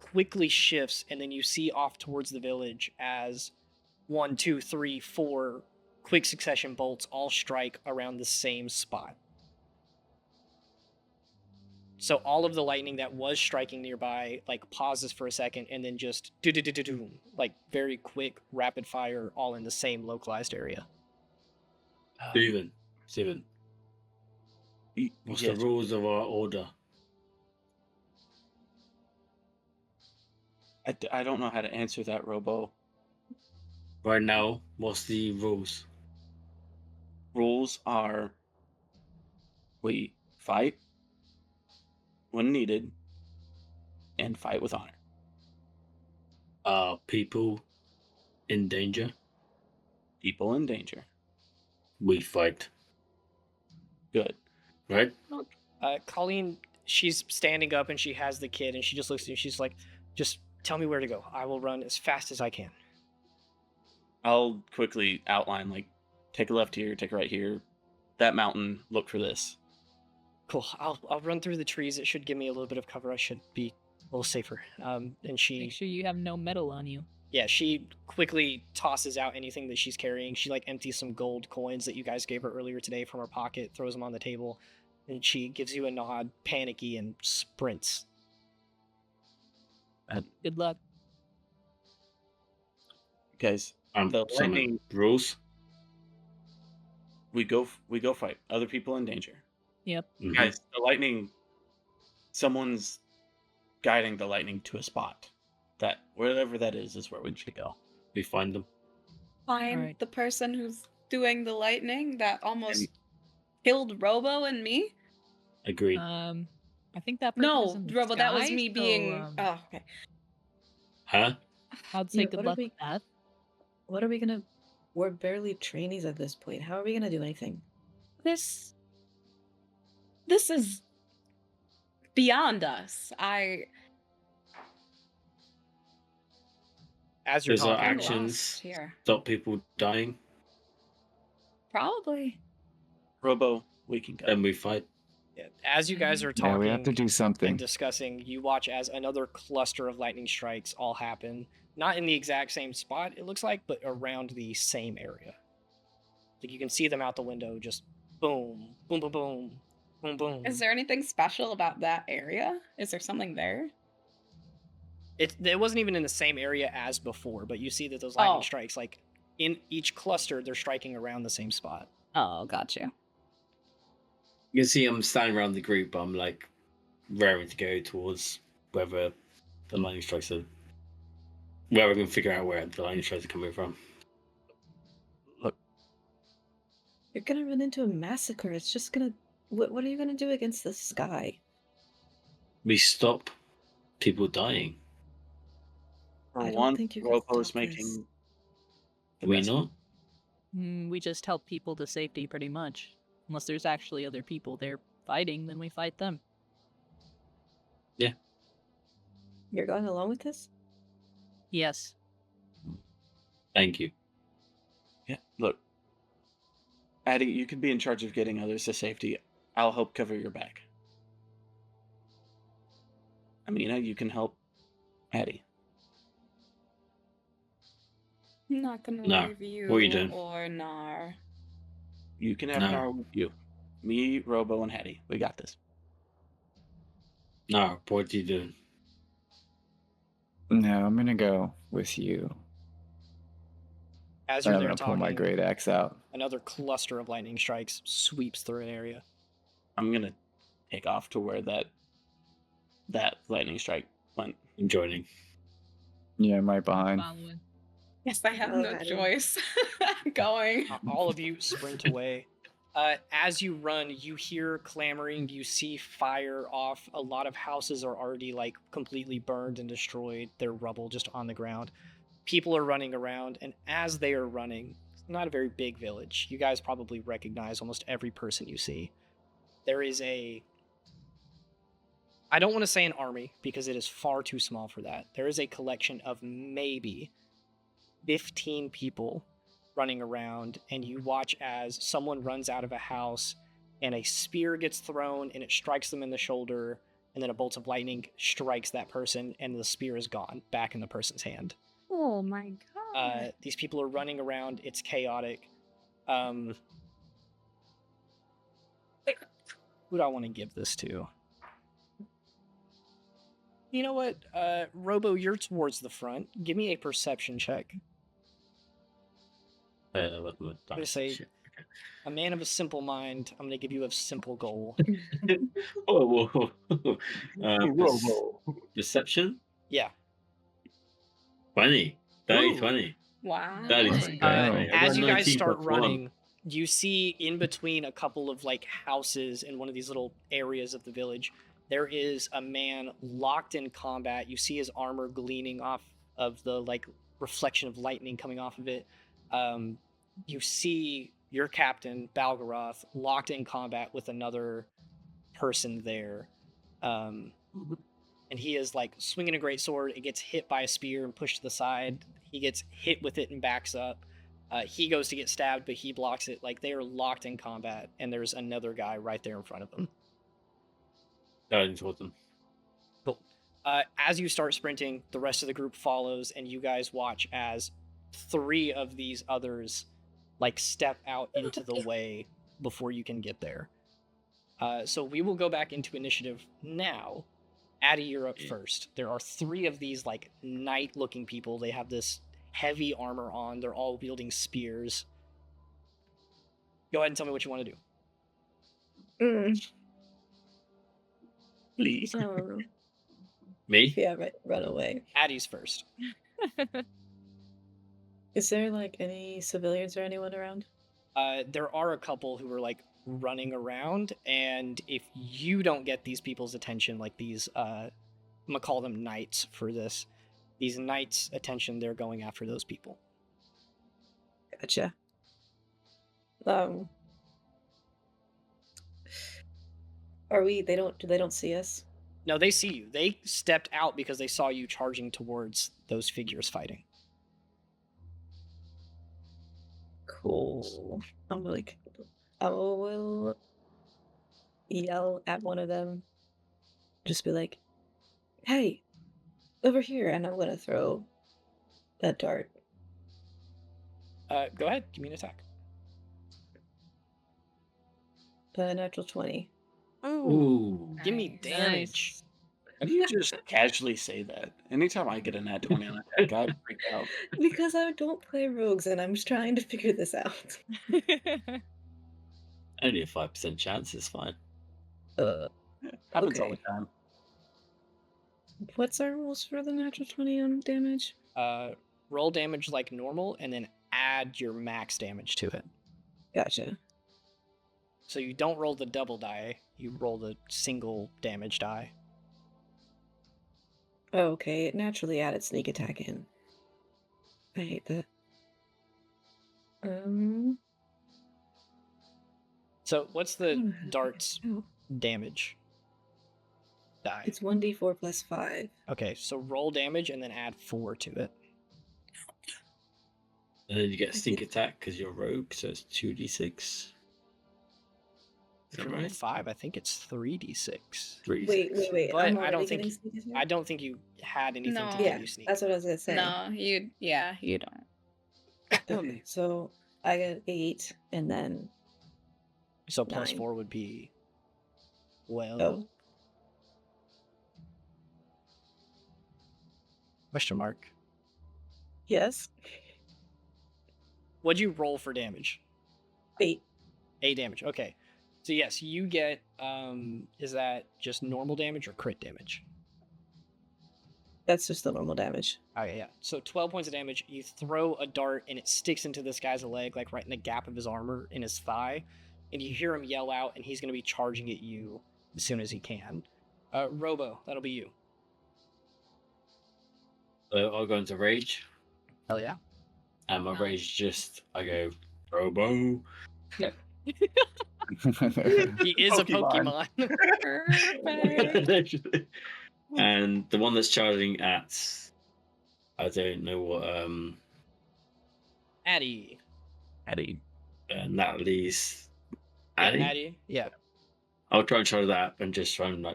quickly shifts, and then you see off towards the village as 1, 2, 3, 4 quick succession bolts all strike around the same spot. So all of the lightning that was striking nearby like pauses for a second and then just do like very quick rapid fire all in the same localized area. Steven. Y- What's yes. the rules of our order? I don't know how to answer that, Robo. Right now, what's the rules? Rules are we fight when needed and fight with honor. Are people in danger? People in danger. We fight. Good. Right? Colleen, she's standing up and she has the kid and she just looks at you. She's like, just tell me where to go. I will run as fast as I can. I'll quickly outline, like, take a left here, take a right here. That mountain, look for this. Cool. I'll run through the trees. It should give me a little bit of cover. I should be a little safer. And she... Make sure you have no metal on you. Yeah, she quickly tosses out anything that she's carrying. She like empties some gold coins that you guys gave her earlier today from her pocket, throws them on the table, and she gives you a nod, panicky, and sprints. Good luck. Guys, the some lightning, rules. we go fight. Other people in danger. Yep. Mhm. Guys, the lightning, someone's guiding the lightning to a spot. That, wherever that is where we should go. We find them. Find Alright. the person who's doing the lightning that almost killed Robo and me. Agreed. I think that person is No, in the Robo, that was sky, me so, being. Oh, okay. Huh? I'd say Yeah, good what are luck we- with that. what are we gonna? We're barely trainees at this point. How are we gonna do anything? This is beyond us. As you're There's our talking, I'm actions. lost here. Stop people dying. Probably. Robo, we can go. Then we fight. as you guys are Yeah, talking we have to do and something. discussing, you watch as another cluster of lightning strikes all happen. Not in the exact same spot, it looks like, but around the same area. Like you can see them out the window, just boom, boom, boom, boom, boom, boom. Is there anything special about that area? Is there something there? It wasn't even in the same area as before, but you see that those lightning Oh. strikes, like in each cluster, they're striking around the same spot. Oh, got you. You can see I'm standing around the group. I'm like raring to go towards wherever the lightning strikes are. Where we can figure out where the lightning strikes are coming from. Look, You're gonna run into a massacre. It's just gonna. What are you gonna do against the sky? We stop people dying. for I don't one, think you can Robo's stop this. making. the We best- not? We just help people to safety pretty much. Unless there's actually other people there fighting, then we fight them. You're going along with this? Yes. Thank you. Yeah, look. Addie, you could be in charge of getting others to safety. I'll help cover your back. Amina, you can help Addie. I'm not gonna No. leave you What are you doing? or Nar. You can have No. Nar with you. Me, Robo, and Hattie. We got this. No, what are you doing? No, I'm gonna go with you. As And you're I'm there gonna pull my talking, great axe out. another cluster of lightning strikes sweeps through an area. I'm gonna take off to where that lightning strike went. I'm joining. Yeah, I'm right behind. Following. Yes, I have Oh, no Hattie. choice. I'm going. All of you sprint away. As you run, you hear clamoring, you see fire off. A lot of houses are already like completely burned and destroyed. They're rubble just on the ground. People are running around, and as they are running, it's not a very big village. You guys probably recognize almost every person you see. There is I don't want to say an army because it is far too small for that. There is a collection of maybe 15 people running around, and you watch as someone runs out of a house and a spear gets thrown and it strikes them in the shoulder, and then a bolt of lightning strikes that person and the spear is gone back in the person's hand. Oh my god. These people are running around. It's chaotic. Who do I want to give this to? You know what? Robo, you're towards the front. Give me a perception check. I'm gonna say, a man of a simple mind. I'm gonna give you a simple goal. Whoa. Robo. Deception? Yeah. 20. 30, Ooh. 20. Wow. That is Dang. great. I As got you guys 19 start plus one. running, you see in between a couple of like houses in one of these little areas of the village, there is a man locked in combat. You see his armor gleaming off of the like reflection of lightning coming off of it. You see your captain, Balgaroth, locked in combat with another person there. And he is like swinging a great sword. It gets hit by a spear and pushed to the side. He gets hit with it and backs up. He goes to get stabbed, but he blocks it. Like, they are locked in combat, and there's another guy right there in front of them. Going towards them. Cool. As you start sprinting, the rest of the group follows, and you guys watch as 3 of these others like step out into the way before you can get there. So we will go back into initiative now. Addie, you're up first. There are 3 of these like knight-looking people. They have this heavy armor on. They're all wielding spears. Go ahead and tell me what you want to do. Please. Me? Yeah, run away. Addie's first. Is there like any civilians or anyone around? There are a couple who are like running around, and if you don't get these people's attention, like these, I'm gonna call them knights for this. These knights' attention, they're going after those people. Gotcha. Are we? They don't see us. No, they see you. They stepped out because they saw you charging towards those figures fighting. Cool. I will yell at one of them. Just be like, "Hey, over here!" And I'm gonna throw that dart. Go ahead. Give me an attack. Natural 20. Ooh. Give me Nice. damage. How do you just casually say that? Anytime I get a nat 20 on attack, I freak out. Because I don't play rogues, and I'm just trying to figure this out. Only a 5% chance is fine. Happens all Okay. the time. What's our rules for the natural 20 on damage? Roll damage like normal, and then add your max damage to it. Gotcha. So you don't roll the double die, you roll the single damage die. Oh, okay, it naturally added sneak attack in. I hate that. So what's the Oh, dart's oh, damage die? It's 1d4 plus 5. Okay, so roll damage and then add 4 to it. And then you get sneak attack because you're rogue, so it's 2d6. If you roll 5, I think it's 3d6. 3 Wait. But I'm I already don't think getting sneak attack? I don't think you had anything No. to give Yeah, you sneak. that's what I was gonna say. No, you don't. Okay, so I get 8, and then So plus 9. 4 would be, well, Oh. question mark. Yes. What'd you roll for damage? 8. 8 damage. Okay. So yes, you get, is that just normal damage or crit damage? That's just the normal damage. Okay, yeah. So 12 points of damage. You throw a dart and it sticks into this guy's leg, like right in the gap of his armor in his thigh. And you hear him yell out, and he's going to be charging at you as soon as he can. Robo, that'll be you. I'll go into rage. Hell yeah. And my rage I go, Robo. He is a Pokemon. Perfect. And the one that's charging at, I don't know what, Addy. Natalie's. Yeah, Addy? Addy. Yeah. I'll try and charge that and just try and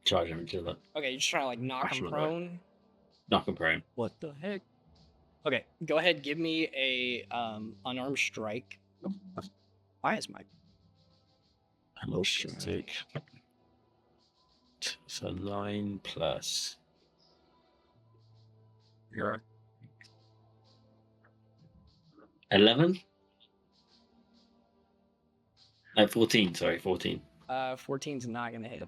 charge him to Okay, you're just trying to knock him Actually, prone. knock him prone. What the heck? Okay, go ahead. Give me a unarmed strike. Why is my Hello, take. So 9 plus. You're 11? 14, sorry, 14. 14's not gonna hit.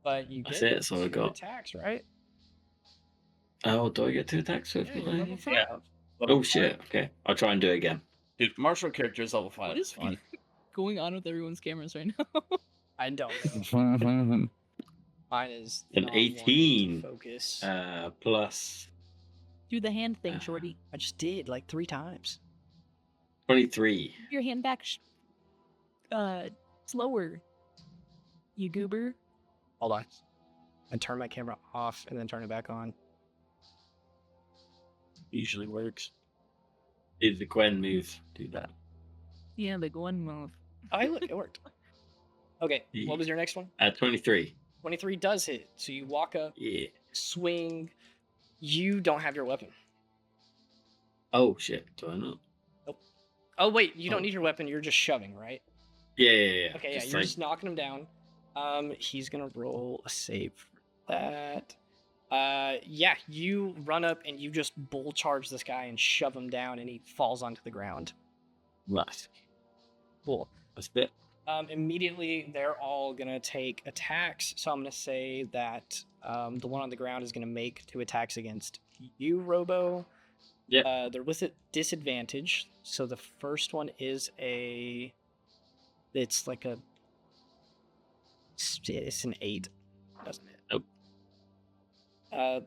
But you That's get it, so I 2 got- attacks, right? Oh, do I get 2 attacks with Yeah, my- level 5. Yeah. Oh shit, okay. I'll try and do it again. Dude, martial character is level 5. What is fine. going on with everyone's cameras right now? I don't know. Mine is An not wanting to 18. Focus. Plus Do the hand thing, Shorty. I just did like 3 times. 23. Your hand back. Slower. You goober. Hold on. I turn my camera off and then turn it back on. Usually works. Did the Gwen move do that? Yeah, the one move. Oh, hey, look, it worked. Okay, what was your next one? 23. 23 does hit. So you walk up, Yeah. swing. You don't have your weapon. Oh shit, do I not? Oh, wait, you don't Oh. need your weapon. You're just shoving, right? Yeah. Okay, yeah, Just you're just knocking him down. He's gonna roll a save for that. Yeah, you run up and you just bull charge this guy and shove him down, and he falls onto the ground. Nice. Cool. That's it. Immediately, they're all gonna take attacks. So I'm gonna say that the one on the ground is gonna make 2 attacks against you, Robo. Yeah. They're with a disadvantage. So the first one is it's like it's an 8, doesn't it? Nope.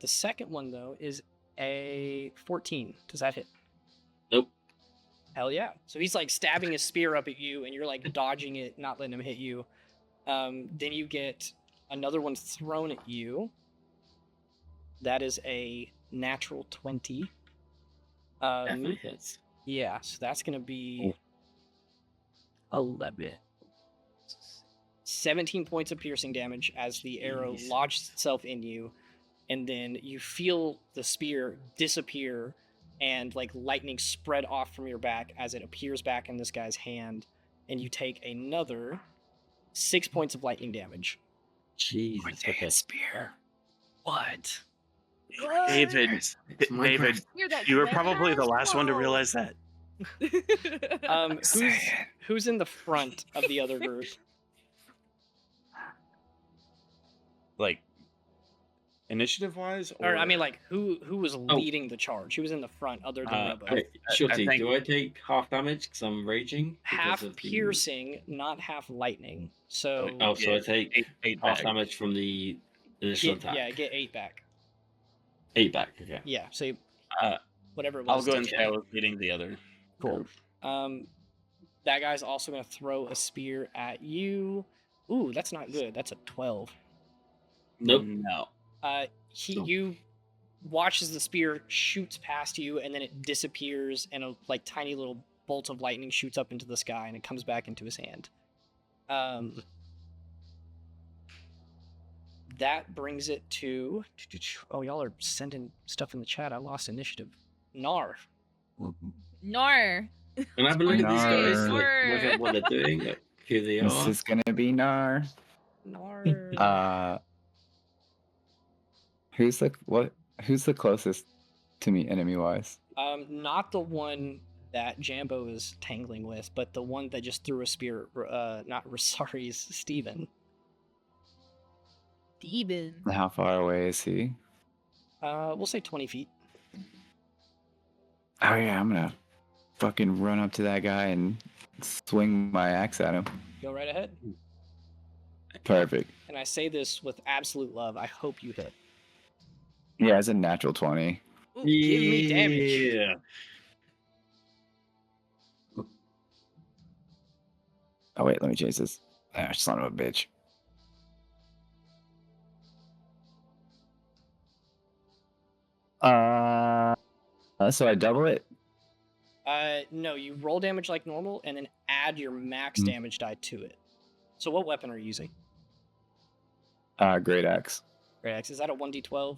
The second one though is a 14. Does that hit? Nope. Hell yeah. So he's stabbing his spear up at you, and you're dodging it, not letting him hit you. Then you get another one thrown at you. That is a natural 20. Definitely hits. Yeah, so that's gonna be 11. 17 points of piercing damage as the arrow Jeez. lodges itself in you, and then you feel the spear disappear and lightning spread off from your back as it appears back in this guy's hand, and you take another 6 points of lightning damage. Jesus. Okay. Spear. What? David, David, you were probably the last one to realize that. Who's in the front of the other group? Like, initiative-wise? Or I mean, who was leading the charge? Who was in the front other than Robo? Shorty, think- do I take half damage because I'm raging? Half Because of the- piercing, not half lightning. So Oh, so I take eight half back. damage from the initial attack. get 8 back. 8 back, okay. Yeah, so you, Uh, whatever it I'll was. go to and say hit. I was leading the other. Cool. That guy's also gonna throw a spear at you. Ooh, that's not good. That's a 12. Nope. No. You watch as the spear shoots past you, and then it disappears, and a tiny little bolt of lightning shoots up into the sky, and it comes back into his hand. That brings it to... Oh, y'all are sending stuff in the chat. I lost initiative. Nar. Nar. And I have a look at these guys, Nar. like, whether what they're doing, like, who they This are. is gonna be Nar. Nar. Who's the closest to me enemy wise? Not the one that Jambo is tangling with, but the one that just threw a spear, not Rosari's Steven. Steven. How far away is he? We'll say 20 feet. Oh yeah, I'm gonna fucking run up to that guy and swing my axe at him. Go right ahead. Perfect. And I say this with absolute love. I hope you hit. Yeah, it's a natural 20. Ooh, give me damage. Yeah. Oh wait, let me change this. Ah, son of a bitch. So I double it? No, you roll damage like normal and then add your max damage die to it. So what weapon are you using? Great axe. Great axe. Is that a 1d12?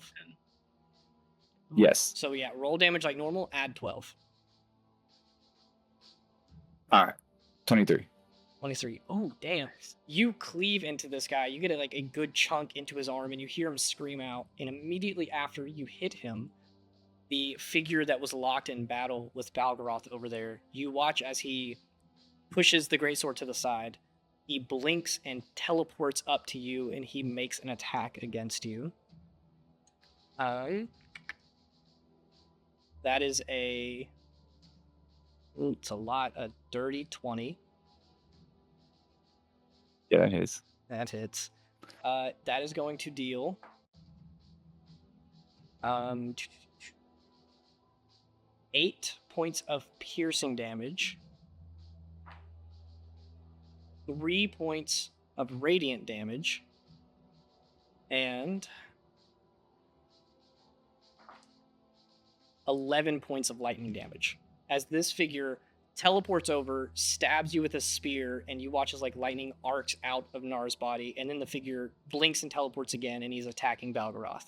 Yes. So yeah, roll damage like normal, add 12. Alright. 23. 23. Oh, damn. You cleave into this guy. You get a good chunk into his arm, and you hear him scream out. And immediately after you hit him, the figure that was locked in battle with Balgaroth over there, you watch as he pushes the greatsword to the side. He blinks and teleports up to you, and he makes an attack against you. That is a... Ooh, it's a lot. A dirty 20. Yeah, that is. That hits. That is going to deal 8 points of piercing damage, 3 points of radiant damage, and 11 points of lightning damage. As this figure teleports over, stabs you with a spear, and you watch as lightning arcs out of Nar's body, and then the figure blinks and teleports again, and he's attacking Balgaroth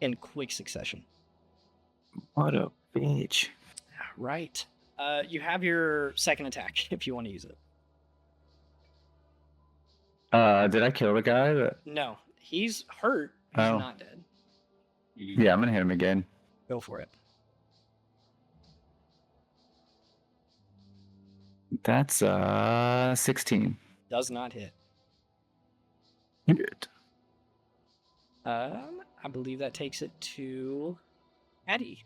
in quick succession. What a bitch. Right. You have your second attack if you want to use it. Did I kill the guy? No, he's hurt. He's Oh. not dead. Yeah, I'm gonna hit him again. Go for it. That's 16. Does not hit. Good. I believe that takes it to Addie.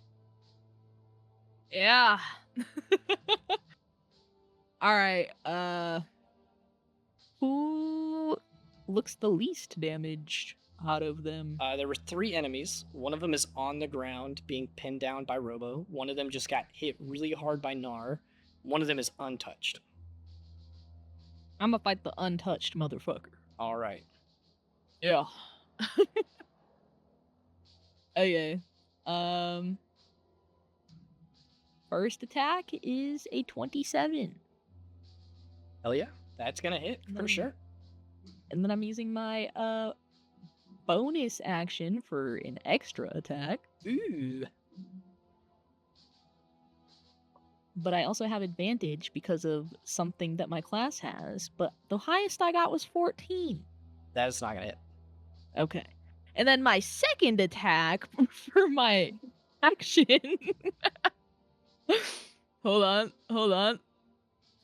Yeah. All right. Who looks the least damaged out of them? There were 3 enemies. One of them is on the ground, being pinned down by Robo. One of them just got hit really hard by Nar. One of them is untouched. I'm gonna fight the untouched motherfucker. All right. Yeah. Okay. First attack is a 27. Hell yeah. That's going to hit for sure. And then I'm using my bonus action for an extra attack. Ooh. But I also have advantage because of something that my class has. But the highest I got was 14. That is not going to hit. Okay. And then my second attack for my action. Hold on.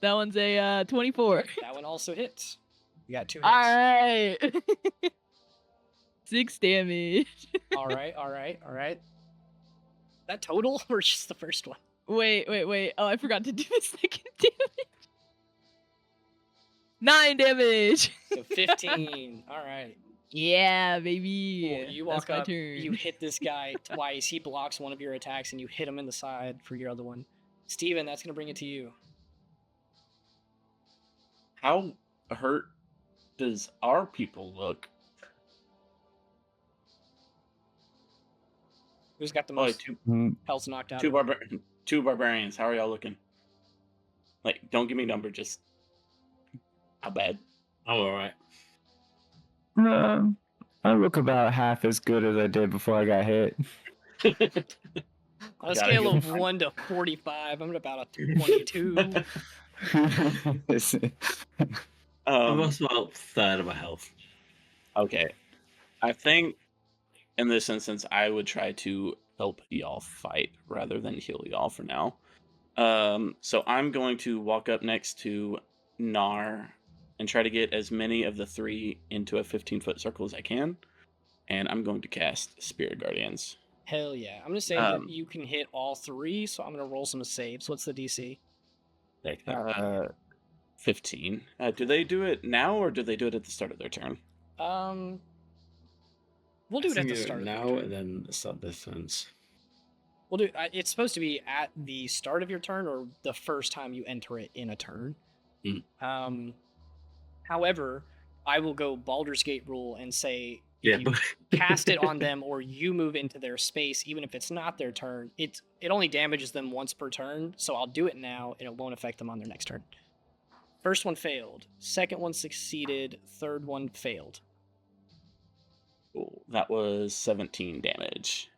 That one's a 24. That one also hits. You got 2 hits. Alright. 6 damage. All right. That total or just the first one? Wait. Oh, I forgot to do the second damage. 9 damage. So 15. All right. Yeah, baby. Cool. You That's walk my up, turn. you hit this guy twice. He blocks one of your attacks, and you hit him in the side for your other one. Steven, that's going to bring it to you. How hurt does our people look? Who's got the Oh, most Mm, health knocked out? two barbarians. How are y'all looking? Don't give me a number. Just how bad? I'm alright. I look about half as good as I did before I got hit. On a Gotta scale go of find- 1 to 45, I'm at about a 22. I'm Um, also about third of my health. okay. I think in this instance, I would try to help y'all fight rather than heal y'all for now. So I'm going to walk up next to Nar and try to get as many of the 3 into a 15-foot circle as I can. And I'm going to cast Spirit Guardians. Hell yeah. I'm going to say that you can hit all 3, so I'm going to roll some saves. What's the DC? 15. Do they do it now or do they do it at the start of their turn? We'll do it at the start of now your turn. and then the sub defense. We'll do. It's supposed to be at the start of your turn or the first time you enter it in a turn. However, I will go Baldur's Gate rule and say if you cast it on them or you move into their space, even if it's not their turn, it only damages them once per turn. So I'll do it now, and it won't affect them on their next turn. First one failed. Second one succeeded. Third one failed. Cool. That was 17 damage.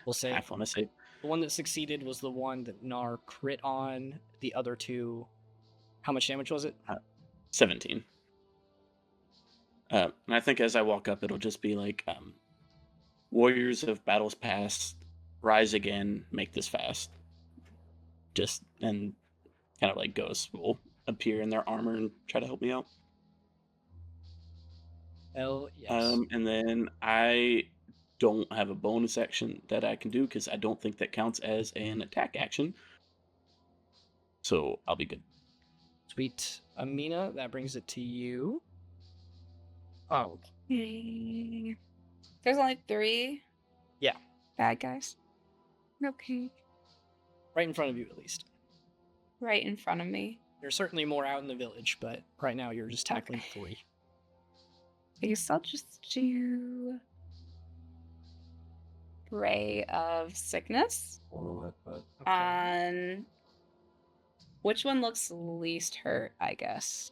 We'll say half on a save. the one that succeeded was the one that Nar crit on. The other 2, how much damage was it? 17. And I think as I walk up, it'll just be like, Warriors of Battles Past, rise again, make this fast. Just, and kind of like ghosts will appear in their armor and try to help me out. Hell yes. And then I don't have a bonus action that I can do because I don't think that counts as an attack action. So I'll be good. Sweet. Amina, that brings it to you. Oh. There's only 3? Yeah. Bad guys. Okay. Right in front of you, at least. Right in front of me. There's certainly more out in the village, but right now you're just tackling 3. I guess I'll just do Ray of Sickness. On which one looks least hurt, I guess.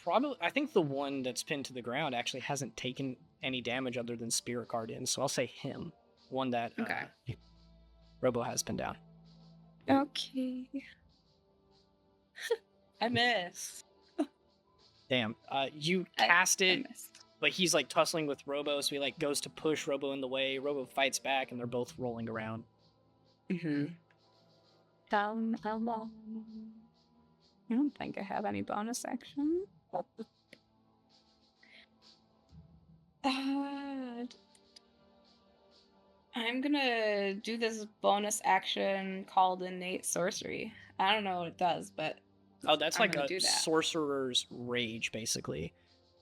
Probably, I think the one that's pinned to the ground actually hasn't taken any damage other than Spirit Guardian, so I'll say him. One that Robo has pinned down. Okay. I miss. Damn. You cast it, but he's like tussling with Robo, so he like goes to push Robo in the way. Robo fights back, and they're both rolling around. Down how long? I don't think I have any bonus action. I'm gonna do this bonus action called Innate Sorcery. I don't know what it does, but oh, that's I'm like gonna a do that. sorcerer's rage, basically.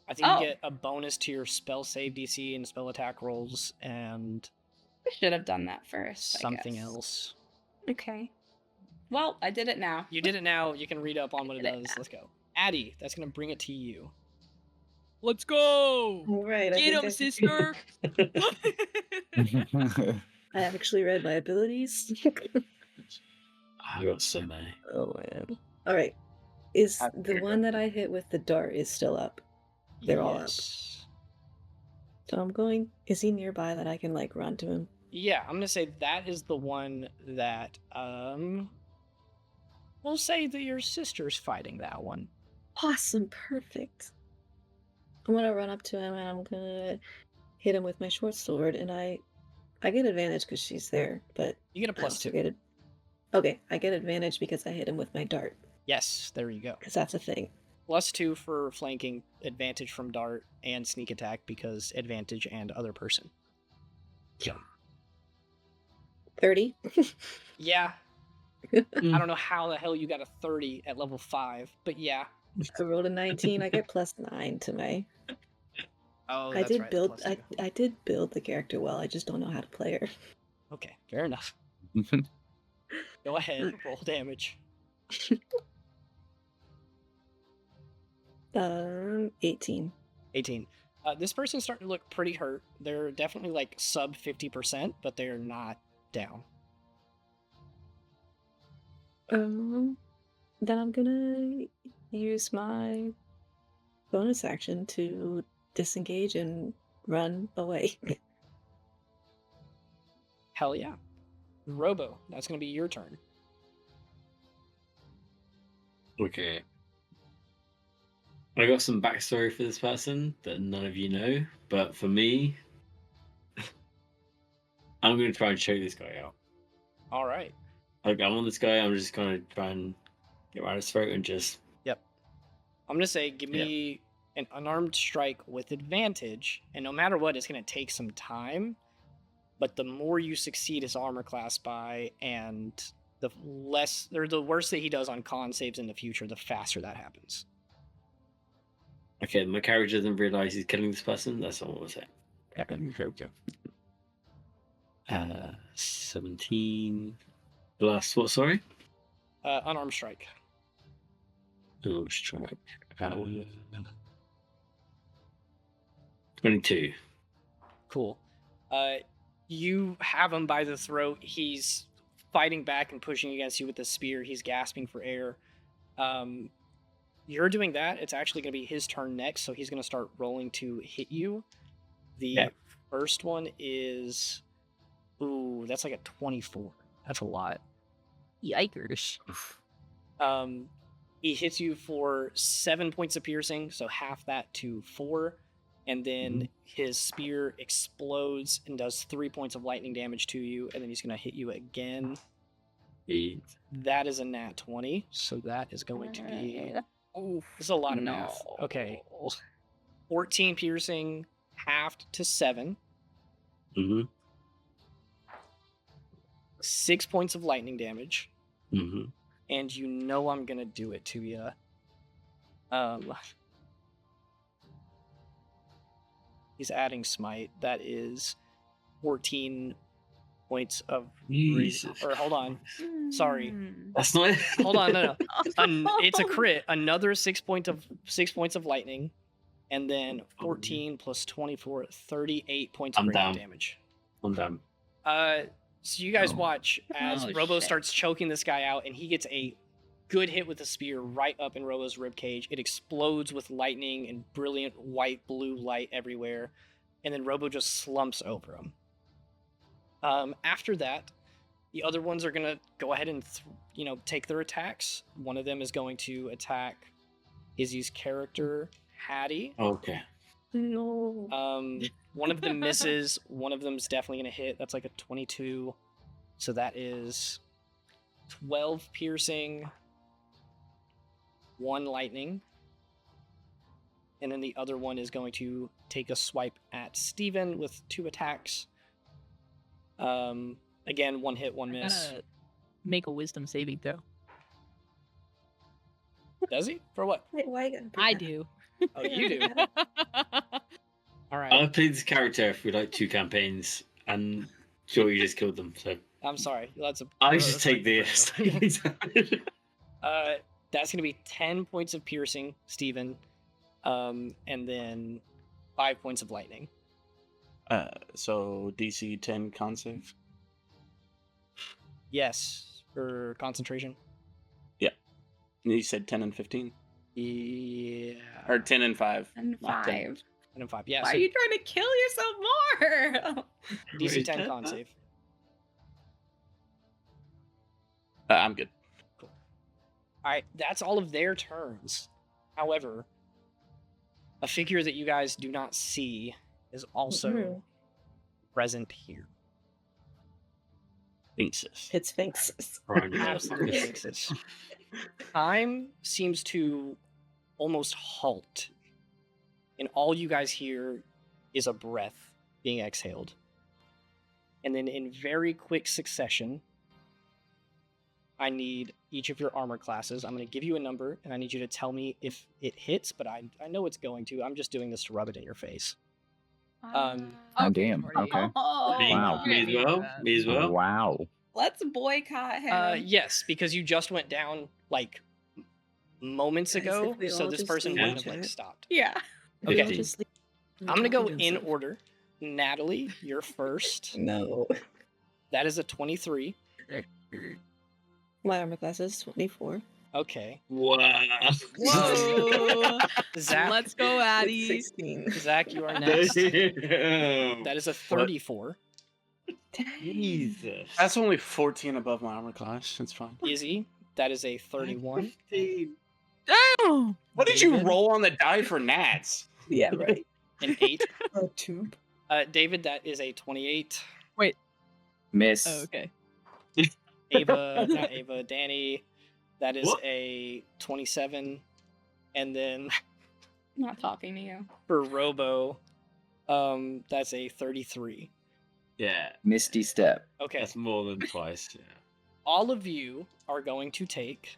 I think you get a bonus to your spell save DC and spell attack rolls, and I should have done that first. something else. Okay. Well, I did it now. You did it now. You can read up on what it does. Let's go. Addie, that's gonna bring it to you. Let's go! All right. Get him, sister! I actually read my abilities. I got so many. Oh man. All right. Is I the figured. one that I hit with the dart is still up? They're all up. Yes. So I'm going. Is he nearby that I can like run to him? Yeah, I'm gonna say that is the one that we'll say that your sister's fighting that one. Awesome. Perfect. I'm gonna run up to him and I'm gonna hit him with my short sword, and I get advantage because she's there, but You get a I plus also 2. get okay, I get advantage because I hit him with my dart, Yes, there you go. because that's a thing. Plus 2 for flanking, advantage from dart, and sneak attack because advantage and other person. 30. Yeah. I don't know how the hell you got a 30 at level 5, but yeah. I rolled a 19. I get plus 9 to my. Oh, I that's did right. build. plus 2. I did build the character well. I just don't know how to play her. Okay, fair enough. Go ahead, roll damage. 18. 18. This person's starting to look pretty hurt. They're definitely like sub 50%, but they're not down. Then I'm gonna use my bonus action to disengage and run away. Hell yeah. Robo, that's going to be your turn. Okay. I got some backstory for this person that none of you know, but for me, I'm going to try and choke this guy out. All right. Like, I'm on this guy, I'm just going to try and get around his throat and just... Yep. I'm going to say, give me an unarmed strike with advantage, and no matter what, it's going to take some time, but the more you succeed his armor class by, and the less, or the worse that he does on con saves in the future, the faster that happens. Okay, my character doesn't realize he's killing this person. That's all I'm saying. Okay. 17 plus what? Sorry. Unarmed strike. Oh, strike. 22. Cool. You have him by the throat. He's fighting back and pushing against you with the spear. He's gasping for air. You're doing that. It's actually going to be his turn next, so he's going to start rolling to hit you. The first one is... Ooh, that's like a 24. That's a lot. Yikers. He hits you for 7 points of piercing, so half that to 4. And then his spear explodes and does 3 points of lightning damage to you, and then he's going to hit you again. 8. That is a nat 20, so that is going to be... This is a lot of math. Okay. 14 piercing, halved to 7. Mm-hmm. 6 points of lightning damage. Mm-hmm. And you know I'm going to do it to you. He's adding smite. That is 14 points of... Or hold on. Sorry. That's not it. Hold on, no. It's a crit. Another 6 points of lightning. And then 14 plus 24, 38 points of I'm radiant down. damage. I'm done. So you guys watch as Robo shit. starts choking this guy out, and he gets a good hit with the spear right up in Robo's ribcage. It explodes with lightning and brilliant white-blue light everywhere, and then Robo just slumps over him. After that, the other ones are going to go ahead and take their attacks. One of them is going to attack Izzy's character, Hattie. Okay. No. One of them misses. One of them's definitely going to hit. That's like a 22. So that is 12 piercing, 1 lightning. And then the other one is going to take a swipe at Steven with 2 attacks. Again, 1 hit, 1 miss. Make a wisdom saving throw. Does he? For what? Wait, why you gotta do I that? do. Oh, you do. All right. I've played this character for like 2 campaigns, and sure you just killed them. So I'm sorry. That's a. I that's should take this. That's going to be 10 points of piercing, Steven. And then 5 points of lightning. So DC 10 con save. Yes, for concentration. You said 10 and 15, Yeah. or 10 and 5. And not 10. 5. 10 and 5. Yeah. Why So are you trying to kill yourself more? DC 10 con save. I'm good. All right, that's all of their turns. However, a figure that you guys do not see is also present here. Sphinxes. It's Sphinxes. Absolutely exists. Time seems to almost halt, and all you guys hear is a breath being exhaled. And then in very quick succession, I need each of your armor classes. I'm going to give you a number, and I need you to tell me if it hits, but I know it's going to. I'm just doing this to rub it in your face. Oh, damn. Okay. Oh, Wow. Me as well. Me as well. Wow. Let's boycott him. Yes, because you just went down, like, moments Guys, ago, if we so all this just person leave wouldn't the have, like, chat. stopped. Yeah. Okay. We'll just leave- I'm going to go talking to in himself. order. Natalie, you're first. No. That is a 23. My armor class is 24. Okay. Wow. Whoa! Zach, Let's go, Addie. 16. Zach, you are next. Damn. That is a 34. Jesus. That's only 14 above my armor class. It's fine. Izzy, that is a 31. 15. Damn! What did you David? roll on the die for gnats? Yeah, right. An 8. A tube. David, that is a 28. Miss. Oh, okay. Not Ava, Danny, that is What? a 27. And then Not talking to you. for Robo, that's a 33. Yeah. Misty step. Okay. That's more than twice. Yeah. All of you are going to take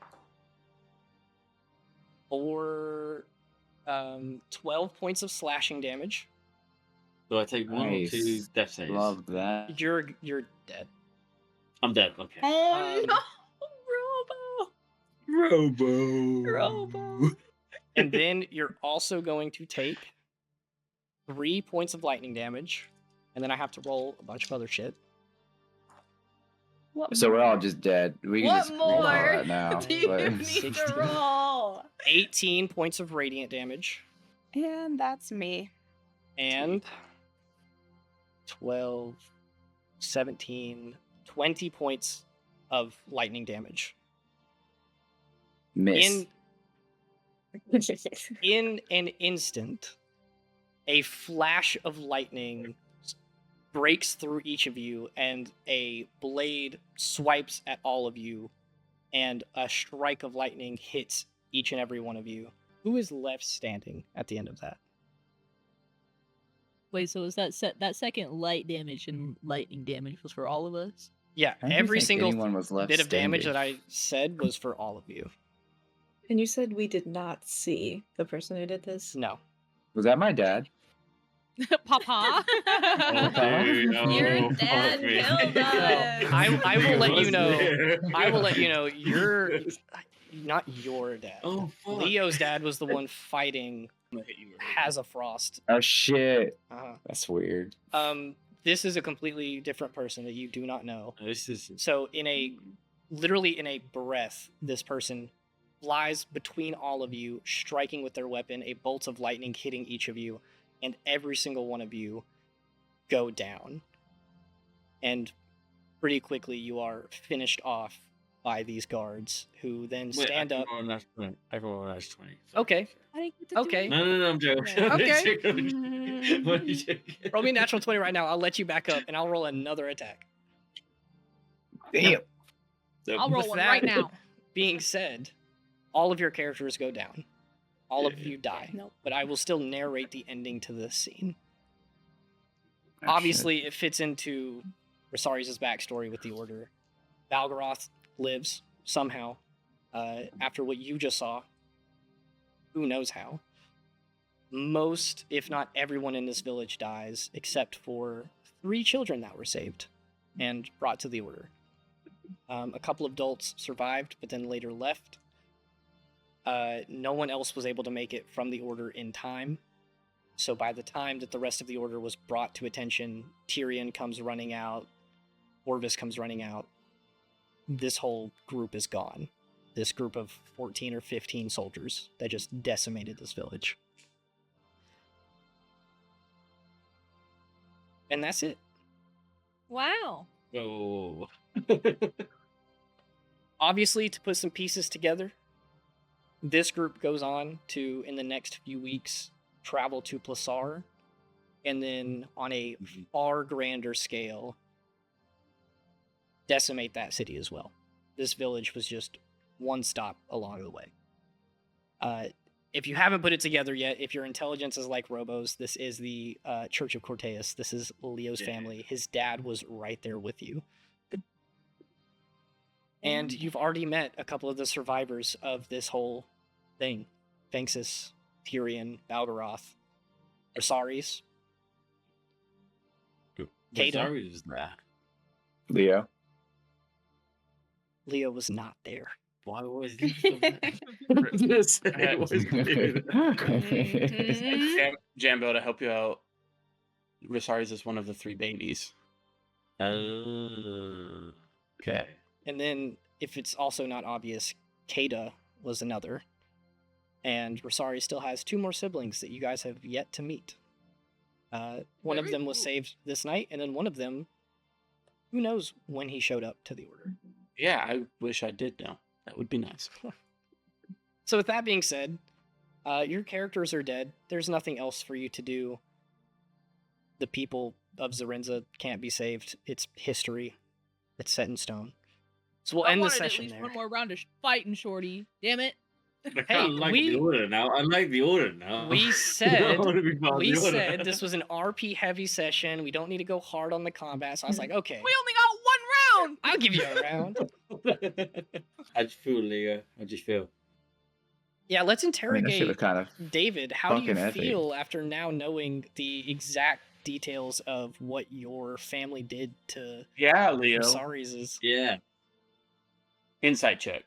12 points of slashing damage. So I take 1 or Nice. 2 death saves. Love that. You're dead. I'm dead. Okay. Oh Um, no, Robo. Robo. And then you're also going to take 3 points of lightning damage. And then I have to roll a bunch of other shit. What So we're all more? just dead. We can What just roll all more that now. do you but- need to roll? 18 points of radiant damage. And that's me. And 12, 17, 20 points of lightning damage. Miss. In an instant, a flash of lightning breaks through each of you, and a blade swipes at all of you, and a strike of lightning hits each and every one of you. Who is left standing at the end of that? Wait, so is that that second light damage and lightning damage was for all of us? Yeah, I don't every think single anyone was left bit of damage that standing. I said was for all of you. And you said we did not see the person who did this? No. Was that my dad? Papa. Dude, Your dad fuck me. killed us. I will let you Was know. there. I will let you know. You're not your dad. Oh, fuck. Leo's dad was the one fighting I'm gonna hit you with it. Hazafrost. Oh shit. Uh-huh. That's weird. This is a completely different person that you do not know. This is. So literally in a breath, this person flies between all of you, striking with their weapon, a bolt of lightning hitting each of you, and every single one of you go down. And pretty quickly you are finished off by these guards, who then stand up. I rolled a nice 20. Okay. I didn't get to Okay. do No, I'm joking. Okay. What are you joking? Roll me a natural 20 right now. I'll let you back up, and I'll roll another attack. Damn. I'll roll With one that right now. Being said, all of your characters go down. All of you die. Okay, nope. But I will still narrate the ending to this scene. Oh, Obviously, it fits into Rosari's backstory with the Order. Valgaroth lives somehow after what you just saw. Who knows how? Most, if not everyone in this village dies, except for 3 children that were saved and brought to the Order. A couple of adults survived, but then later left. No one else was able to make it from the Order in time. So by the time that the rest of the Order was brought to attention, Tyrion comes running out, Orvis comes running out. This whole group is gone. This group of 14 or 15 soldiers that just decimated this village. And that's it. Wow. Oh. Obviously, to put some pieces together, this group goes on to, in the next few weeks, travel to Plasaar, and then on a far grander scale, decimate that city as well. This village was just one stop along the way. If you haven't put it together yet, if your intelligence is like Robo's, this is the Church of Corteus. This is Leo's family. His dad was right there with you. And you've already met a couple of the survivors of this whole thing. Fenxis, Tyrion, Valgaroth, Rosaris. Cato. Sorry, is that? Leo. Leo was not there. Why was he so bad? Yes, it it was was Mhm. Jambo, to help you out, Rosaris is one of the 3 babies. Okay. And then, if it's also not obvious, Kada was another. And Rosari still has 2 more siblings that you guys have yet to meet. One of Very them was cool. saved this night, and then one of them, who knows when he showed up to the Order. Yeah, I wish I did know. That would be nice. So with that being said, your characters are dead. There's nothing else for you to do. The people of Xurinza can't be saved. It's history. It's set in stone. So we'll I end the wanted at session least there. one more round of fighting, Shorty. Damn it. I kind of like the order now. I like the order now. We I said wanna be part of we the order. said this was an RP heavy session. We don't need to go hard on the combat. So I was like, okay, We only got 1 round. I'll give you a round. I just feel, Leo. I just feel. Yeah, let's I mean, that shit interrogate was kind of David. How do you fucking epic. feel after now knowing the exact details of what your family did to Yeah, Leo. Rosari's? Yeah. Insight check.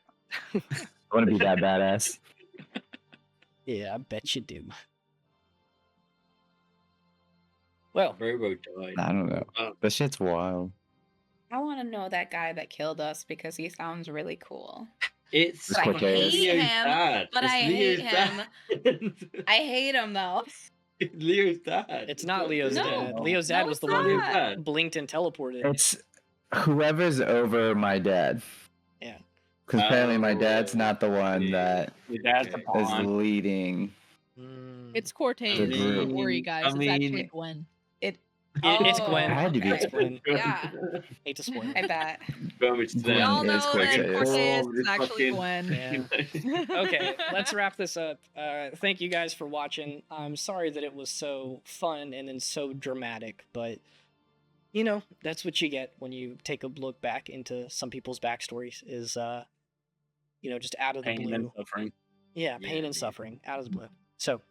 I want to be that badass. Yeah, I bet you do. Well, Robo died. I don't know. That shit's wild. I want to know that guy that killed us because he sounds really cool. It's It's Corteus. hate Leo's him, dad. but It's I Leo's hate dad. I hate him though. It's Leo's dad. it's not Leo's No. dad. Leo's dad No, was the it's one who not. blinked and teleported. It's whoever's over my dad. Yeah. Because apparently my Oh, dad's not the one that Your dad's Okay. the is pawn. leading. Mm. It's Cortez. The Don't group. worry, guys. I It's actually mean- Gwen. It's Oh, Gwen. It had to be. It's Gwen. Yeah. Hate to spoil. I bet. Garbage Gwen We all is know that Cortez. Cortez Oh, is this actually fucking- Gwen. Yeah. Okay, let's wrap this up. Thank you guys for watching. I'm sorry that it was so fun and then so dramatic, but you know, that's what you get when you take a look back into some people's backstories is you know, just out of the Pain blue. and suffering. Yeah, pain Yeah. and suffering out of the blue. So,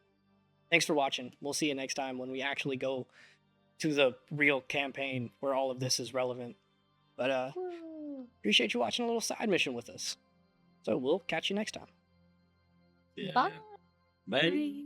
thanks for watching. We'll see you next time when we actually go to the real campaign where all of this is relevant. But appreciate you watching a little side mission with us. So, we'll catch you next time. Yeah. Bye. Bye.